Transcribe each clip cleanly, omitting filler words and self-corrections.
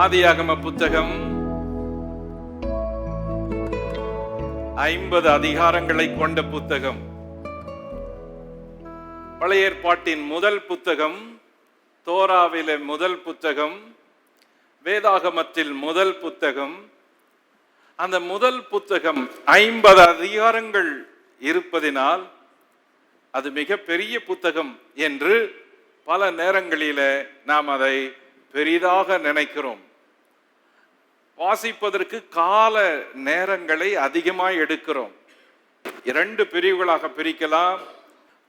ஆதியாகம புத்தகம் 50 அதிகாரங்களை கொண்ட புத்தகம். பழைய ஏற்பாட்டின் முதல் புத்தகம், தோராவிலே முதல் புத்தகம், வேதாகமத்தில் முதல் புத்தகம். அந்த முதல் புத்தகம் 50 அதிகாரங்கள் இருப்பதினால் அது மிக பெரிய புத்தகம் என்று பல நேரங்களில் நாம் அதை பெரிதாக நினைக்கிறோம். வாசிப்பதற்கு கால நேரங்களை அதிகமாக எடுக்கிறோம். 2 பிரிவுகளாக பிரிக்கலாம்.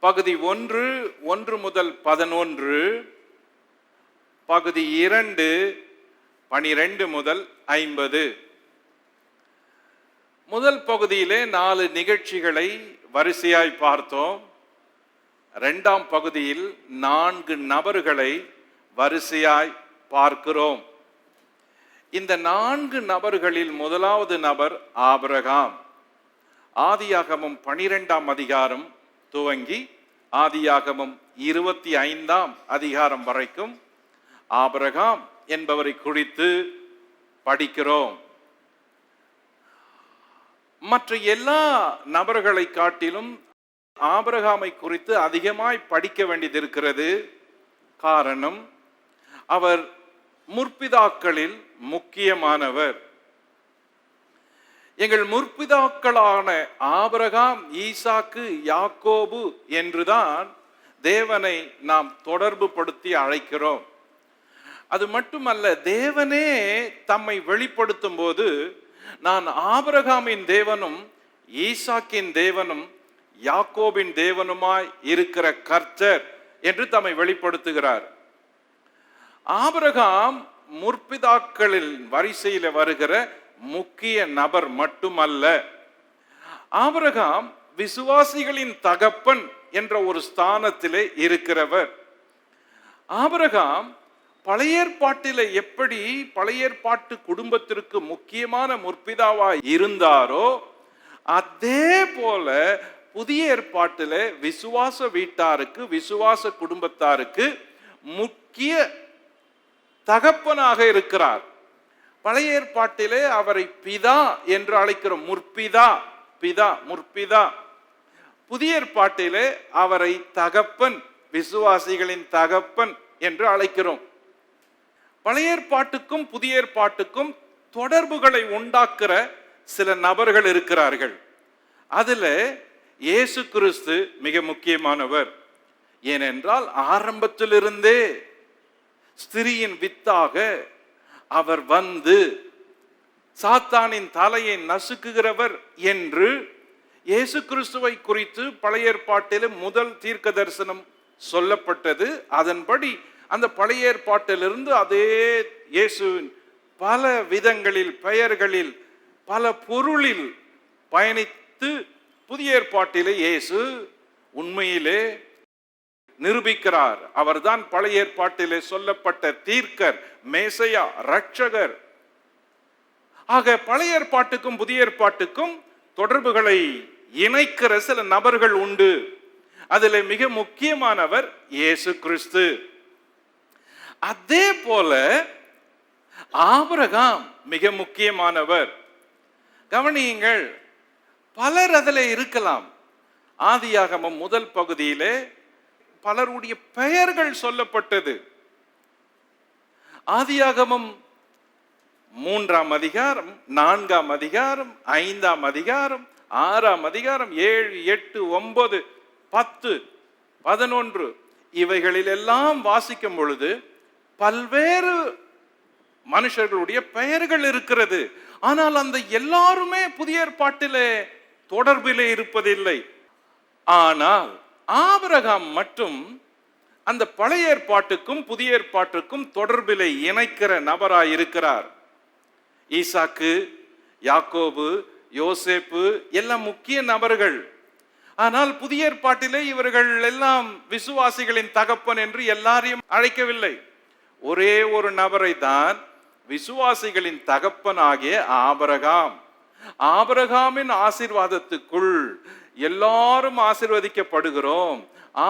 பகுதி 1 முதல் 11, பகுதி 2 12 முதல் 50. முதல் பகுதியிலே 4 நிகழ்ச்சிகளை வரிசையாய் பார்த்தோம். 2ஆம் பகுதியில் 4 நபர்களை வரிசையாய் பார்க்கிறோம். இந்த 4 நபர்களில் முதலாவது நபர் ஆபிரகாம். ஆதியாகமம் 12ஆம் அதிகாரம் துவங்கி ஆதியாகமம் 25ஆம் அதிகாரம் வரைக்கும் ஆபிரகாம் என்பவரை குறித்து படிக்கிறோம். மற்ற எல்லா நபர்களை காட்டிலும் ஆபிரகாமை குறித்து அதிகமாய் படிக்க வேண்டியது இருக்கிறது. காரணம், அவர் முற்பிதாக்களில் முக்கியமானவர். எங்கள் முற்பிதாக்களான ஆபிரகாம், ஈசாக்கு, யாக்கோபு என்றுதான் தேவனை நாம் தொடர்பு படுத்தி அழைக்கிறோம். அது மட்டுமல்ல, தேவனே தம்மை வெளிப்படுத்தும் போது நான் ஆபிரகாமின் தேவனும் ஈசாக்கின் தேவனும் யாக்கோபின் தேவனுமாய் இருக்கிற கர்த்தர் என்று தம்மை வெளிப்படுத்துகிறார். ஆபிரகாம் முற்பிதாக்களின் வரிசையில் வருகிற முக்கிய நபர் மட்டுமல்ல, ஆபிரகாம் விசுவாசிகளின் தகப்பன் என்ற ஒரு ஸ்தானத்திலே இருக்கிறவர். ஆபிரகாம் பழைய ஏற்பாட்டிலே எப்படி பழைய ஏற்பாட்டு குடும்பத்திற்கு முக்கியமான முற்பிதாவாய் இருந்தாரோ, அதே போல புதிய ஏற்பாட்டிலே விசுவாச வீட்டாருக்கு, விசுவாச குடும்பத்தாருக்கு முக்கிய தகப்பனாக இருக்கிறார். பழைய ஏற்பாட்டிலே அவரை பிதா என்று அழைக்கிறோம். முற்பிதா, பிதா, முற்பிதா. புதிய ஏற்பாட்டிலே அவரை தகப்பன், விசுவாசிகளின் தகப்பன் என்று அழைக்கிறோம். பழைய ஏற்பாட்டுக்கும் புதிய ஏற்பாட்டுக்கும் தொடர்புகளை உண்டாக்குற சில நபர்கள் இருக்கிறார்கள். அதுல இயேசு கிறிஸ்து மிக முக்கியமானவர். ஏனென்றால் ஆரம்பத்திலிருந்தே ஸ்திரியின் வித்தாக அவர் வந்து சாத்தானின் தலையை நசுக்குகிறவர் என்று இயேசு கிறிஸ்துவை குறித்து பழைய ஏற்பாட்டில் முதல் தீர்க்க தரிசனம் சொல்லப்பட்டது. அதன்படி அந்த பழைய ஏற்பாட்டிலிருந்து அதே இயேசுவின் பல விதங்களில், பெயர்களில், பல பொருளில் பயணித்து புதிய ஏற்பாட்டிலே இயேசு உண்மையிலே நிரூபிக்கிறார். அவர்தான் பழைய ஏற்பாட்டிலே சொல்லப்பட்ட தீர்க்கர், மேசையா, ரட்சகர். ஆக பழைய ஏற்பாட்டுக்கும் புதிய ஏற்பாட்டுக்கும் தொடர்புகளை இணைக்கிற சில நபர்கள் உண்டு. அதில் மிக முக்கியமானவர் இயேசு கிறிஸ்து. அதே போல ஆபிரகாம் மிக முக்கியமானவர். கவனியுங்கள், பலர் அதில் இருக்கலாம். ஆதியாகமம் முதல் பகுதியிலே பலருடைய பெயர்கள் சொல்லப்பட்டது. ஆதியாகமம் 3ஆம் அதிகாரம், 4ஆம் அதிகாரம், 5ஆம் அதிகாரம், 6ஆம் அதிகாரம், 7, 8, 9, 10, 11 இவைகளில் எல்லாம் வாசிக்கும் பொழுது பல்வேறு மனுஷர்களுடைய பெயர்கள் இருக்கிறது. ஆனால் அந்த எல்லாருமே புதிய ஏற்பாட்டிலே தொடர்பிலே இருப்பதில்லை. ஆனால் ஆபிரகாம் மட்டும் அந்த பழைய ஏற்பாட்டுக்கும் புதிய ஏற்பாட்டுக்கும் தொடர்பிலே இணைக்கிற நபராய் இருக்கிறார். ஈசாக்கு, யாக்கோபு, யோசேப்பு எல்லாம் முக்கிய நபர்கள். ஆனால் புதிய ஏற்பாட்டிலே இவர்கள் எல்லாம் விசுவாசிகளின் தகப்பன் என்று எல்லாரையும் அழைக்கவில்லை. ஒரே ஒரு நபரை தான் விசுவாசிகளின் தகப்பனாகிய ஆபிரகாம். ஆபிரகாமின் ஆசீர்வாதத்துக்குள் எல்லாரும் ஆசீர்வதிக்கப்படுகிறோம்.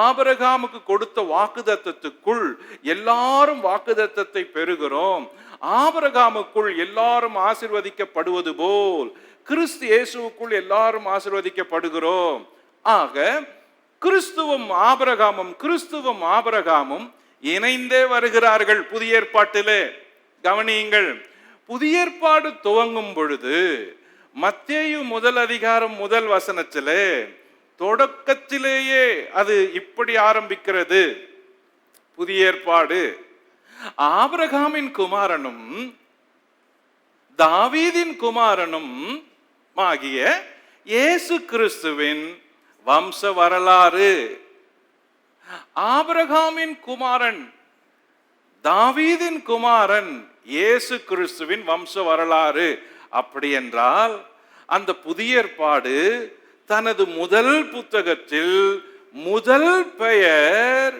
ஆபிரகாமுக்கு கொடுத்த வாக்குத்தத்தத்துக்குள் எல்லாரும் வாக்குத்தத்தத்தை பெறுகிறோம். ஆபிரகாமுக்குள் எல்லாரும் ஆசீர்வதிக்கப்படுவது போல் கிறிஸ்து இயேசுவுக்குள் எல்லாரும் ஆசீர்வதிக்கப்படுகிறோம். ஆக கிறிஸ்துவும் ஆபிரகாமும் இணைந்தே வருகிறார்கள் புதிய ஏற்பாட்டிலே. கவனியுங்கள், புதிய ஏற்பாடு துவங்கும் பொழுது மத்தேயு 1:1 தொடக்கத்திலேயே அது இப்படி ஆரம்பிக்கிறது. புதிய ஏற்பாடு ஆபிரகாமின் குமாரனும் தாவீதின் குமாரனும் ஆகிய இயேசு கிறிஸ்துவின் வம்ச வரலாறு. ஆபிரகாமின் குமாரன், தாவீதின் குமாரன், இயேசு கிறிஸ்துவின் வம்ச வரலாறு. அப்படி என்றால் அந்த புதிய ஏற்பாடு தனது முதல் புத்தகத்தில் முதல் பெயர்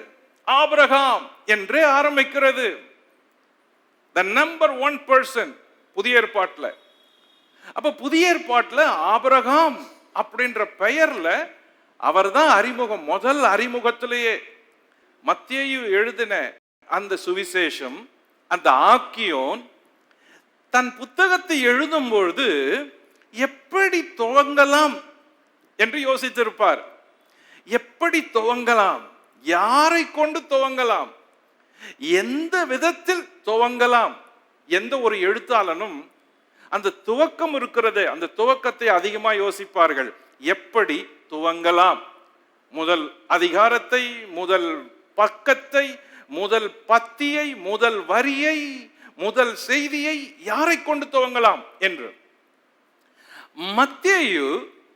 ஆபிரகாம் என்று ஆரம்பிக்கிறது. the number 1 person புதிய ஏற்பாட்டில். அப்ப புதிய ஏற்பாட்டில் ஆபிரகாம் அப்படின்ற பெயர்ல அவர்தான் அறிமுகம். முதல் அறிமுகத்திலேயே மத்தேயு எழுதின அந்த சுவிசேஷம், அந்த ஆக்கியோன் தன் புத்தகத்தை எழுதும் பொழுது எப்படி துவங்கலாம் என்று யோசித்திருப்பார். எப்படி துவங்கலாம், யாரை கொண்டு துவங்கலாம், எந்த விதத்தில் துவங்கலாம். எந்த ஒரு எழுத்தாளனும் அந்த துவக்கம் இருக்கிறது, அந்த துவக்கத்தை அதிகமாக யோசிப்பார்கள். எப்படி துவங்கலாம், முதல் அதிகாரத்தை, முதல் பக்கத்தை, முதல் பத்தியை, முதல் வரியை, முதல் செய்தியை யாரை கொண்டு துவங்கலாம் என்று. மத்தேயு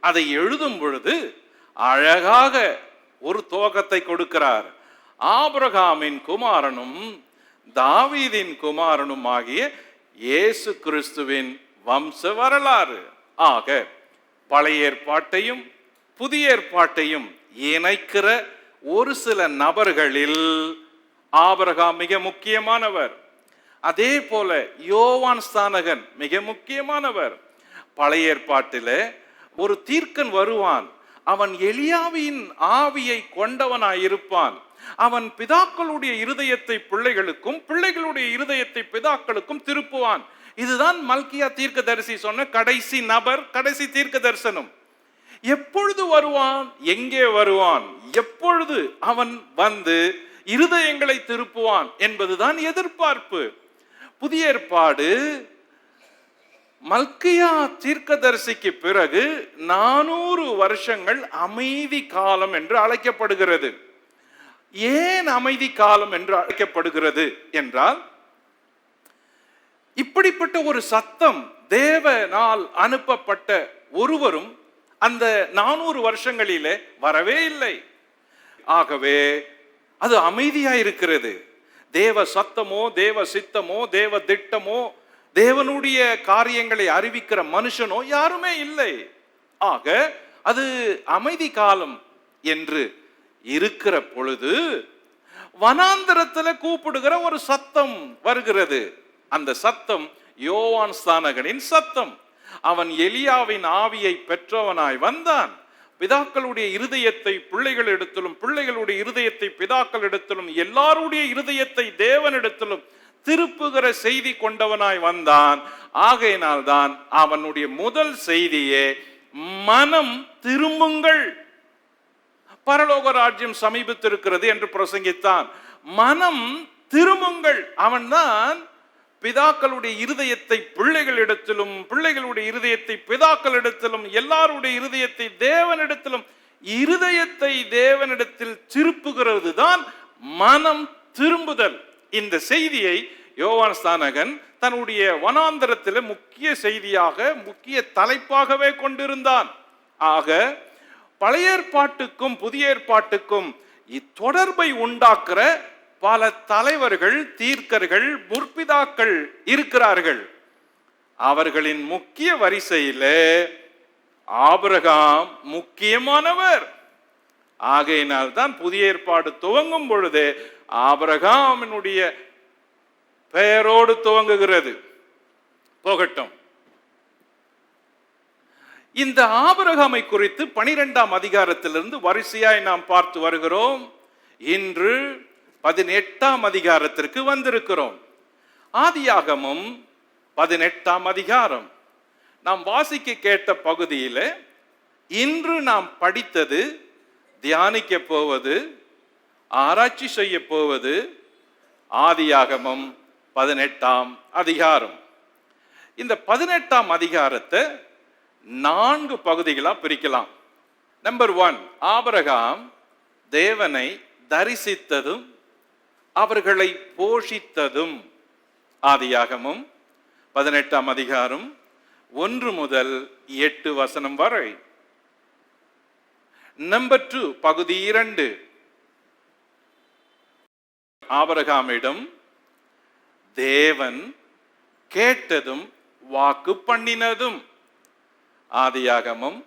அதை எழுதும் பொழுது அழகாக ஒரு துவக்கத்தை கொடுக்கிறார். ஆபிரகாமின் குமாரனும் தாவீதின் குமாரனும் ஆகிய இயேசு கிறிஸ்துவின் வம்ச வரலாறு. ஆக பழைய ஏற்பாட்டையும் புதிய ஏற்பாட்டையும் இணைக்கிற ஒரு சில நபர்களில் ஆபிரகாம் மிக முக்கியமானவர். அதே போல யோவான் ஸ்நானகன் மிக முக்கியமானவர். பழைய ஏற்பாட்டிலே ஒரு தீர்க்கன் வருவான், அவன் எலியாவின் ஆவியை கொண்டவனாயிருப்பான். அவன் பிதாக்களுடைய இருதயத்தை பிள்ளைகளுக்கும் பிள்ளைகளுடைய இருதயத்தை பிதாக்களுக்கும் திருப்புவான். இதுதான் மல்கியா தீர்க்கதரிசி சொன்ன கடைசி நபர், கடைசி தீர்க்க தரிசனம். எப்பொழுது வருவான், எங்கே வருவான், எப்பொழுது அவன் வந்து இருதயங்களை திருப்புவான் என்பதுதான் எதிர்பார்ப்பு. புதிய ஏற்பாடு மல்கியா தீர்க்கதரிசிக்கு பிறகு 400 வருஷங்கள் அமைதி காலம் என்று அழைக்கப்படுகிறது. ஏன் அமைதி காலம் என்று அழைக்கப்படுகிறது என்றால், இப்படிப்பட்ட ஒரு சத்தம் தேவனால் அனுப்பப்பட்ட ஒருவரும் அந்த 400 வருஷங்களிலே வரவே இல்லை. ஆகவே அது அமைதியாயிருக்கிறது. தேவ சத்தமோ, தேவ சித்தமோ, தேவ திட்டமோ, தேவனுடைய காரியங்களை அறிவிக்கிற மனுஷனோ யாருமே இல்லை. ஆக அது அமைதி காலம் என்று இருக்கிற பொழுது வனாந்தரத்தில் கூப்பிடுகிற ஒரு சத்தம் வருகிறது. அந்த சத்தம் யோவான் ஸ்நானகனின் சத்தம். அவன் எலியாவின் ஆவியை பெற்றவனாய் வந்தான். பிதாக்களுடைய இருதயத்தை பிள்ளைகளிடத்திலும் பிள்ளைகளுடைய இருதயத்தை பிதாக்களிடத்திலும் எல்லாருடைய இருதயத்தை தேவனிடத்திலும் திருப்புகிற செய்தி கொண்டவனாய் வந்தான். ஆகையினால் தான் அவனுடைய முதல் செய்தியே மனம் திரும்புங்கள், பரலோக ராஜ்யம் சமீபித்திருக்கிறது என்று பிரசங்கித்தான். மனம் திரும்புங்கள். அவன்தான் பிதாக்களுடைய இருதயத்தை பிள்ளைகளிடத்திலும் பிள்ளைகளுடைய இருதயத்தை பிதாக்களிடத்திலும் எல்லாருடைய இருதயத்தை தேவனிடத்திலும் இருதயத்தை தேவனிடத்தில் திருப்புகிறது தான் மனம் திரும்புதல். இந்த செய்தியை யோவான் ஸ்நானகன் தன்னுடைய வனாந்தரத்தில் முக்கிய செய்தியாக, முக்கிய தலைப்பாகவே கொண்டிருந்தான். ஆக பழைய ஏற்பாட்டுக்கும் புதிய ஏற்பாட்டுக்கும் இத்தொடர்பை உண்டாக்குற பல தலைவர்கள், தீர்க்கர்கள், முற்பிதாக்கள் இருக்கிறார்கள். அவர்களின் முக்கிய வரிசையிலே ஆபிரகாம் முக்கியமானவர். ஆகையினால் தான் புதிய ஏற்பாடு துவங்கும் பொழுதே ஆபிரகாமினுடைய பெயரோடு துவங்குகிறது. போகட்டும். இந்த ஆபிரகாமை குறித்து 12ஆம் அதிகாரத்திலிருந்து வரிசையாய் நாம் பார்த்து வருகிறோம். இன்று 18ஆம் அதிகாரத்திற்கு வந்திருக்கிறோம். ஆதியாகமம் 18ஆம் அதிகாரம் நாம் வாசிக்க கேட்ட பகுதியில் இன்று நாம் படித்தது, தியானிக்க போவது, ஆராய்ச்சி செய்ய போவது ஆதியாகமம் 18ஆம் அதிகாரம். இந்த 18ஆம் அதிகாரத்தை 4 பகுதிகளாக பிரிக்கலாம். நம்பர் 1, ஆபிரகாம் தேவனை தரிசித்ததும் அவர்களை போஷித்ததும். ஆதியாகமம் 18ஆம் அதிகாரம் 1 முதல் 8 வசனம் வரை. நம்பர் 2, பகுதி 2, ஆபிரகாமிடம் தேவன் கேட்டதும் வாக்கு பண்ணினதும். ஆதியாகமம்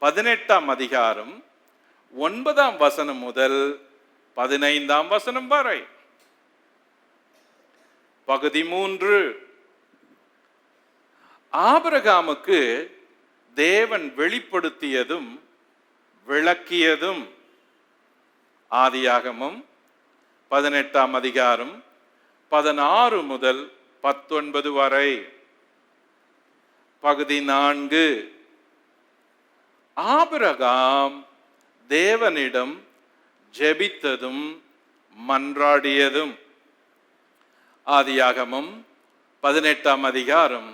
18ஆம் அதிகாரம் 9ஆம் வசனம் முதல் 15ஆம் வசனம் வரை. பகுதி 3, ஆபிரகாமுக்கு தேவன் வெளிப்படுத்தியதும் விளக்கியதும். ஆதியாகமம் 18ஆம் அதிகாரம் 16 முதல் 19 வரை. பகுதி 4, ஆபிரகாம் தேவனிடம் ஜெபித்ததும் மன்றாடியதும். ஆதியாகமம் 18ஆம் அதிகாரம்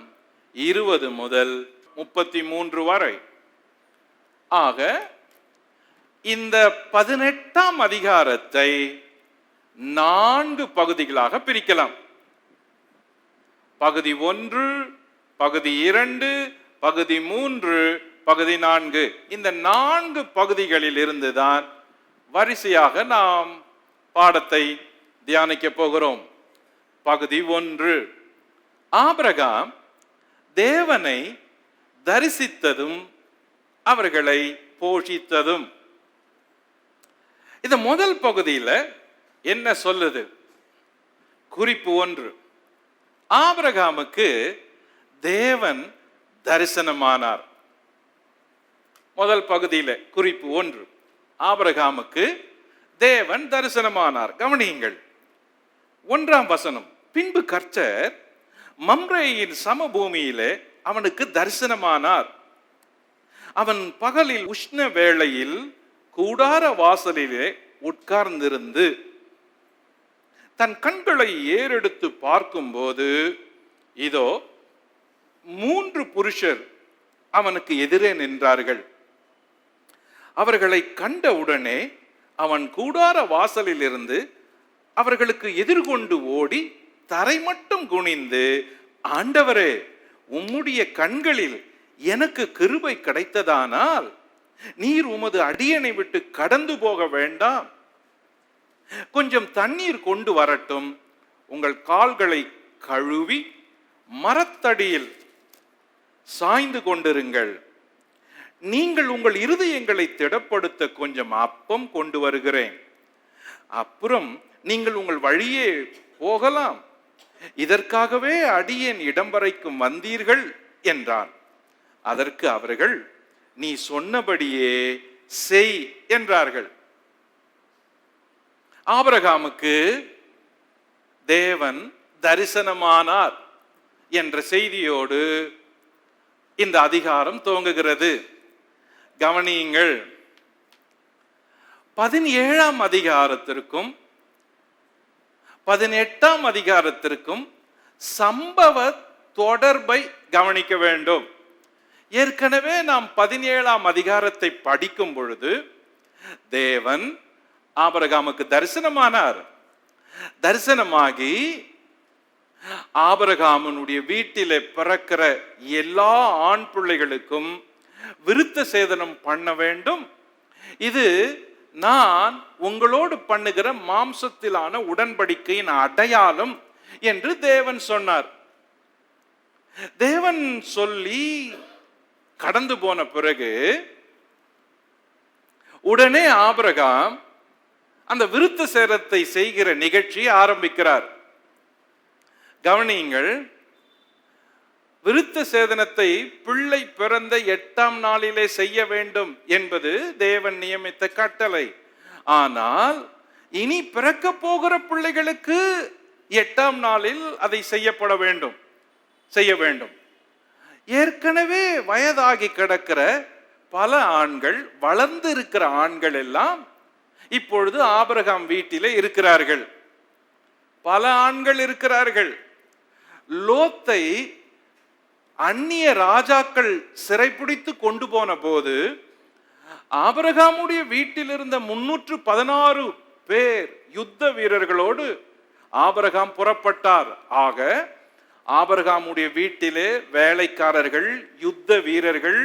20 முதல் 33 வரை. ஆக இந்த 18ஆம் அதிகாரத்தை 4 பகுதிகளாக பிரிக்கலாம். பகுதி 1, பகுதி 2, பகுதி 3, பகுதி 4. இந்த 4 பகுதிகளில் இருந்துதான் வரிசையாக நாம் பாடத்தை தியானிக்க போகிறோம். பகுதி 1, ஆபிரகாம் தேவனை தரிசித்ததும் அவர்களை போஷித்ததும். இந்த முதல் பகுதியில் என்ன சொல்லுது? குறிப்பு 1, ஆபிரகாமுக்கு தேவன் தரிசனமானார். முதல் பகுதியில் குறிப்பு 1, ஆபிரகாமுக்கு தேவன் தரிசனமானார். கவனியுங்கள் 1ஆம் வசனம். பின்பு கர்த்தர் மம்ரேயின் சமபூமியிலே அவனுக்கு தரிசனமானார். அவன் பகலில் உஷ்ண வேளையில் கூடார வாசலிலே உட்கார்ந்திருந்து தன் கண்களை ஏறெடுத்து பார்க்கும்போது இதோ 3 புருஷர் அவனுக்கு எதிரே நின்றார்கள். அவர்களை கண்டவுடனே அவன் கூடார வாசலில் இருந்து அவர்களுக்கு எதிர்கொண்டு ஓடி தரை மட்டும் குனிந்து, ஆண்டவரே, உம்முடைய கண்களில் எனக்கு கிருபை கிடைத்ததானால் நீர் உமது அடியனை விட்டு கடந்து போக வேண்டாம். கொஞ்சம் தண்ணீர் கொண்டு வரட்டும். உங்கள் கால்களை கழுவி மரத்தடியில் சாய்ந்து கொண்டிருங்கள். நீங்கள் உங்கள் இருதயங்களை திடப்படுத்த கொஞ்சம் அப்பம் கொண்டு வருகிறேன். அப்புறம் நீங்கள் உங்கள் வழியே போகலாம். இதற்காகவே அடியேன் இடம் வரைக்கும் வந்தீர்கள் என்றான். அதற்கு அவர்கள், நீ சொன்னபடியே செய் என்றார்கள். ஆபிரகாமுக்கு தேவன் தரிசனமானார் என்ற செய்தியோடு இந்த அதிகாரம் துவங்குகிறது. கவனியுங்கள், 17ஆம் அதிகாரத்திற்கும் 18ஆம் அதிகாரத்திற்கும் சம்பவ தொடர்பை கவனிக்க வேண்டும். ஏற்கனவே நாம் 17ஆம் அதிகாரத்தை படிக்கும் பொழுது தேவன் ஆபிரகாமுக்கு தரிசனமானார். தரிசனமாகி ஆபிரகாமனுடைய வீட்டிலே பிறக்கிற எல்லா ஆண் பிள்ளைகளுக்கும் விருத்த சேதனம் பண்ண வேண்டும். இது நான் உங்களோடு பண்ணுகிற மாம்சத்திலான உடன்படிக்கையின் அடையாளம் என்று தேவன் சொன்னார். தேவன் சொல்லி கடந்து போன பிறகு உடனே ஆபிரகாம் அந்த விருத்த சேதனத்தை செய்கிற நிகழ்ச்சியை ஆரம்பிக்கிறார். கவனியுங்கள், விருத்த சேதனத்தை பிள்ளை பிறந்த 8ஆம் நாளிலே செய்ய வேண்டும் என்பது தேவன் நியமித்த கட்டளை. ஆனால் இனி பிறக்க போகிற பிள்ளைகளுக்கு 8ஆம் நாளில் அதை செய்ய வேண்டும். ஏற்கனவே வயதாகி கிடக்கிற பல ஆண்கள், வளர்ந்து இருக்கிற ஆண்கள் எல்லாம் இப்பொழுது ஆபிரகாம் வீட்டிலே இருக்கிறார்கள். பல ஆண்கள் இருக்கிறார்கள். லோத்தை அந்நிய ராஜாக்கள் சிறைப்பிடித்து கொண்டு போன போது ஆபிரகாமுடைய வீட்டில் இருந்த 316 பேர் யுத்த வீரர்களோடு ஆபிரகாம் புறப்பட்டார். ஆக ஆபிரகாமுடைய வீட்டிலே வேலைக்காரர்கள், யுத்த வீரர்கள்,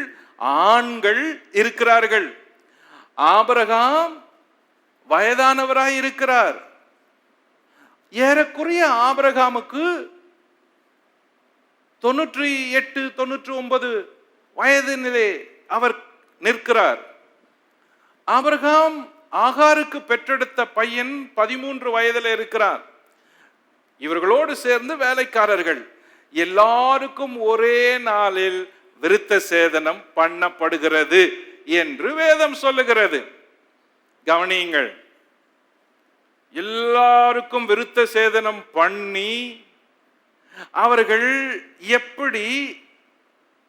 ஆண்கள் இருக்கிறார்கள். ஆபிரகாம் வயதானவராய் இருக்கிறார். ஏறக்குறைய ஆபிரகாமுக்கு 98, 99 வயதினிலே அவர் நிற்கிறார். ஆபிரகாம் ஆகாருக்கு பெற்றெடுத்த பையன் 13 வயதில் இருக்கிறார். இவர்களோடு சேர்ந்து வேலைக்காரர்கள் எல்லாருக்கும் ஒரே நாளில் விருத்த சேதனம் பண்ணப்படுகிறது என்று வேதம் சொல்லுகிறது. கவனியுங்கள், எல்லாருக்கும் விருத்த சேதனம் பண்ணி அவர்கள் எப்படி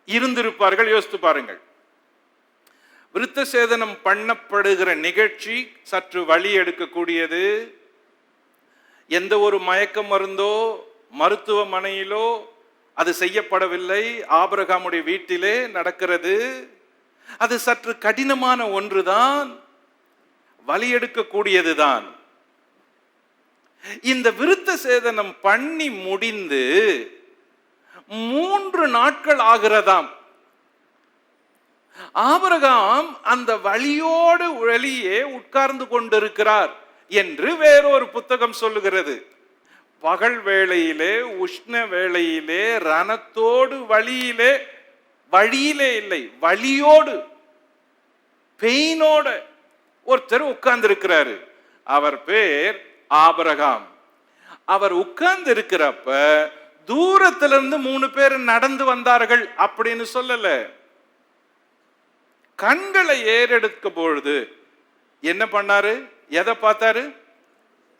இருந்திருப்பார்கள் யோசித்து பாருங்கள். விருத்த சேதனம் பண்ணப்படுகிற நிகழ்ச்சி சற்று வழி எடுக்கக்கூடியது. எந்த ஒரு மயக்க மருந்தோ மருத்துவமனையிலோ அது செய்யப்படவில்லை. ஆபிரகாமுடைய வீட்டிலே நடக்கிறது. அது சற்று கடினமான ஒன்றுதான், வழி எடுக்கக்கூடியதுதான். இந்த விருத்த சேதனம் பண்ணி முடிந்து 3 நாட்கள் ஆகிறதாம். ஆபிரகாம் அந்த வழியோடு வெளியே உட்கார்ந்து கொண்டிருக்கிறார் என்று வேறொரு புத்தகம் சொல்லுகிறது. பகல் வேளையிலே, உஷ்ண வேளையிலே, ரணத்தோடு வழியிலே இல்லை, வழியோடு, பெயினோட ஒருத்தர் உட்கார்ந்து இருக்கிறாரு. அவர் பேர் ஆபிரகாம். அவர் உட்கார்ந்து இருக்கிறப்ப தூரத்திலிருந்து 3 பேர் நடந்து வந்தார்கள் அப்படின்னு சொல்லல. கண்களை ஏறெடுக்க பொழுது என்ன பண்ணாரு? எதை பார்த்தாரு?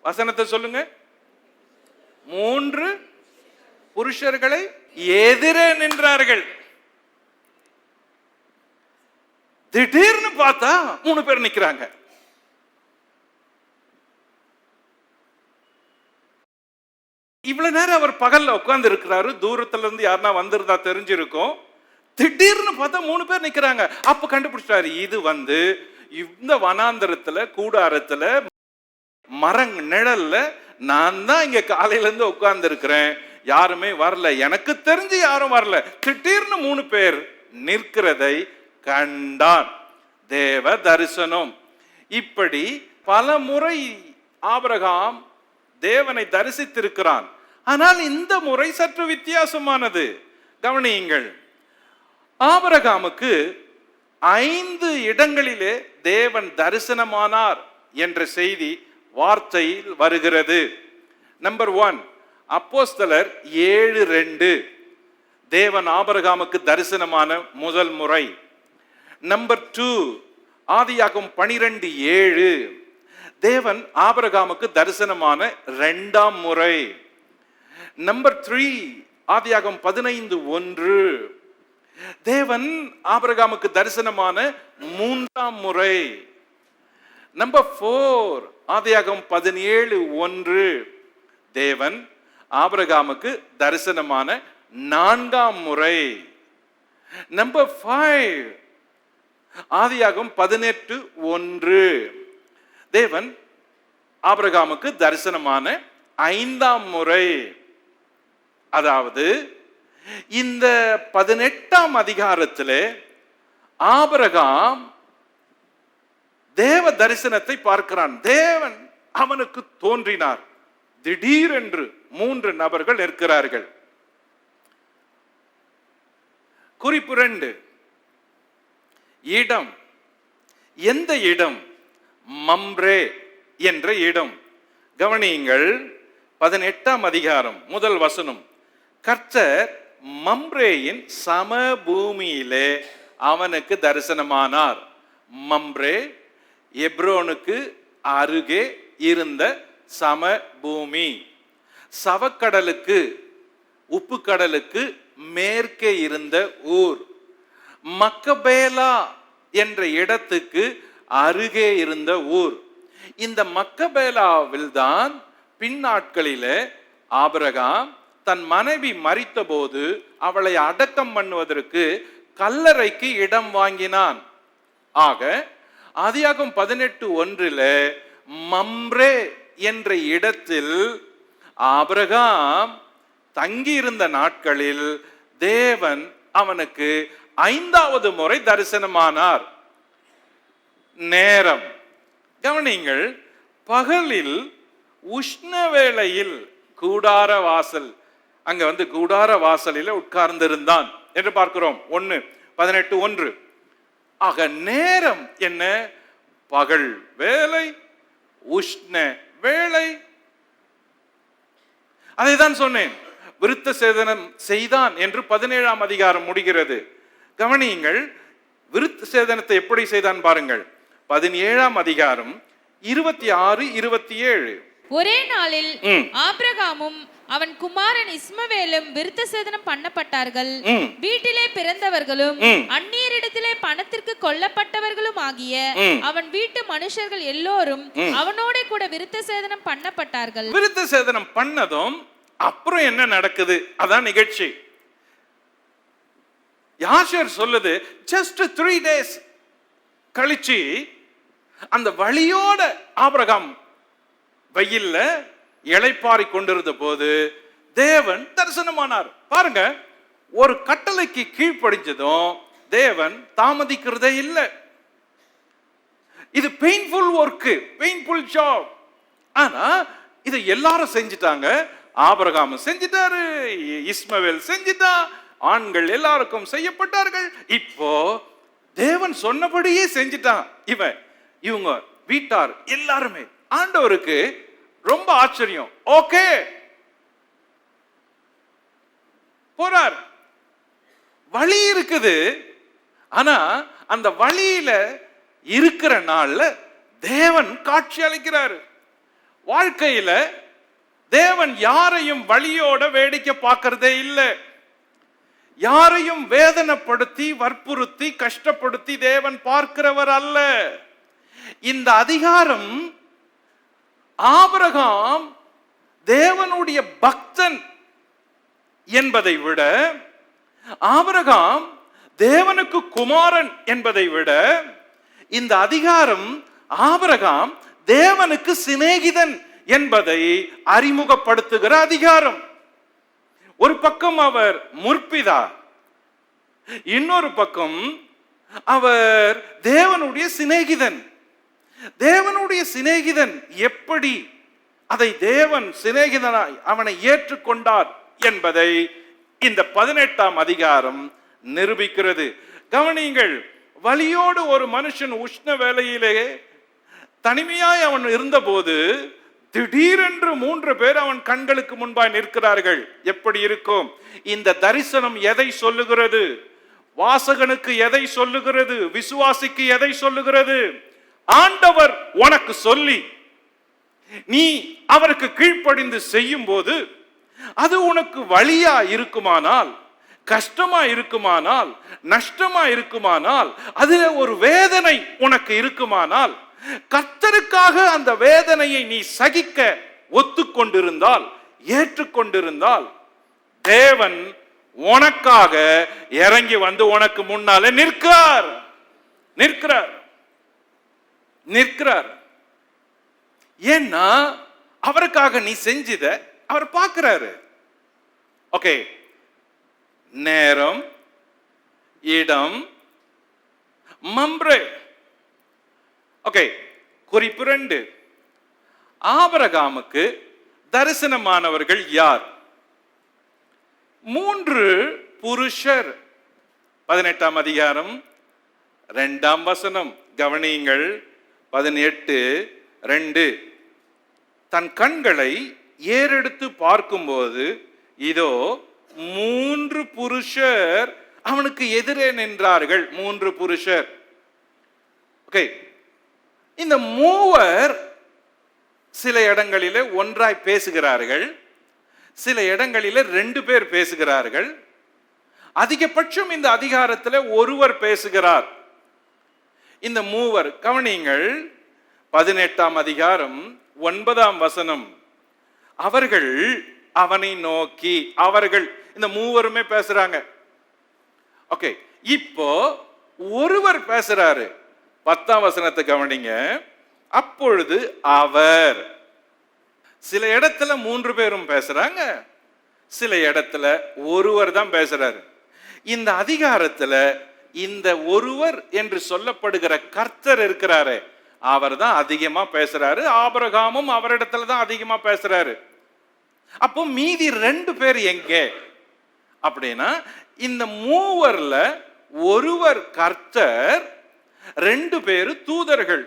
வசனத்தை சொல்லுங்க. 3 புருஷர்களை எதிரே நின்றார்கள். திடீர்னு பார்த்தா 3 பேர் நிக்கிறாங்க. இவ்வளவு நேரம் அவர் பகல்ல உட்கார்ந்து இருக்கிறாரு. தூரத்துல இருந்து யாருன்னா வந்திருந்தா தெரிஞ்சிருக்கும். திடீர்னு பார்த்தா 3 பேர் நிக்கிறாங்க. அப்ப கண்டுபிடிச்சாரு, இது இந்த வனாந்தரத்துல, கூடாரத்துல, நிழல்ல நான் தான் இங்க காலையில இருந்து உட்கார்ந்து இருக்கிறேன், யாருமே வரல, எனக்கு தெரிஞ்சு யாரும் வரல. திடீர்னு 3 பேர் நிற்கிறதை கண்டான். தேவ தரிசனம். இப்படி பல முறை ஆபிரகாம் தேவனை தரிசித்திருக்கிறான். ஆனால் இந்த முறை சற்று வித்தியாசமானது. கவனியுங்கள், ஆபிரகாமுக்கு 5 இடங்களிலே தேவன் தரிசனமானார் என்ற செய்தி வார்த்தையில் வருகிறது. நம்பர் 1, அப்போஸ்தலர் 7:2 தேவன் ஆபிரகாமுக்கு தரிசனமான முதல் முறை. நம்பர் 2, ஆதியாகமம் 12:7 தேவன் ஆபிரகாமுக்கு தரிசனமான 2ஆம் முறை. நம்பர் 3, ஆதியாகமம் 15:1 தேவன் ஆபிரகாமுக்கு தரிசனமான 3ஆம் முறை. நம்பர் 4, ஆதியாகமம் 17:1 தேவன் ஆபிரகாமுக்கு தரிசனமான 4ஆம் முறை. நம்பர் 5, ஆதியாகமம் 18:1 தேவன் ஆபிரகாமுக்கு தரிசனமான 5ஆம் முறை. அதாவது இந்த 18ஆம் அதிகாரத்திலே ஆபிரகாம் தேவ தரிசனத்தை பார்க்கிறான். தேவன் அவனுக்கு தோன்றினார். திடீரென்று 3 நபர்கள் இருக்கிறார்கள். குறிப்பு 2, இடம். எந்த இடம்? மம்ரே என்ற இடம். கவனியுங்கள், 18ஆம் அதிகாரம் முதல் வசனம். கர்த்தர் மம்ரேயின் சமபூமியிலே அவனுக்கு தரிசனமானார். மம்ரே எப்ரோனுக்கு அருகே இருந்த சமபூமி. சவக்கடலுக்கு, உப்பு கடலுக்கு மேற்கே இருந்த ஊர். மக்கபேலா என்ற இடத்துக்கு அருகே இருந்த ஊர். இந்த மக்கபேலாவில் தான் பின்னாட்களிலே ஆபிரகாம் தன் மனைவி மரித்த போது அவளை அடக்கம் பண்ணுவதற்கு கல்லறைக்கு இடம் வாங்கினான். ஆக ஆதியாகமம் 18:1 மம்ரே என்ற இடத்தில் ஆபிரகாம் தங்கியிருந்த நாட்களில் தேவன் அவனுக்கு 5வது முறை தரிசனமானார். நேரம் கவனிங்கள். பகலில் உஷ்ண வேளையில் கூடார வாசல், அங்க கூடார வாசலில் உட்கார்ந்திருந்தான் என்று பார்க்கிறோம். 1:18 ஆக நேரம் என்ன? பகல் வேலை, உஷ்ண வேலை. அதை தான் சொன்னேன், விருத்த சேதனம் செய்தான் என்று 17ஆம் அதிகாரம் முடிகிறது. கவனியுங்கள், விருத்த சேதனத்தை எப்படி செய்தான் பாருங்கள். 17ஆம் அதிகாரம் 26, 27. ஒரே நாளில் ஆபிரகாமும் அவன் குமாரன் இஸ்மவேலும் விருத்த சேதனம் பண்ணப்பட்டார்கள். வீட்டிலே பிறந்தவர்களும் அந்நியரிடத்திலே பணத்திற்கு கொல்லப்பட்டவர்களும் ஆகிய அவன் வீட்டு மனுஷர்கள் எல்லோரும் அவனோட கூட விருத்த சேதனம் பண்ணப்பட்டார்கள். விருத்த சேதனம் பண்ணதும் அப்புறம் என்ன நடக்குது? அதான் நிகழ்ச்சி. யாஷர் சொல்லுது, ஜஸ்ட் 3 days கழிச்சு அந்த வழியோட ஆபிரகாம் வெயில்ல இளைப்பாரி கொண்டிருந்த போது தேவன் தரிசனமானார். பாருங்க, ஒரு கட்டளைக்கு கீழ்ப்படிஞ்சதும் தேவன் தாமதிக்கிறதே இல்லை. இது பெயின்ஃபுல் ஒர்க், பெயின்ஃபுல் ஜாப். ஆனா இதை எல்லாரும் செஞ்சிட்டாங்க. ஆபிரகாம் செஞ்சிட்டாரு, இஸ்மவேல் செஞ்சிட்டா, ஆண்கள் எல்லாருக்கும் செய்யப்பட்டார்கள். இப்போ தேவன் சொன்னபடியே செஞ்சிட்டான். இவங்க வீட்டார் எல்லாருமே. ஆண்டவருக்கு ரொம்ப ஆச்சரியம். ஓகே போறார். வழி இருக்குது. ஆனா அந்த வழியில இருக்கிற நாள்ல தேவன் காட்சி அளிக்கிறாரு. வாழ்க்கையில தேவன் யாரையும் வழியோட வேடிக்கை பார்க்கறதே இல்லை. யாரையும் வேதனைப்படுத்தி, வற்புறுத்தி, கஷ்டப்படுத்தி தேவன் பார்க்கிறவர் அல்ல. இந்த அதிகாரம் ஆபிரகாம் தேவனுடைய பக்தன் என்பதை விட, ஆபிரகாம் தேவனுக்கு குமாரன் என்பதை விட, இந்த அதிகாரம் ஆபிரகாம் தேவனுக்கு சிநேகிதன் என்பதை அறிமுகப்படுத்துகிற அதிகாரம். ஒரு பக்கம் அவர் முற்பிதா, இன்னொரு பக்கம் அவர் தேவனுடைய சிநேகிதன். தேவனுடைய சிநேகிதன் எப்படி அதை தேவன் சிநேகிதனாய் அவனை ஏற்றுக்கொண்டார் என்பதை இந்த 18ஆம் அதிகாரம் நிரூபிக்கிறது. கவனியுங்கள், வலியோடு ஒரு மனுஷன் உஷ்ண வேளையிலே தனிமையாய் அவன் இருந்தபோது திடீரென்று 3 பேர் அவன் கண்களுக்கு முன்பாய் நிற்கிறார்கள். எப்படி இருக்கும்? இந்த தரிசனம் எதை சொல்லுகிறது? வாசகனுக்கு எதை சொல்லுகிறது? விசுவாசிக்கு எதை சொல்லுகிறது? ஆண்டவர் உனக்கு சொல்லி நீ அவருக்கு கீழ்ப்படிந்து செய்யும் போது அது உனக்கு வலியா இருக்குமானால், கஷ்டமா இருக்குமானால், நஷ்டமா இருக்குமானால், அதுல ஒரு வேதனை உனக்கு இருக்குமானால், கர்த்தருக்காக அந்த வேதனையை நீ சகிக்க ஒத்துக்கொண்டிருந்தால், ஏற்றுக்கொண்டிருந்தால், தேவன் உனக்காக இறங்கி வந்து உனக்கு முன்னாலே நிற்கிறார். ஏன்னா அவருக்காக நீ செஞ்சத அவர் பார்க்கிறாரு. ஓகே, நேரம், இடம், மம்ரே. ஓகே, குறிப்பு 2. ஆபிரகாமுக்கு தரிசனமானவர்கள் யார்? 3 புருஷர். 18ஆம் அதிகாரம் 2ஆம் வசனம் கவனியுங்கள். 18:2. தன் கண்களை ஏறெடுத்து பார்க்கும்போது இதோ 3 புருஷர் அவனுக்கு எதிரே நின்றார்கள். 3 புருஷர். ஓகே, இந்த 3 சில இடங்களிலே ஒன்றாய் பேசுகிறார்கள். சில இடங்களில 2 பேர் பேசுகிறார்கள். அதிகபட்சம் இந்த அதிகாரத்தில் ஒருவர் பேசுகிறார். இந்த மூவர் கவனிங்கள். 18ஆம் அதிகாரம் 9ஆம் வசனம். அவர்கள் அவனை நோக்கி, அவர்கள் இந்த மூவருமே பேசுறாங்க. ஓகே, இப்போ ஒருவர் பேசுறாரு. 10ஆம் வசனத்தை கவனிங்க. அப்பொழுது அவர். சில இடத்துல 3 பேரும் பேசுறாங்க, சில இடத்துல ஒருவர் தான் பேசுறாரு. இந்த அதிகாரத்துல இந்த ஒருவர் என்று சொல்லப்படுகிற கர்த்தர் இருக்கிறாரு, அவர் தான் அதிகமா பேசுறாரு. ஆபிரகாமும் அவரிடத்துல தான் அதிகமா பேசுறாரு. அப்போ மீதி 2 பேர் எங்கே அப்படின்னா, இந்த மூவர்ல ஒருவர் கர்த்தர், 2 பேர் தூதர்கள்.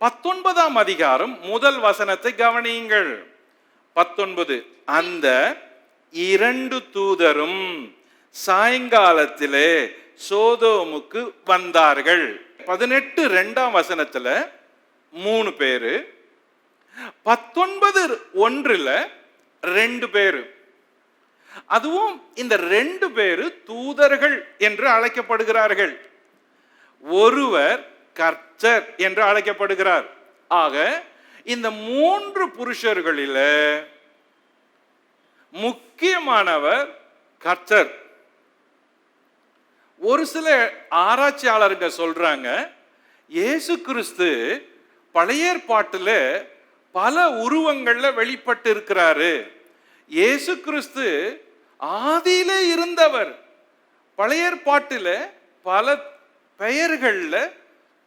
19ஆம் அதிகாரம் முதல் வசனத்தை கவனியுங்கள். 19. அந்த 2 தூதரும் சாயங்காலத்திலே சோதோமுக்கு வந்தார்கள். 18 2ஆம் வசனத்துல 3 பேரு, 19 1ல 2 பேரு. அதுவும் இந்த 2 பேரு தூதர்கள் என்று அழைக்கப்படுகிறார்கள். ஒருவர் கர்த்தர் என்று அழைக்கப்படுகிறார். ஆக இந்த 3 புருஷர்களில முக்கியமானவர் கர்த்தர். ஒரு சில ஆராய்ச்சியாளருங்க சொல்றாங்க, இயேசு கிறிஸ்து பழைய ஏற்பாட்டுல பல உருவங்கள்ல வெளிப்பட்டு இருக்கிறாரு. இயேசு கிறிஸ்து ஆதியிலே இருந்தவர். பழைய ஏற்பாட்டுல பல பெயர்கள்ல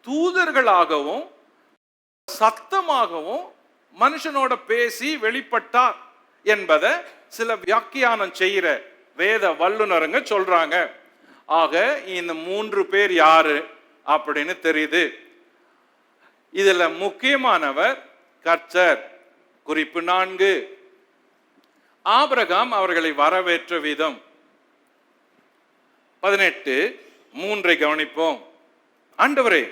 தூதர்களாகவும் சத்தமாகவும் மனுஷனோட பேசி வெளிப்பட்டார் என்பதை சில வியாக்கியானம் செய்கிற வேத வல்லுநருங்க சொல்றாங்க. ஆக இந்த 3 பேர் யாரு அப்படின்னு தெரியுது. இதுல முக்கியமானவர் கர்த்தர். குறிப்பு 4. ஆபிரகாம் அவர்களை வரவேற்ற விதம். 18 3 கவனிப்போம். ஆண்டவரே,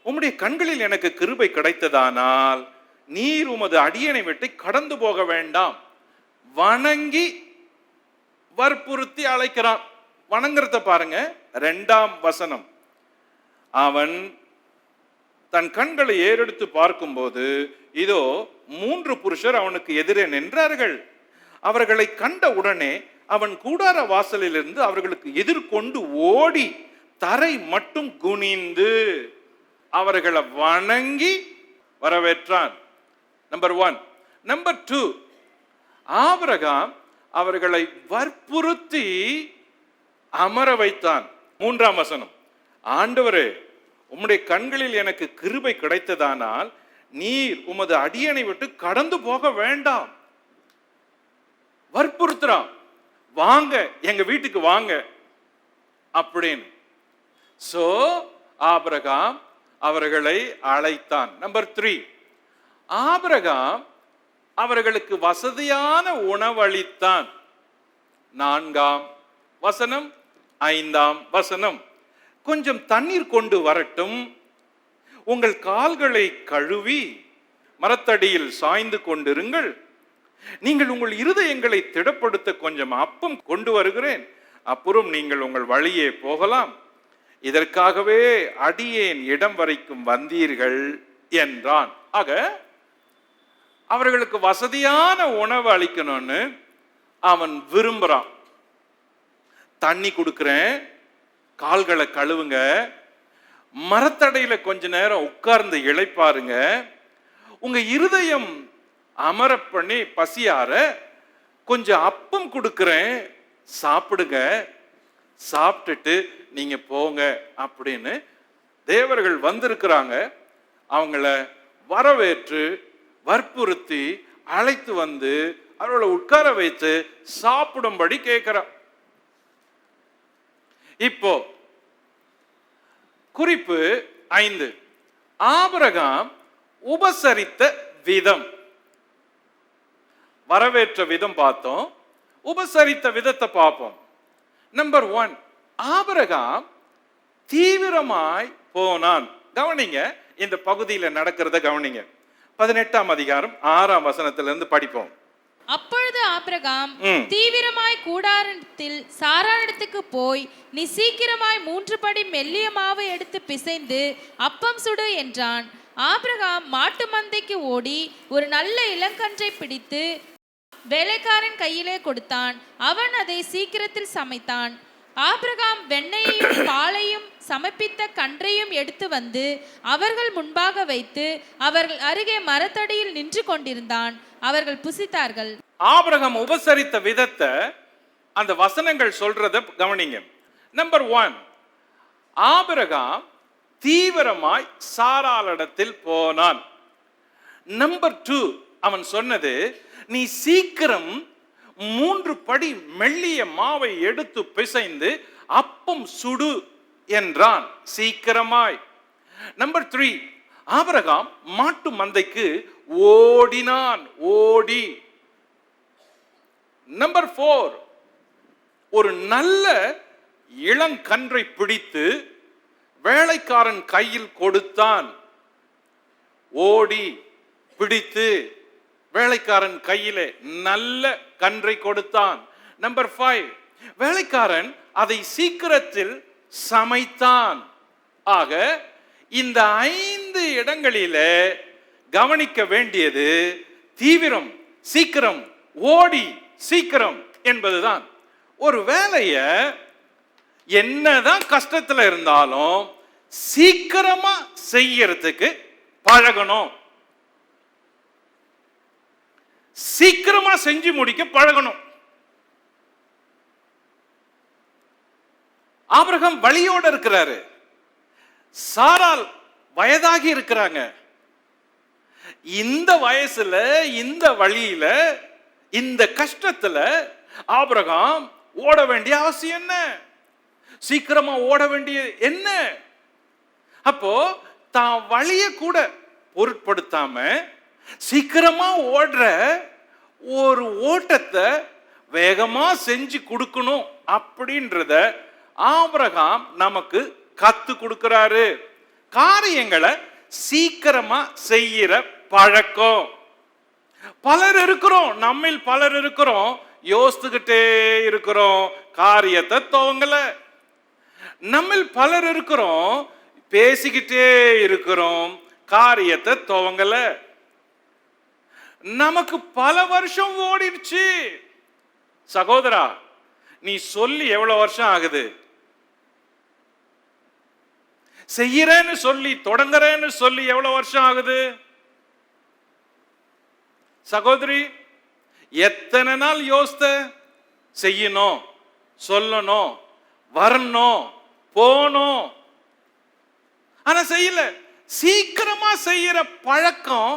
உம்முடைய கண்களில் எனக்கு கிருபை கிடைத்ததானால் நீர் உமது அடியனை விட்டு கடந்து போக வேண்டாம். வணங்கி வற்புறுத்தி அழைக்கிறான். வணங்குறத பாருங்க. 2ஆம் வசனம். அவன் தன் கண்களை ஏறெடுத்து பார்க்கும்போது இதோ 3 புருஷர் அவனுக்கு எதிரே நின்றார்கள். அவர்களை கண்ட உடனே அவன் கூடார வாசலிலிருந்து அவர்களுக்கு எதிர்கொண்டு ஓடி தரை மட்டும் குனிந்து அவர்களை வணங்கி வரவேற்றான். நம்பர் 1. நம்பர் 2, ஆபிரகாம் அவர்களை வற்புறுத்தி அமர வைத்தான். 3ஆம் வசனம். ஆண்டவரே, உம்முடைய கண்களில் எனக்கு கிருபை கிடைத்ததானால் நீர் உமது அடியனை விட்டு கடந்து போக வேண்டாம். வற்புறுத்துறான், வாங்க எங்க வீட்டுக்கு வாங்க அப்படின்னு. சோ ஆபிரகாம் அவர்களை அழைத்தான். நம்பர் 3, ஆபிரகாம் அவர்களுக்கு வசதியான உணவளித்தான். 4ஆம் வசனம் 5ஆம் வசனம். கொஞ்சம் தண்ணீர் கொண்டு வரட்டும், உங்கள் கால்களை கழுவி மரத்தடியில் சாய்ந்து கொண்டிருங்கள். நீங்கள் உங்கள் இருதயங்களை திடப்படுத்த கொஞ்சம் அப்பம் கொண்டு வருகிறேன், அப்புறம் நீங்கள் உங்கள் வழியே போகலாம். இதற்காகவே அடியேன் இடம் வரைக்கும் வந்தீர்கள் என்றான். ஆக அவர்களுக்கு வசதியான உணவு அளிக்கணும்னு அவன் விரும்புறான். தண்ணி கொடுக்கிறேன், கால்களை கழுவுங்க, மரத்தடையில கொஞ்ச நேரம் உட்கார்ந்து இளைப்பாருங்க, உங்க இருதயம் அமர பண்ணி பசியார கொஞ்சம் அப்பம் கொடுக்கிறேன், சாப்பிடுங்க, சாப்பிட்டுட்டு நீங்க போங்க அப்படின்னு தேவர்கள் வந்திருக்கிறாங்க. அவங்கள வரவேற்று வற்புறுத்தி அழைத்து வந்து அவர்களை உட்கார வைத்து சாப்பிடும்படி கேட்கிறான். இப்போ குறிப்பு 5, ஆபிரகாம் உபசரித்த விதம். வரவேற்ற விதம் பார்த்தோம், உபசரித்த விதத்தை பார்ப்போம். நம்பர் 1, ஆபிரகாம் தீவிரமாய் போனான். கவனிங்க, இந்த பகுதியில் நடக்கிறத கவனிங்க. 18ஆம் அதிகாரம் 6ஆம் வசனத்திலிருந்து படிப்போம். அப்பொழுது ஆபிரகாம் தீவிரமாய் கூடாரத்தில் சாரானிடத்துக்கு போய், நீ சீக்கிரமாய் 3 படி மெல்லிய மாவு எடுத்து பிசைந்து அப்பம் சுடு என்றான். ஆபிரகாம் மாட்டு மந்தைக்கு ஓடி ஒரு நல்ல இளங்கன்றை பிடித்து வேலைக்காரன் கையிலே கொடுத்தான். அவன் அதை சீக்கிரத்தில் சமைத்தான். ஆபிரகாம் வெண்ணெயையும் பாலையும் சமர்ப்பித்த கன்றையும் எடுத்து வந்து அவர்கள் முன்பாக வைத்து அவர்கள் அருகே மரத்தடியில் நின்று கொண்டிருந்தான். அவர்கள் புசித்தார்கள். ஆபிரகாம் உபசரித்த விதத்தை அந்த வசனங்கள் சொல்றத கவனிங்க. நம்பர் 1, ஆபிரகாம் தீவிரமாய் சாராளிடத்தில் போனான். நம்பர் 2, அவன் சொன்னது, நீ சீக்கிரம் 3 படி மெல்லிய மாவை எடுத்து பிசைந்து அப்பம் சுடு என்றான், சீக்கிரமாய். நம்பர் 3, ஆபிரகாம் மாட்டு மந்தைக்கு ஓடினான், ஓடி. நம்பர் 4, ஒரு நல்ல இளங்கன்றை பிடித்து வேலைக்காரன் கையில் கொடுத்தான், ஓடி பிடித்து வேலைக்காரன் கையிலே நல்ல கன்றை கொடுத்தான். நம்பர் 5, வேலைக்காரன் அதை சீக்கிரத்தில் சமைத்தான். ஆக இந்த 5 இடங்களிலே கவனிக்க வேண்டியது தீவிரம், சீக்கிரம், ஓடி, சீக்கிரம் என்பதுதான். ஒரு வேலைய என்னதான் கஷ்டத்துல இருந்தாலும் சீக்கிரமா செய்யறதுக்கு பழகணும், சீக்கிரமா செஞ்சு முடிக்க பழகணும். ஆபிரகாம் வழியோட இருக்கிறாரு, சாராள் வயதாகி இருக்கிறாங்க. இந்த வயசுல, இந்த வழியில, இந்த கஷ்டத்துல ஆபிரகாம் ஓட வேண்டிய அவசியம் என்ன? சீக்கிரமா ஓட வேண்டிய என்ன? அப்போ தான் வழிய கூட பொருட்படுத்தாம சீக்கிரமா ஓடுற ஒரு ஓட்டத்தை வேகமா செஞ்சு கொடுக்கணும் அப்படின்றத ஆபிரகாம் நமக்கு கத்து கொடுக்கிறாரு. காரியங்களை சீக்கிரமா செய்யற பழக்கம். பலர் இருக்கிறோம், நம்மில் பலர் இருக்கிறோம், யோசித்துக்கிட்டே இருக்கிறோம், காரியத்தை துவங்கல. நம்மில் பலர் இருக்கிறோம், பேசிக்கிட்டே இருக்கிறோம், காரியத்தை துவங்கல. நமக்கு பல வருஷம் ஓடிடுச்சு. சகோதரா, நீ சொல்லி எவ்வளவு வருஷம் ஆகுது? செய்யறேன்னு சொல்லி, தொடங்குறேன்னு சொல்லி எவ்வளவு வருஷம் ஆகுது? சகோதரி, எத்தனை நாள் யோசித்த? செய்யணும், சொல்லணும், வரணும், போகணும், ஆனா செய்யல. சீக்கிரமா செய்யற பழக்கம்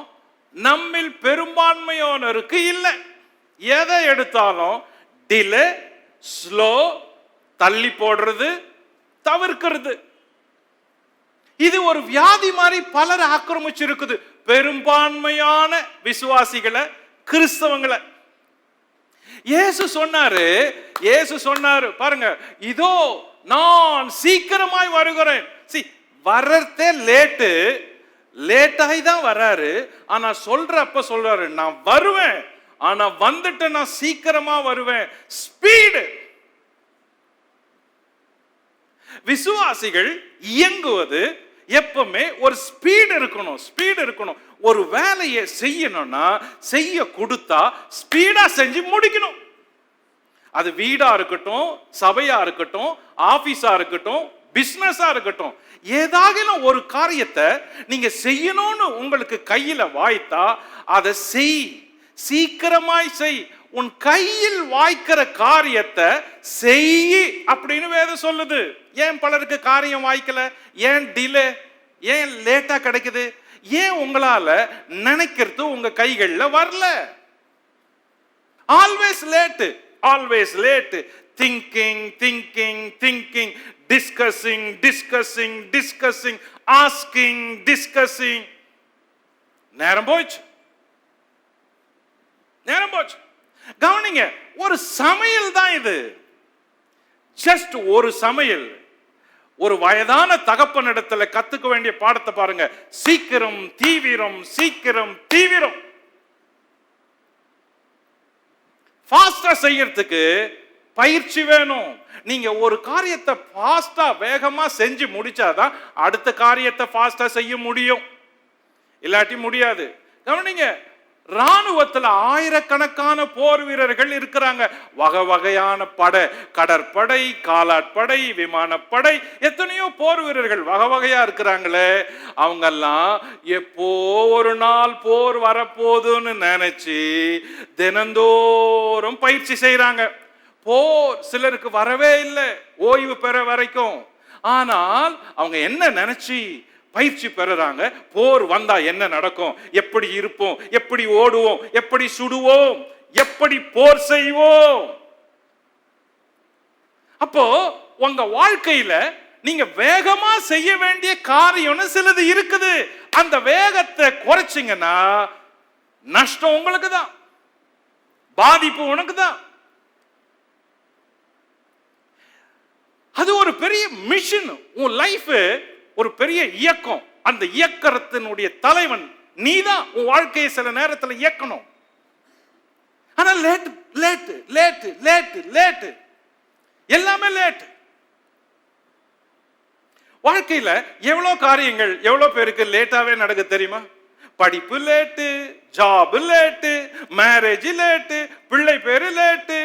நம்மில் பெரும்பான்மையோனருக்கு இல்லை. எதை எடுத்தாலும் டிலே, ஸ்லோ, தள்ளி போடுறது, தவிர்க்கிறது. இது ஒரு வியாதி மாதிரி பலர் ஆக்கிரமிச்சு இருக்குது, பெரும்பான்மையான விசுவாசிகளை, கிறிஸ்தவங்களை. இயேசு சொன்னாரு பாருங்க, இதோ நான் சீக்கிரமாய் வருகிறேன். வர்றதே லேட்டாகி தான் வர்றாரு. ஆனா சொல்றாரு, நான் வருவேன், ஆனா வந்துட்டு நான் சீக்கிரமா வருவேன். ஸ்பீடு. விசுவாசிகள் இயங்குவது எப்பவுமே ஒரு ஸ்பீடு இருக்கணும். ஒரு வேலையை செய்யணும்னா செய்ய கொடுத்தா ஸ்பீடா செஞ்சு முடிக்கணும். அது வீடா இருக்கட்டும், சபையா இருக்கட்டும், ஆபீஸா இருக்கட்டும், பிசினஸா இருக்கட்டும், ஏதாகிலும் ஒரு காரியத்தை நீங்க செய்யணும்னு உங்களுக்கு கையில வாய்த்தா அதை செய், சீக்கிரமாய் செய். உன் கையில் வாய்க்கிற காரியத்தை செய் அப்படின்னு வேதம் சொல்லுது. ஏன் பலருக்கு காரியம் வாய்க்கல? ஏன் டிலே? ஏன் லேட்டா கிடைக்குது? ஏன் உங்களால நினைக்கிறது உங்க கைகள்ல வரல? Always late. Thinking, discussing, asking. நேரம் போச்சு. கவனிங்க, ஒரு சமையல் தான் இது. ஜஸ்ட் ஒரு சமையல். ஒரு வயதான தகப்பனிடத்துல கத்துக்க வேண்டிய பாடத்தை பாருங்க. சீக்கிரம், தீவிரம். ஃபாஸ்டா செய்யறதுக்கு பயிற்சி வேணும். நீங்க ஒரு காரியத்தை ஃபாஸ்டா வேகமா செஞ்சு முடிச்சாதான் அடுத்த காரியத்தை ஃபாஸ்டா செய்ய முடியும், இல்லாட்டி முடியாது. கவனிங்க, ராணுவத்துல ஆயிரக்கணக்கான போர் வீரர்கள் இருக்கிறாங்க. வகை வகையான படை, கடற்படை, காலாட்படை, விமானப்படை, எத்தனையோ போர் வீரர்கள் வகை வகையா இருக்கிறாங்களே. அவங்கெல்லாம் எப்போ ஒரு நாள் போர் வரப்போகுதுன்னு நினைச்சு தினந்தோறும் பயிற்சி செய்யறாங்க. போர் சிலருக்கு வரவே இல்லை ஓய்வு பெற வரைக்கும். ஆனால் அவங்க என்ன நினைச்சு பயிற்சி பெறாங்க? போர் வந்தா என்ன நடக்கும், எப்படி இருப்போம், எப்படி ஓடுவோம், எப்படி சுடுவோம், எப்படி போர் செய்வோம். அப்போ உங்க வாழ்க்கையில நீங்க வேகமா செய்ய வேண்டிய காரியம்னு சிலது இருக்குது. அந்த வேகத்தை குறைச்சிங்கன்னா நஷ்டம் உங்களுக்கு தான், பாதிப்பு உனக்கு தான். அது ஒரு பெரிய மிஷன். உன் லைஃப் ஒரு பெரிய இயக்கம். அந்த இயக்கத்தினுடைய தலைவன் நீதான். உன் வாழ்க்கையை சில நேரத்தில் இயக்கணும். ஆனா late late late late late, எல்லாமே லேட். வாழ்க்கையில எவ்வளவு காரியங்கள் எவ்வளவு பேருக்கு லேட்டாவே நடக்க தெரியுமா? படிப்பு late, job late, marriage late, பிள்ளை பேரு லேட்டு,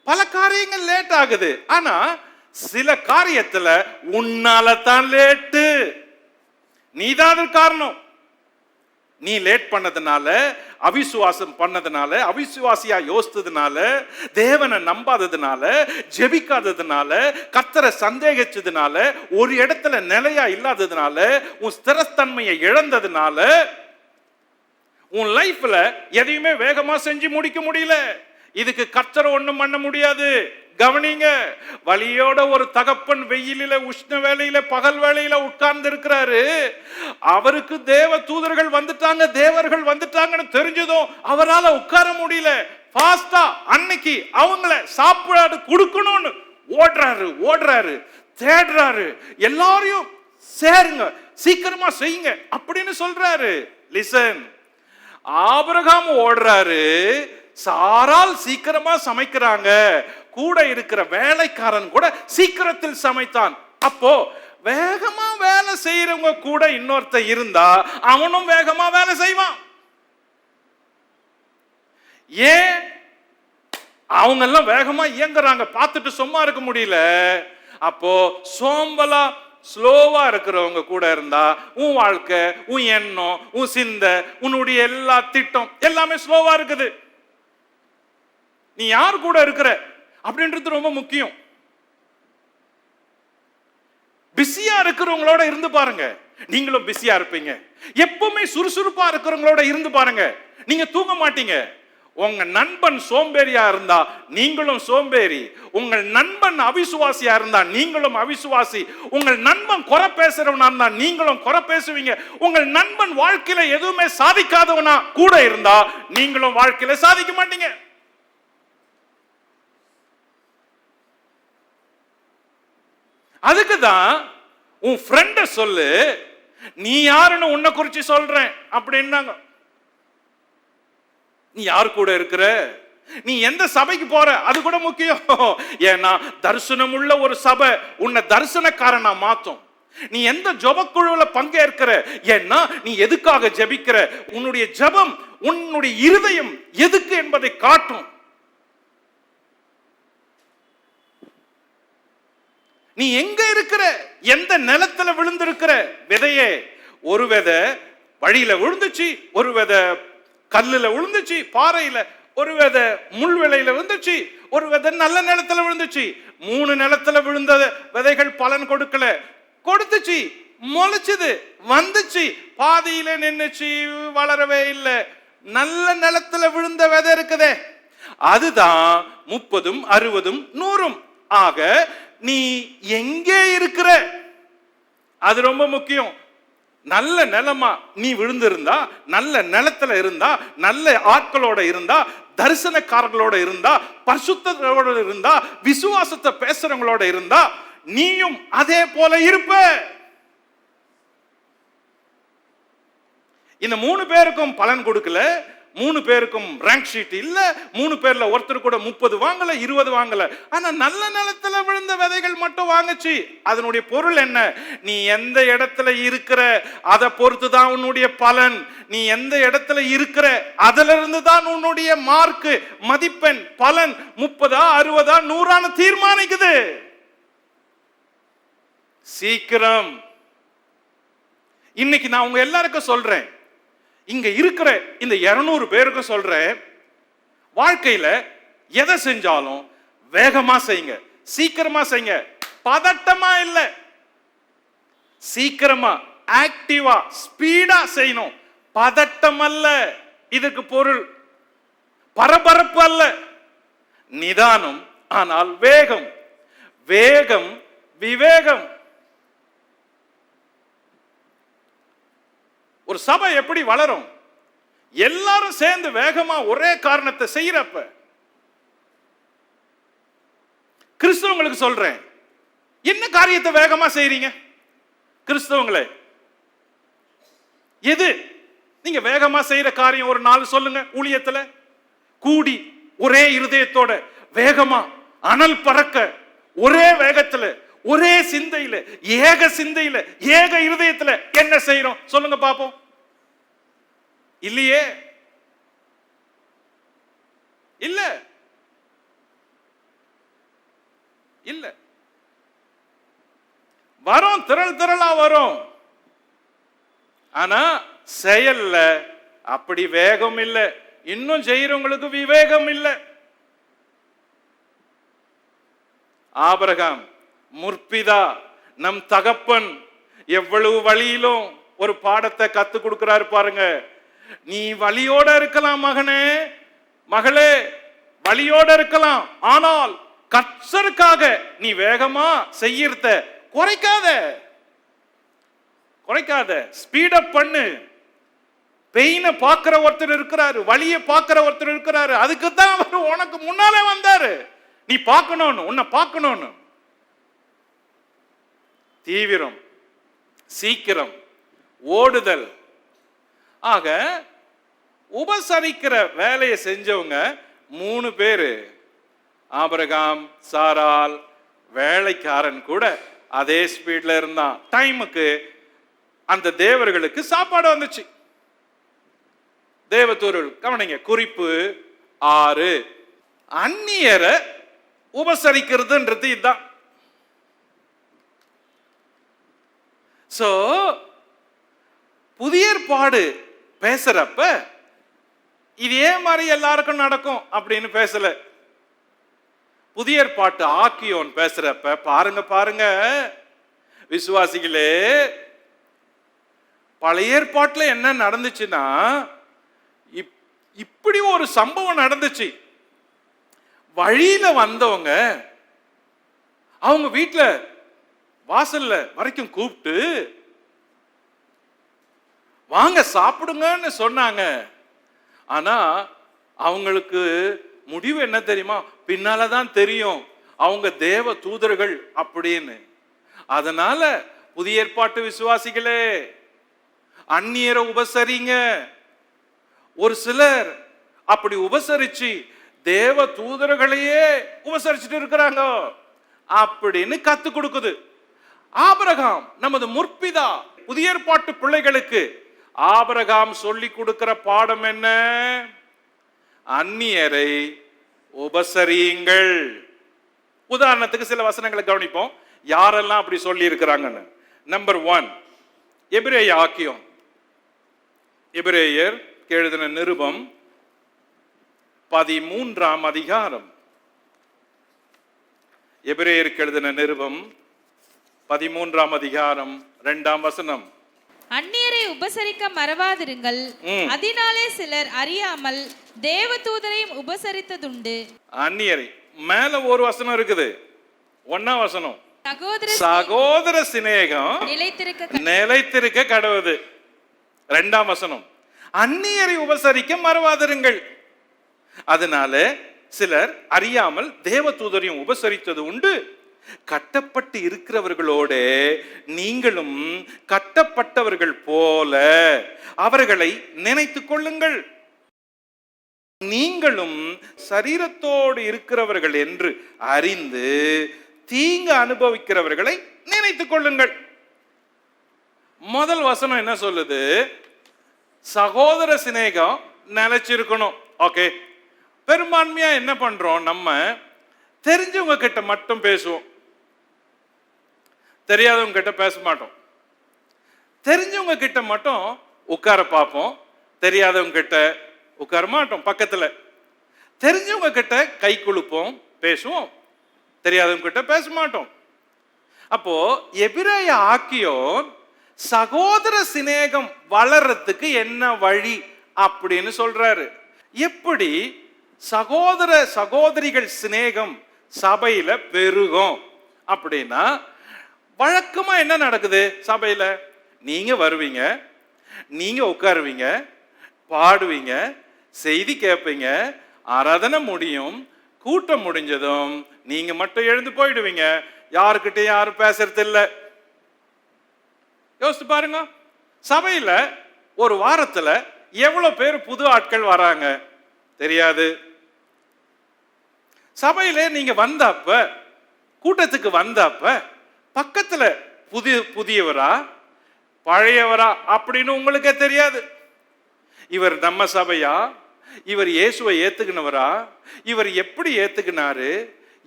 பல காரியங்கள் லேட் ஆகுது. ஆனா சில காரியத்துல உன்னால தான் லேட்டு, நீதான் காரணம். நீ லேட் பண்ணதுனால, அவிசுவாசம் பண்ணதுனால, அவிசுவாசியா யோசித்ததுனால, தேவனை நம்பாததுனால, ஜெபிக்காததுனால, கர்த்தரை சந்தேகிச்சதுனால, ஒரு இடத்துல நிலையா இல்லாததுனால, உன் ஸ்திரத்தன்மையை இழந்ததுனால உன் லைஃப்ல எதையுமே வேகமா செஞ்சு முடிக்க முடியல. இதுக்கு கர்த்தரை ஒண்ணும் பண்ண முடியாது. கவனிங்க, வலியோட ஒரு தகப்பன் வெயிலில, உஷ்ண வேளையில, பகல் வேளையில உட்கார்ந்து இருக்கிறாரு. அவருக்கு தேவ தூதர்கள் வந்துட்டாங்க, தேவர்கள் வந்துட்டாங்கன்னு தெரிஞ்சதும் அவரால் உட்கார முடியல. ஃபாஸ்டா அன்னைக்கு அவங்கள சாப்பாடு கொடுக்கணும்னு ஓடுறாரு, தேடுறாரு. எல்லாரையும் சேருங்க, சீக்கிரமா செய்யுங்க அப்படின்னு சொல்றாரு. லிசன், ஆபிரகாம் ஓடுறாரு, சாரால் சீக்கிரமா சமைக்கிறாங்க, கூட இருக்கிற வேலைக்காரன் கூட சீக்கிரத்தில் சமைத்தான். அப்போ வேகமா வேலை செய்யறவங்க கூட இன்னொருத்த இருந்தா அவனும் வேகமா வேலை செய்வான். ஏன் அவங்க எல்லாம் வேகமா இயங்குறாங்க, பார்த்துட்டு சும்மா இருக்க முடியல. அப்போ சோம்பலா ஸ்லோவா இருக்கிறவங்க கூட இருந்தா உன் வாழ்க்கை, உன் எண்ணம், உன் சிந்தை, உன்னுடைய எல்லா திட்டம் எல்லாமே ஸ்லோவா இருக்குது. நீ யார் கூட இருக்கிற அப்படின்றது ரொம்ப முக்கியம். பிஸியா இருக்கிறவங்களோட இருந்து பாருங்க, நீங்களும் பிஸியா இருப்பீங்க. எப்பவுமே சுறுசுறுப்பா இருக்கிறவங்களோட இருந்து பாருங்க, நீங்க தூங்க மாட்டீங்க. உங்க நண்பன் சோம்பேறியா இருந்தா நீங்களும் சோம்பேறி, உங்கள் நண்பன் அவிசுவாசியா இருந்தா நீங்களும் அவிசுவாசி, உங்கள் நண்பன் குறை பேசுறவனா இருந்தா நீங்களும் குறை பேசுவீங்க, உங்கள் நண்பன் வாழ்க்கையில எதுவுமே சாதிக்காதவனா கூட இருந்தா நீங்களும் வாழ்க்கையில சாதிக்க மாட்டீங்க. அதுக்குதான் உன் ஃப்ரெண்ட சொல்லு, நீ யாருன்னு உன்னை குறிச்சு சொல்றேன் அப்படின்னாங்க. நீ யாரு கூட இருக்கிற, நீ எந்த சபைக்கு போற அது கூட முக்கியம். ஏன்னா தரிசனம் உள்ள ஒரு சபை உன்னை தரிசனக்காரனா மாத்தும். நீ எந்த ஜெபக்குழுவுல பங்கேற்கிற, ஏன்னா நீ எதுக்காக ஜெபிக்கிற, உன்னுடைய ஜெபம் உன்னுடைய இருதயம் எதுக்கு என்பதை காட்டும். நீ எங்க இருக்கிற, எந்த நிலத்துல விழுந்திருக்கிற விதையே. ஒரு விதை வழியில விழுந்துச்சு, ஒரு விதை கல்லுல விழுந்துச்சு, பாறையில, ஒரு விதை முள் விலையில விழுந்துச்சு, ஒரு விதை நல்ல நிலத்துல விழுந்துச்சு. 3 நிலத்துல விழுந்த விதைகள் பலன் கொடுக்கல, கொடுத்துச்சு, முளைச்சுது, வந்துச்சு, பாதியில நின்னுச்சு, வளரவே இல்லை. நல்ல நிலத்துல விழுந்த விதை இருக்குதே, அதுதான் 30, 60, 100. ஆக நீ எங்கே இருக்கிற அது ரொம்ப முக்கியம். நல்ல நிலமா நீ விழுந்திருந்தா, நல்ல நிலத்துல இருந்தா, நல்ல ஆட்களோட இருந்தா, தரிசனக்காரர்களோட இருந்தா, பரிசுத்தத்தோட இருந்தா, விசுவாசத்தை பேசுறவங்களோட இருந்தா நீயும் அதே போல இருப்ப. இந்த 3 பேருக்கும் பலன் கொடுக்கல, 3 பேருக்கும் ரேங்க் ஷீட் இல்ல, 3 பேர்ல ஒருத்தர் கூட 30 வாங்கல, 20 வாங்கல. ஆனா நல்ல நிலத்துல விழுந்த விதைகள் மட்டும் வாங்குச்சு. அதனுடைய பொருள் என்ன? நீ எந்த இடத்துல இருக்கிற அதை பொறுத்து தான் உன்னுடைய பலன். நீ எந்த இடத்துல இருக்கிற அதுல இருந்து தான் உன்னுடைய மார்க், மதிப்பெண், பலன் 30, 60, 100 தீர்மானிக்குது. சீக்கிரம். இன்னைக்கு நான் உங்க எல்லாருக்கும் சொல்றேன், இங்க இருக்கிற இந்த 200 பேருக்கு சொல்றேன், வாழ்க்கையில எதை செஞ்சாலும் வேகமா செய்யுங்க, சீக்கிரமா செய்யுங்க, பதட்டமா இல்ல, சீக்கிரமா ஆக்டிவா ஸ்பீடா செய்யணும். பதட்டம் அல்ல இதுக்கு பொருள், பரபரப்பு அல்ல, நிதானம் ஆனால் வேகம். வேகம் விவேகம். ஒரு சபை எப்படி வளரும்? எல்லாரும் சேர்ந்து வேகமா ஒரே காரணத்தை செய்யறப்ப. கிறிஸ்தவங்களுக்கு சொல்றேன், என்ன காரியத்தை வேகமா செய்றீங்க? கிறிஸ்தவங்களே, எது நீங்க வேகமா செய்யற காரியம்? ஒரு நாள் சொல்லுங்க. ஊழியத்துல கூடி ஒரே இருதயத்தோட வேகமா அனல் பறக்க, ஒரே வேகத்துல, ஒரே சிந்தையில, ஏக சிந்தையில, ஏக இருதயத்துல என்ன செய்யறோம் சொல்லுங்க பாப்போம். இல்லையே, இல்ல இல்ல. வரும், திரளா வரும். ஆனா செயல்ல அப்படி வேகம் இல்லை. இன்னும் செய்யறவங்களுக்கு விவேகம் இல்லை. ஆபிரகாம் முற்பிதா, நம் தகப்பன், எவ்வளவு வழியிலும் ஒரு பாடத்தை கத்து கொடுக்கிறாரு பாருங்க. நீ வழியோட இருக்கலாம் மகனே, மகளே, வழியோட இருக்கலாம். ஆனால் கர்த்தருக்காக நீ வேகமா செய்யறத குறைக்காத, குறைக்காத, ஸ்பீடப் பண்ணு. பெயினை பார்க்கிற ஒருத்தர் இருக்கிறாரு, வழியை பார்க்கிற ஒருத்தர் இருக்கிறாரு. அதுக்கு தான் அவர் உனக்கு முன்னாலே வந்தாரு, நீ பார்க்கணும்னு, உன்னை பார்க்கணும்னு. தீவிரம், சீக்கிரம், ஓடுதல். ஆக உபசரிக்கிற வேலையை செஞ்சவங்க 3 பேரு. ஆபிரகாம், சாராள், வேலைக்காரன் கூட அதே ஸ்பீட்ல இருந்தான். டைமுக்கு அந்த தேவர்களுக்கு சாப்பாடு வந்துச்சு. தேவதூதர்கள் கவனிங்க, குறிப்பு 6. அந்நியரை உபசரிக்கிறதுன்றது இதுதான். சோ புதிய ஏற்பாடு பேசுறப்ப இதே மாதிரி எல்லாருக்கும் நடக்கும் அப்படின்னு பேசல. புதிய ஏற்பாட்டு ஆக்கியோன் பேசுறப்ப பாருங்க பாருங்க விசுவாசிகளே, பழைய ஏற்பாட்டுல என்ன நடந்துச்சுன்னா, இப்படி ஒரு சம்பவம் நடந்துச்சு. வழியில வந்தவங்க அவங்க வீட்டுல வாசல்ல வரைக்கும் கூப்பிட்டு வாங்க சாப்பிடுங்கன்னு சொன்னாங்க. ஆனா அவங்களுக்கு முடிவு என்ன தெரியுமா? பின்னாலதான் தெரியும் அவங்க தேவ தூதர்கள் அப்படின்னு. அதனால புதிய ஏற்பாட்டு விசுவாசிகளே, அந்நியரை உபசரிங்க. ஒரு சிலர் அப்படி உபசரிச்சு தேவ தூதர்களையே உபசரிச்சுட்டு இருக்கிறாங்க அப்படின்னு கத்து கொடுக்குது. ஆபிரகாம் நமது முற்பிதா. புதிய ஏற்பாட்டு பிள்ளைகளுக்கு ஆபிரகாம் சொல்லி கொடுக்கிற பாடம் என்ன? அந்நியரை உபசரியுங்கள். உதாரணத்துக்கு சில வசனங்களை கவனிப்போம், யாரெல்லாம் அப்படி சொல்லி இருக்கிறாங்கன்னு. நம்பர் 1, எபிரேய ஆக்கியோன். எபிரேயர் எழுதின நிருபம் 13ஆம் அதிகாரம். எபிரேயருக்கு எழுதின நிருபம் 13ஆம் அதிகாரம் 2ஆம் வசனம். அந்நியரை உபசரிக்க மறவாதிருங்கள், அதனாலே சிலர் அறியாமல் தேவதூதரையும் உபசரித்ததுண்டு. அந்நியரை மேல ஒரு வசனம் இருக்குது, 1ஆம் வசனம். சகோதர சிநேகம் நிலைத்திருக்க கடவுது. 2ஆம் வசனம், அந்நியரை உபசரிக்க மறவாதிருங்கள், அதனால சிலர் அறியாமல் தேவதூதரையும் உபசரித்தது உண்டு. கட்டப்பட்டு இருக்கிறவர்களோட நீங்களும் கட்டப்பட்டவர்கள் போல அவர்களை நினைத்துக் கொள்ளுங்கள். நீங்களும் சரீரத்தோடு இருக்கிறவர்கள் என்று அறிந்து தீங்கு அனுபவிக்கிறவர்களை நினைத்துக் கொள்ளுங்கள். முதல் வசனம் என்ன சொல்லுது? சகோதர சிநேகம் நிலைச்சிருக்கணும். ஓகே, பெரும்பான்மையா என்ன பண்றோம்? நம்ம தெரிஞ்சவங்க கிட்ட மட்டும் பேசுவோம், தெரியாதவங்க கிட்ட பேச மாட்டோம். தெரிஞ்சவங்க கிட்ட மட்டும் உட்கார பார்ப்போம், தெரியாதவங்க கிட்ட உட்கார மாட்டோம். பக்கத்துல தெரிஞ்சவங்க கிட்ட கை குலுப்போம், பேசுவோம், தெரியாதவங்க கிட்ட பேச மாட்டோம். அப்போ எபிரேய ஆக்கியோன் சகோதர சிநேகம் வளர்றதுக்கு என்ன வழி அப்படின்னு சொல்றாரு. எப்படி சகோதர சகோதரிகள் சிநேகம் சபையில பெருகும் அப்படின்னா, வழக்கமா என்ன நடக்குது சபையில? நீங்க வருவீங்க, நீங்க உட்காருவீங்க, பாடுவீங்க, செய்தி கேட்பீங்க, ஆராதனை முடியும், கூட்டம் முடிஞ்சதும் நீங்க மட்டும் எழுந்து போயிடுவீங்க. யாருக்கிட்ட யாரும் பேசுறது இல்லை. யோசித்து பாருங்க, சபையில ஒரு வாரத்துல எவ்வளவு பேர் புது ஆட்கள் வராங்க தெரியாது. சபையில நீங்க வந்தப்ப, கூட்டத்துக்கு வந்தப்ப பக்கத்துல புதியவரா பழையவரா அப்படின்னு உங்களுக்கே தெரியாது. இவர் நம்ம சபையா, இவர் இயேசுவை ஏத்துக்கினவரா, இவர் எப்படி ஏத்துக்கினாரு,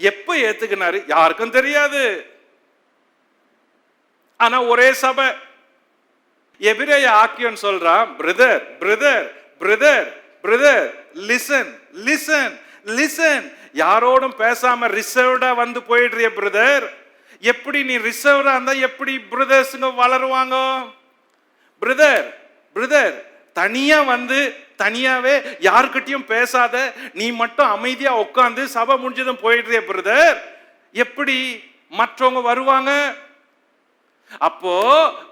எப்ப ஏத்துக்கினாரு யாருக்கும் தெரியாது. ஆனா ஒரே சபை. எபிரேய ஆக்கியோன் சொல்றான், brother brother brother brother, listen listen listen. யாரோடும் பேசாம ரிசர்வ்டா வந்து போயிடுறிய பிரதர். எப்படி நீ ரிசர்வ்டா இருந்தா எப்படி பிரதர்ஸ்ங்க வளருவாங்க? பிரதர் பிரதர், தனியா வந்து தனியாவே யாருக்கிட்டையும் பேசாத, நீ மட்டும் அமைதியா உட்காந்து சபை முடிஞ்சதும் போயிடுறிய பிரதர், எப்படி மற்றவங்க வருவாங்க? அப்போ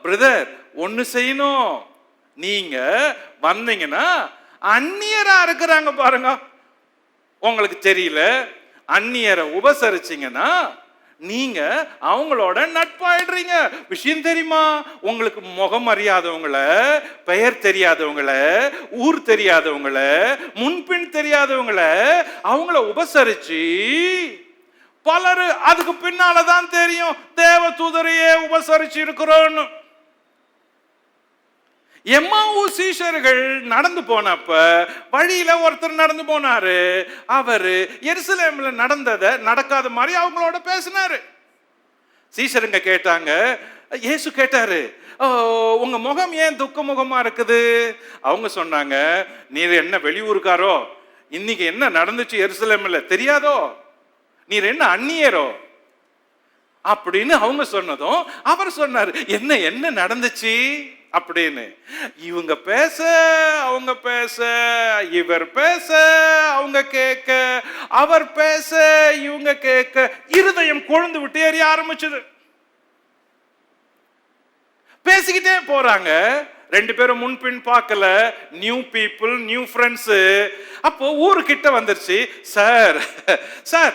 பிரதர் ஒன்னு செய்யணும், நீங்க வந்தீங்கன்னா அந்நியரா இருக்கிறாங்க பாருங்க, உங்களுக்கு தெரியல, அந்நியரை உபசரிச்சீங்கன்னா நீங்க அவங்களோட நட்பாயிடுறீங்க. விஷயம் தெரியுமா? உங்களுக்கு முகம் அறியாதவங்கள, பெயர் தெரியாதவங்கள, ஊர் தெரியாதவங்கள, முன்பின் தெரியாதவங்கள அவங்கள உபசரிச்சு பலரு அதுக்கு பின்னாலதான் தெரியும் தேவ தூதரையே உபசரிச்சு இருக்கிறோம். எம்மாவு சீஷர்கள் நடந்து போனப்ப வழியில ஒருத்தர் நடந்து போனாரு. அவரு எருசலேம்ல நடந்ததை நடக்காத மாதிரி அவங்களோட பேசினாரு. சீஷருங்க கேட்டாங்க, இயேசு கேட்டாரு, உங்க முகம் ஏன் துக்க முகமா இருக்குது? அவங்க சொன்னாங்க, நீர் என்ன வெளியூருக்காரோ, இன்னைக்கு என்ன நடந்துச்சு எருசலேம்ல தெரியாதோ, நீர் என்ன அந்நியரோ அப்படின்னு அவங்க சொன்னதும் அவர் சொன்னாரு, என்ன என்ன நடந்துச்சு அப்படின்னு. இவங்க பேச அவங்க பேச, இவர் பேச அவங்க கேட்க, அவர் பேச இவங்க கேட்க, இருதயம் கொழுந்து விட்டு எரிய ஆரம்பிச்சது. பேசிக்கிட்டே போறாங்க, ரெண்டு பேரும் முன்பின் பார்க்கல, நியூ பீப்புள் நியூ ஃப்ரெண்ட்ஸ். அப்போ ஊருக்கிட்ட வந்துருச்சு. சார் சார்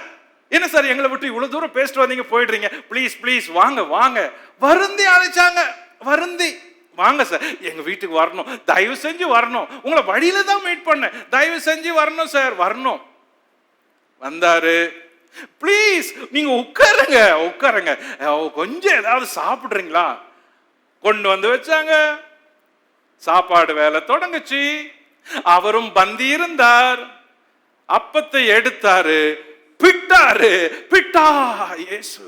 என்ன சார் எங்களை விட்டு இவ்வளவு தூரம் பேசிட்டு வந்தீங்க, போயிடுறீங்க, ப்ளீஸ் ப்ளீஸ் வாங்க வாங்க. வருந்தி அழைச்சாங்க, வருந்தி வாங்க சார், எங்க வீட்டுக்கு வரணும், தயவு செஞ்சு வரணும், உங்களை வழியில தான் மீட் பண்ண, தயவு செஞ்சு வரணும் சார், வரணும். வந்தாரு. ப்ளீஸ் நீங்க உட்காருங்க உட்காருங்க, கொஞ்சம் ஏதாவது சாப்பிடுறீங்களா? கொண்டு வந்து வச்சாங்க. சாப்பாடு வேலை தொடங்குச்சு. அவரும் பந்தி இருந்தார். அப்பத்தை எடுத்தாரு, பிட்டாரு, பிட்டா இயேசு.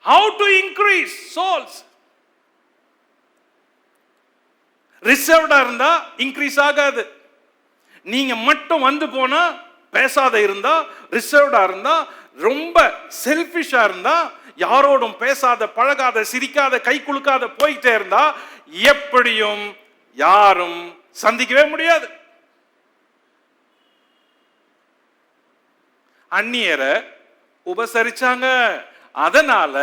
How to increase souls? ரிசர்வ்டா இருந்தா இன்க்ரீஸ் ஆகாது. நீங்க மட்டும் வந்து போனா, பேசாத இருந்தா, ரிசர்வ்டா இருந்தா, ரொம்ப செல்ஃபிஷா இருந்தா, யாரோடும் பேசாத பழகாத சிரிக்காத கை குலுக்காத போயிட்டே இருந்தா எப்படியும் யாரும் சந்திக்கவே முடியாது. அந்நியரை உபசரிச்சாங்க. அதனால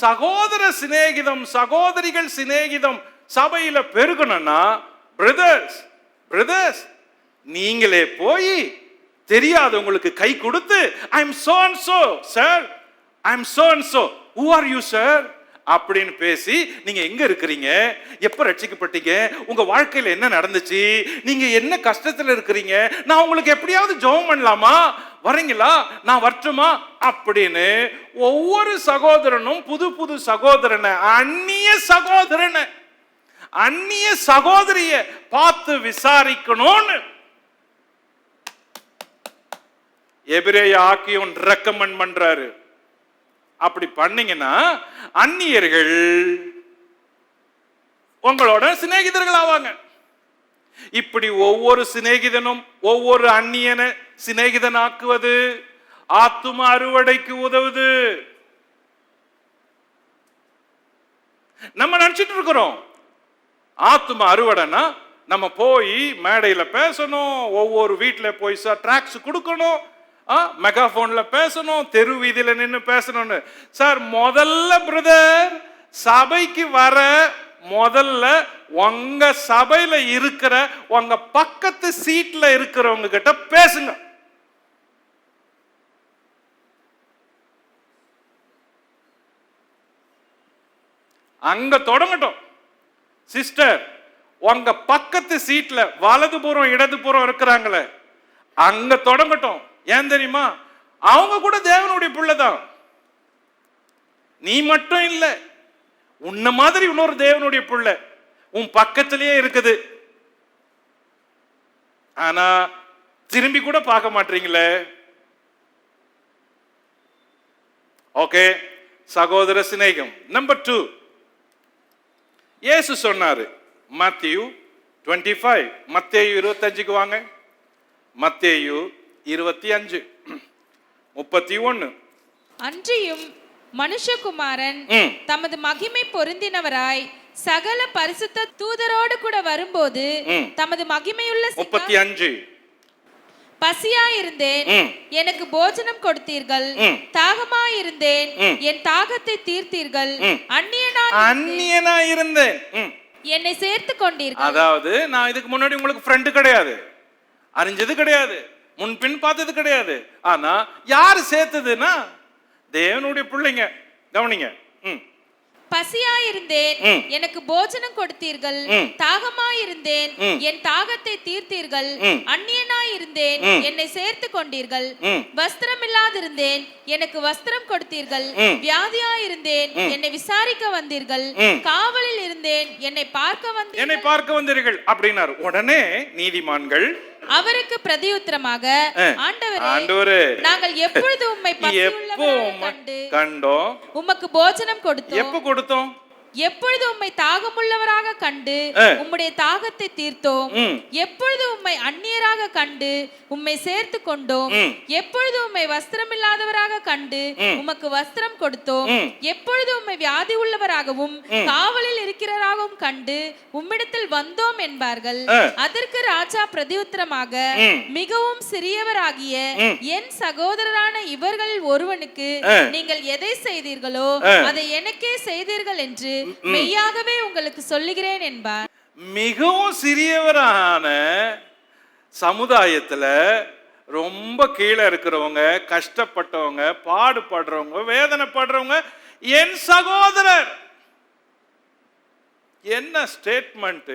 சகோதர சிநேகிதம், சகோதரிகள் சிநேகிதம் சபையில பெருகணும்னா, பிரதர்ஸ் பிரதர்ஸ் நீங்களே போய் தெரியாதவங்களுக்கு கை கொடுத்து, I am so and so sir, I am so and so, who are you sir, அப்படின்னு பேசி நீங்க எங்க இருக்கிறீங்க, எப்ப ரட்சிக்கப்பட்டீங்க, உங்க வாழ்க்கையில என்ன நடந்துச்சு, நீங்க என்ன கஷ்டத்துல இருக்கிறீங்க, நான் உங்களுக்கு எப்படியாவது ஜெபம் பண்ணலாமா, வரீங்களா, நான் வரட்டுமா அப்படின்னு ஒவ்வொரு சகோதரனும் புது புது சகோதரனை, அந்நிய சகோதரிய பார்த்து விசாரிக்கணும்னு எபிரேய ஆக்கியோன் ரெக்கமெண்ட் பண்றாரு. அப்படி பண்ணீங்கன்னா அந்நியர்கள் உங்களோட சிநேகிதர்கள் ஆவாங்க. இப்படி ஒவ்வொரு சிநேகிதனும் ஒவ்வொரு அந்நியனை சிநேகிதனாக்குவது ஆத்தும அறுவடைக்கு உதவுது. நம்ம நினைச்சிட்டு இருக்கிறோம் ஆத்தும அறுவடைனா நம்ம போய் மேடையில பேசணும், ஒவ்வொரு வீட்டில் போய் ட்ராக்ஸ் கொடுக்கணும், மெகாபோன்ல பேசணும், தெரு வீதியில நின்று பேசணும்னு. சார், முதல்ல பிரதர் சபைக்கு வர முதல்ல உங்க சபையில இருக்கிற உங்க பக்கத்து சீட்ல இருக்கிறவங்க கிட்ட பேசுங்க. அங்க தொடங்கட்டும். சிஸ்டர், உங்க பக்கத்து சீட்ல வலதுபுறம் இடதுபுறம் இருக்கிறாங்களே, அங்க தொடங்கட்டும். ஏன் தெரியுமா? அவங்க கூட தேவனுடைய பிள்ளைதான். நீ மட்டும் இல்ல, உன்ன மாதிரி இன்னொரு தேவனுடைய பிள்ளை உன் பக்கத்திலேயே இருக்குது. ஆனா திரும்பி கூட பார்க்க மாட்டீங்களே. ஓகே, சகோதர சிநேகம். நம்பர் 2, இயேசு சொன்னாரு மத்தேயு 25, மத்தேயு 25க்கு வாங்க. மத்தேயு 25 31. அன்றியும் மனுஷகுமாரன் தமது மகிமை பொருந்தினவராய் சகல பரிசுத்த தூதரோடு கூட வரும்போது தமது மகிமையுள்ள 35. பசியாயிருந்தேன், எனக்கு போஜனம் கொடுத்தீர்கள், தாகமாயிருந்தேன், என் தாகத்தை தீர்த்தீர்கள், அந்நியனாயிருந்தேன், என்னை சேர்த்து கொண்டீர்கள். அதாவது நான் இதுக்கு முன்னாடி உங்களுக்கு ஃப்ரெண்டு கிடையாது, அறிஞ்சது கிடையாது, முன்பின் பார்த்தது கிடையாது. ஆனா யாரு சேர்த்ததுன்னா தேவனுடைய பிள்ளைங்க. கவனிங்க. பசியாயிருந்தேன், எனக்கு போஜனம் கொடுத்தீர்கள், தாகமாயிருந்தேன், என் தாகத்தை தீர்த்தீர்கள், அந்நியனாயிருந்தேன், என்னை சேர்த்து கொண்டீர்கள், வஸ்திரமில்லாதிருந்தேன், எனக்கு வஸ்திரம் கொடுத்தீர்கள், வியாதியாயிருந்தேன், என்னை விசாரிக்க வந்தீர்கள், காவலில் இருந்தேன், என்னை பார்க்க வந்தீர்கள் அப்படின்னாரு. உடனே நீதிமான்கள் அவருக்கு பிரதியுத்தரமாக, ஆண்டவரே, நாங்கள் எப்பொழுது உம்மை கண்டோம், உமக்கு போஜனம் கொடுத்தோம், எப்ப கொடுத்தோம், எப்பொழுது உம்மை தாகமுள்ளவராக கண்டு உம்முடைய தாகத்தை தீர்த்தோம், எப்பொழுது உம்மை அந்நியராக கண்டு உம்மை சேர்த்து கொண்டோம், எப்பொழுது உம்மை வஸ்திரமில்லாதவராக கண்டு உமக்கு வஸ்திரம் கொடுத்தோம், எப்பொழுது உம்மை வியாதி உள்ளவராகவும் காவலில் இருக்கிறவராகவும் கண்டு உம்மிடத்தில் வந்தோம் என்பார்கள். அதற்கு ராஜா பிரதியுத்தரமாக, மிகவும் சிறியவராகிய என் சகோதரரான இவர்களில் ஒருவனுக்கு நீங்கள் எதை செய்தீர்களோ அதை எனக்கே செய்தீர்கள் என்று மெய்யாகவே உங்களுக்கு சொல்லுகிறேன் என்பார். மிகவும் சிறியவரான சமுதாயத்துல ரொம்ப கீழே இருக்கிறவங்க, கஷ்டப்பட்டவங்க, பாடுபடுறவங்க, வேதனைப்படுறவங்க என் சகோதரர். என்ன ஸ்டேட்மெண்ட்,